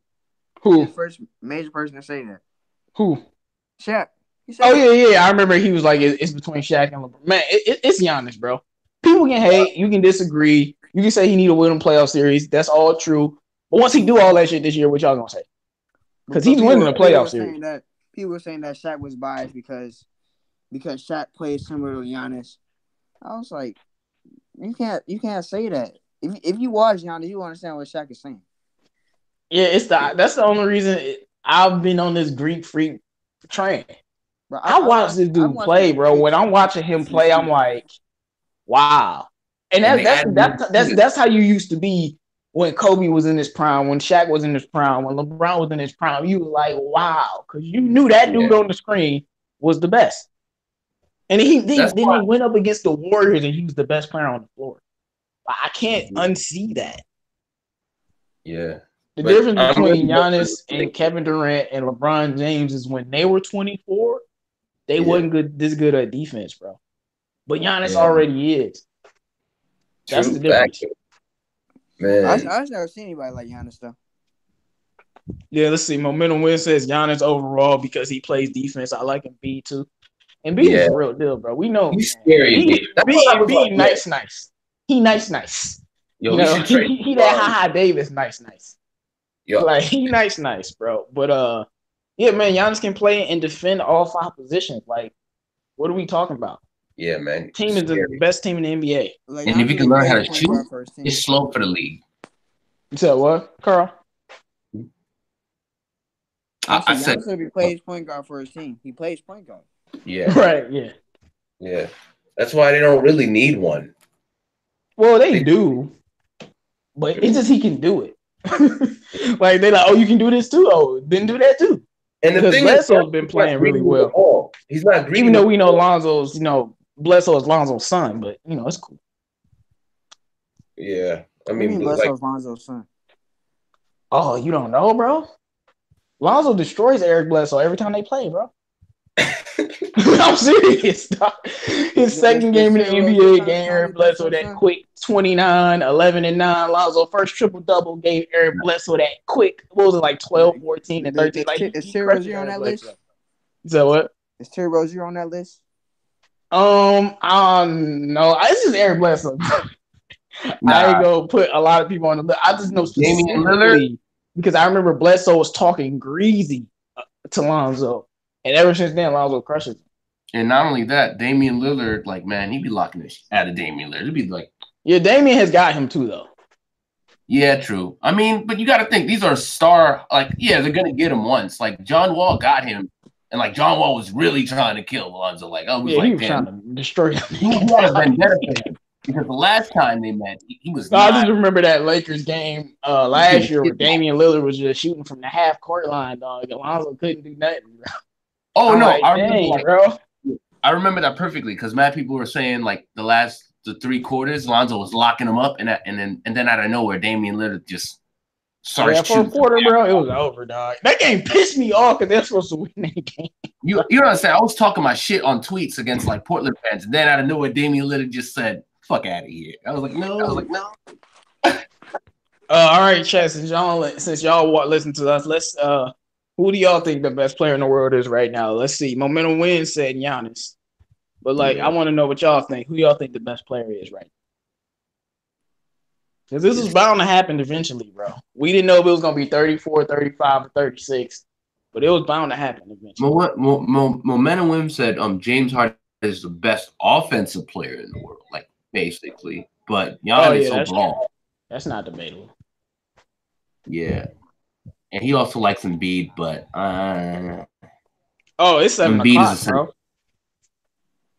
Who? The first major person to say that. Who? Shaq. Yeah. I remember he was like, it's between Shaq and LeBron. Man, it's Giannis, bro. People can hate. You can disagree. You can say he need to win a playoff series. That's all true. But once he do all that shit this year, what y'all gonna say? Because he's winning a playoff series. People were saying that Shaq was biased because because Shaq plays similar to Giannis. I was like, you can't say that. If you watch Giannis, you understand what Shaq is saying. Yeah, that's the only reason I've been on this Greek freak train. Bro, I watched this dude play, bro. When I'm watching him play, I'm like, wow. And that's how you used to be when Kobe was in his prime, when Shaq was in his prime, when LeBron was in his prime. You were like, wow, because you knew that dude on the screen was the best. And then they went up against the Warriors, and he was the best player on the floor. I can't unsee that. Yeah. The difference between Giannis and Kevin Durant and LeBron James is when they were 24, they wasn't this good at defense, bro. But Giannis already is. That's the difference. Man. I've never seen anybody like Giannis, though. Yeah, let's see. Momentum Win says Giannis overall because he plays defense. I like Embiid too. Embiid is a real deal, bro. We know he's scary. Embiid nice. He nice. Yo, you know, he that Ha Davis nice. Yo. Like he nice, bro. But yeah, man, Giannis can play and defend all 5 positions. Like, what are we talking about? Yeah, man. Team is the best team in the NBA. Like, and if you can learn how to shoot, it's slow for the league. You said what, Carl? I said he plays point guard for his team. He plays point guard. Yeah. Right. Yeah. Yeah. That's why they don't really need one. Well, they do, but it's just he can do it. Like they're like, oh, you can do this too. Oh, then do that too. And the thing is, Bledsoe's been playing really well. He's not greedy. Even though we know Lonzo's, Bledsoe is Lonzo's son, but it's cool. Yeah, I mean, Bledsoe's Lonzo's son. Oh, you don't know, bro? Lonzo destroys Eric Bledsoe every time they play, bro. I'm serious. His second game in the NBA gave Eric Bledsoe that quick 29, 11, and 9. Lonzo first triple-double gave Eric Bledsoe that quick, what was it, like 12, 14, and 13? Is Terry Rozier on that list? Is that what? Is Terry Rozier on that list? No. It's just Eric Bledsoe. I ain't gonna put a lot of people on the list. I just know specifically because I remember Bledsoe was talking greasy to Lonzo. And ever since then, Lonzo crushes him. And not only that, Damian Lillard, like, man, he'd be locking this out of Damian Lillard. It'd be like, yeah, Damian has got him too, though. Yeah, true. I mean, but you got to think these are star. Like, yeah, they're gonna get him once. Like John Wall got him, and like John Wall was really trying to kill Lonzo. Like, he was trying to destroy him. He had a vendetta for him because the last time they met, he was. I just remember that Lakers game last year where Damian Lillard was just shooting from the half court line, dog. And Lonzo couldn't do nothing, bro. Oh, no. I remember that perfectly because mad people were saying like the 3 quarters, Lonzo was locking him up, and then out of nowhere, Damian Lillard just started shooting. For a quarter, bro, it was over, dog. That game pissed me off because they're supposed to win that game. You know what I'm saying? I was talking my shit on tweets against like Portland fans, and then out of nowhere, Damian Lillard just said, "Fuck out of here." I was like, no. All right, chat. Since y'all listen to us, let's who do y'all think the best player in the world is right now? Let's see. Momentum Win said Giannis. But, I want to know what y'all think. Who y'all think the best player is right now? Because this is bound to happen eventually, bro. We didn't know if it was going to be 34, 35, or 36. But it was bound to happen eventually. Momentum Win said James Harden is the best offensive player in the world, like, basically. But Giannis overall. That's not debatable. Yeah. And he also likes Embiid, but it's 7 o'clock, bro.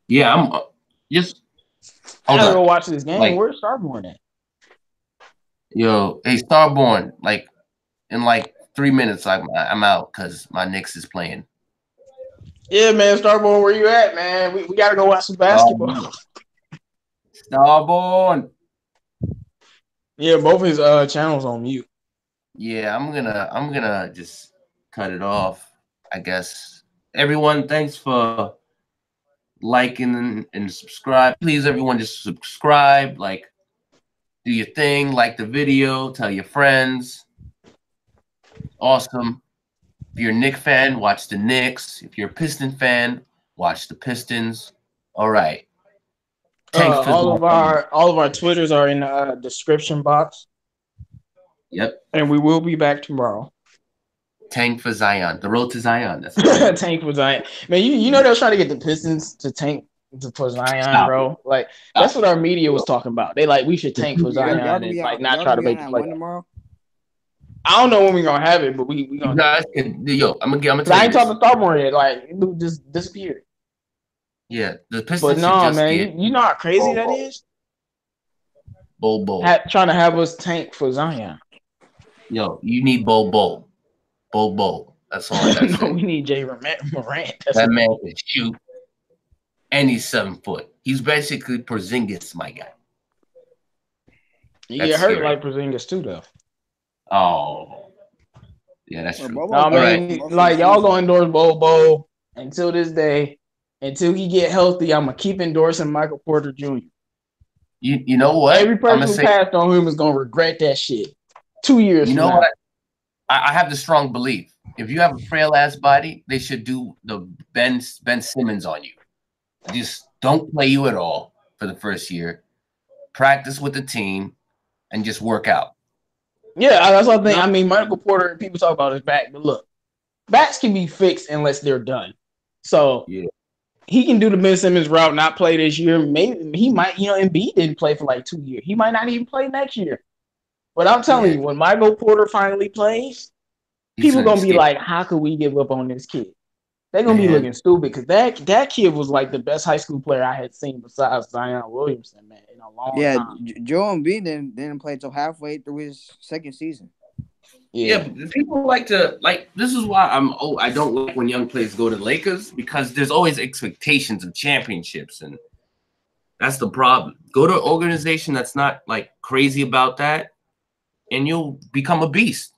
Yeah, I'm just. I gotta go watch this game. Like, where's Starborn at? Yo, hey Starborn, like in 3 minutes, I'm out because my Knicks is playing. Yeah, man, Starborn, where you at, man? We gotta go watch some basketball. Starborn. Yeah, both his channels on mute. Yeah, I'm gonna just cut it off, I guess. Everyone, thanks for liking and subscribe. Please, everyone, just subscribe, do your thing, like the video, tell your friends. Awesome. If you're a Knicks fan, watch the Knicks. If you're a Piston fan, watch the Pistons. All right. All of our Twitters are in the description box. Yep. And we will be back tomorrow. Tank for Zion. The road to Zion. That's tank for Zion. Man, you know they was trying to get the Pistons to tank for Zion, bro. Like that's what our media was talking about. They like we should tank for Zion and like not try to make the play. Tomorrow? I don't know when we're gonna have it, but we gonna. You guys can, yo, I'm gonna tell I you ain't talking Starborn yet. Like it just disappeared. Yeah, the Pistons. But no, man, you know how crazy that is. Bo. Trying to have us tank for Zion. Yo, you need Bo. That's all I gotta say. We need Jay Morant. That man can shoot, and he's 7 foot. He's basically Porzingis, my guy. You get hurt like Porzingis too, though. Oh, yeah, that's true. No, I mean, like y'all go endorse Bo until this day, until he get healthy. I'm gonna keep endorsing Michael Porter Jr. You know what? Every person who passed on him is gonna regret that shit. 2 years. You know what? I have the strong belief. If you have a frail ass body, they should do the Ben Simmons on you. Just don't play you at all for the first year. Practice with the team and just work out. Yeah, that's what I think. I mean, Michael Porter, people talk about his back, but look, backs can be fixed unless they're done. So yeah, he can do the Ben Simmons route, not play this year. Maybe he might, Embiid didn't play for like 2 years. He might not even play next year. But I'm telling you, when Michael Porter finally plays, people gonna be like, how could we give up on this kid? They're gonna be looking stupid because that kid was like the best high school player I had seen besides Zion Williamson, man, in a long time. Joel Embiid didn't play till halfway through his second season. Yeah, people like to this is why I don't like when young players go to the Lakers, because there's always expectations of championships, and that's the problem. Go to an organization that's not like crazy about that, and you'll become a beast.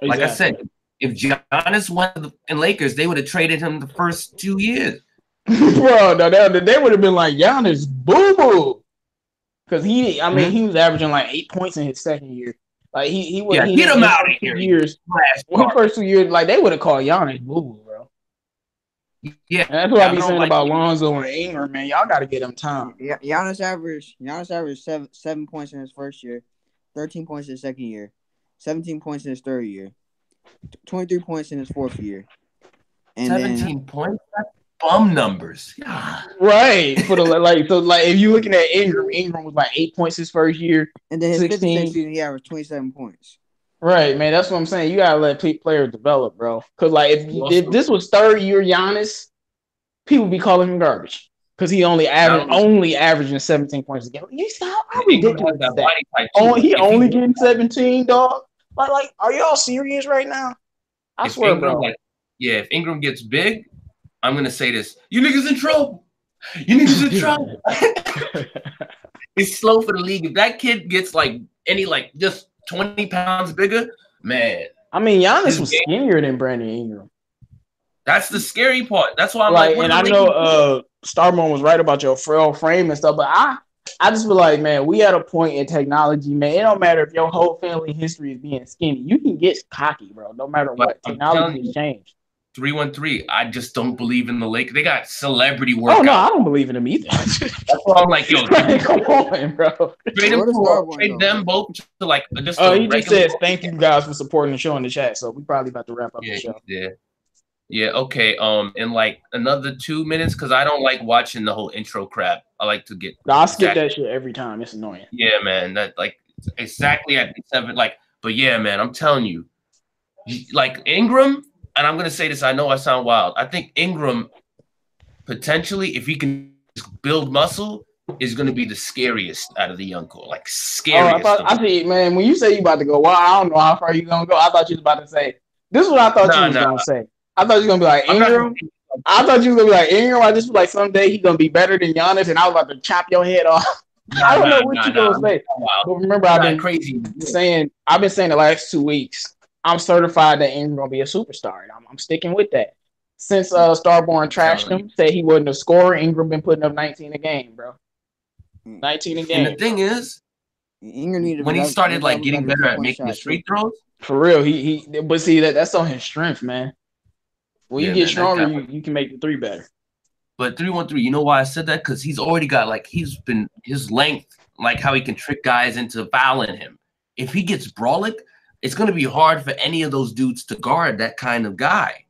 Exactly. Like I said, if Giannis went in Lakers, they would have traded him the first 2 years. Bro, no, they would have been like Giannis boo-boo. Because he was averaging like 8 points in his second year. Like he get him out of here. Years. In the first 2 years, like they would have called Giannis boo-boo, bro. Yeah. And that's what I be saying about Lonzo and Ingram, man. Y'all got to get them time. Yeah, Giannis averaged 7 points in his first year, 13 points in his second year, 17 points in his third year, 23 points in his fourth year. And 17 points? That's bum numbers. Yeah. Right. For the if you're looking at Ingram was like 8 points his first year. And then his 16 season, he averaged 27 points. Right, man. That's what I'm saying. You gotta let players develop, bro. Because like if this was third year Giannis, people be calling him garbage. Because he only averaging 17 points a game. You see how ridiculous is that? He only getting 17, dog. Like, are y'all serious right now? I swear, bro. If Ingram gets big, I'm gonna say this: you niggas in trouble. You niggas in trouble. It's slow for the league. If that kid gets just 20 pounds bigger, man. I mean, Giannis was skinnier than Brandon Ingram. That's the scary part. That's why I'm like, and I know Starborn was right about your frail frame and stuff, but I just feel like, man, we at a point in technology, man. It don't matter if your whole family history is being skinny. You can get cocky, bro. No matter what. Technology has changed. 313. I just don't believe in the Lakers. They got celebrity workouts. Oh no, I don't believe in them either. That's why I'm like, yo, come on, bro. Trade them both to just. Oh, he just says thank you guys for supporting the show in the chat. So we probably about to wrap up the show. Yeah. Okay. In like another 2 minutes, because I don't like watching the whole intro crap. I like to get. I'll skip that shit every time. It's annoying. Yeah, man. That exactly at 7. But yeah, man. I'm telling you, Ingram. And I'm going to say this, I know I sound wild. I think Ingram, potentially, if he can build muscle, is going to be the scariest out of the young core. Scariest. I see, man, when you say you about to go, well, I don't know how far you going to go. I thought you was about to say, this is what I thought you was going to say. I thought you were going to be like Ingram. I thought you were going to be like Ingram. I just feel like someday he's going to be better than Giannis, and I was about to chop your head off. I don't know what you're going to say. But remember, I've been saying the last 2 weeks, I'm certified that Ingram's gonna be a superstar. And I'm sticking with that. Since Starborn trashed him, said he wasn't a scorer, Ingram been putting up 19 a game, bro. 19 a game. And the thing is, when he started getting better at making his free throws, for real, but see that's on his strength, man. When you get stronger, you can make the three better. But 313, you know why I said that? Because he's already got his length, how he can trick guys into fouling him. If he gets brolic, it's going to be hard for any of those dudes to guard that kind of guy.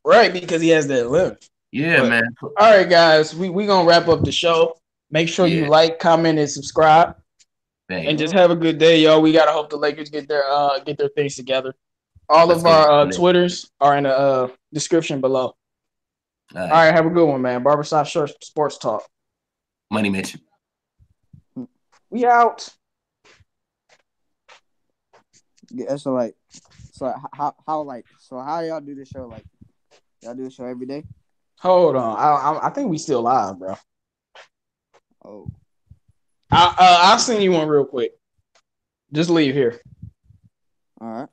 Right, because he has that length. Yeah, man. All right, guys, we going to wrap up the show. Make sure you like, comment, and subscribe. And just have a good day, y'all. We got to hope the Lakers get their things together. All of our Twitters are in the description below. All right, have a good one, man. Barbershop Sports Talk. Money Mitch. We out. Yeah, so how y'all do the show? Like, y'all do the show every day? Hold on, I think we still live, bro. Oh, I'll send you one real quick. Just leave here. All right.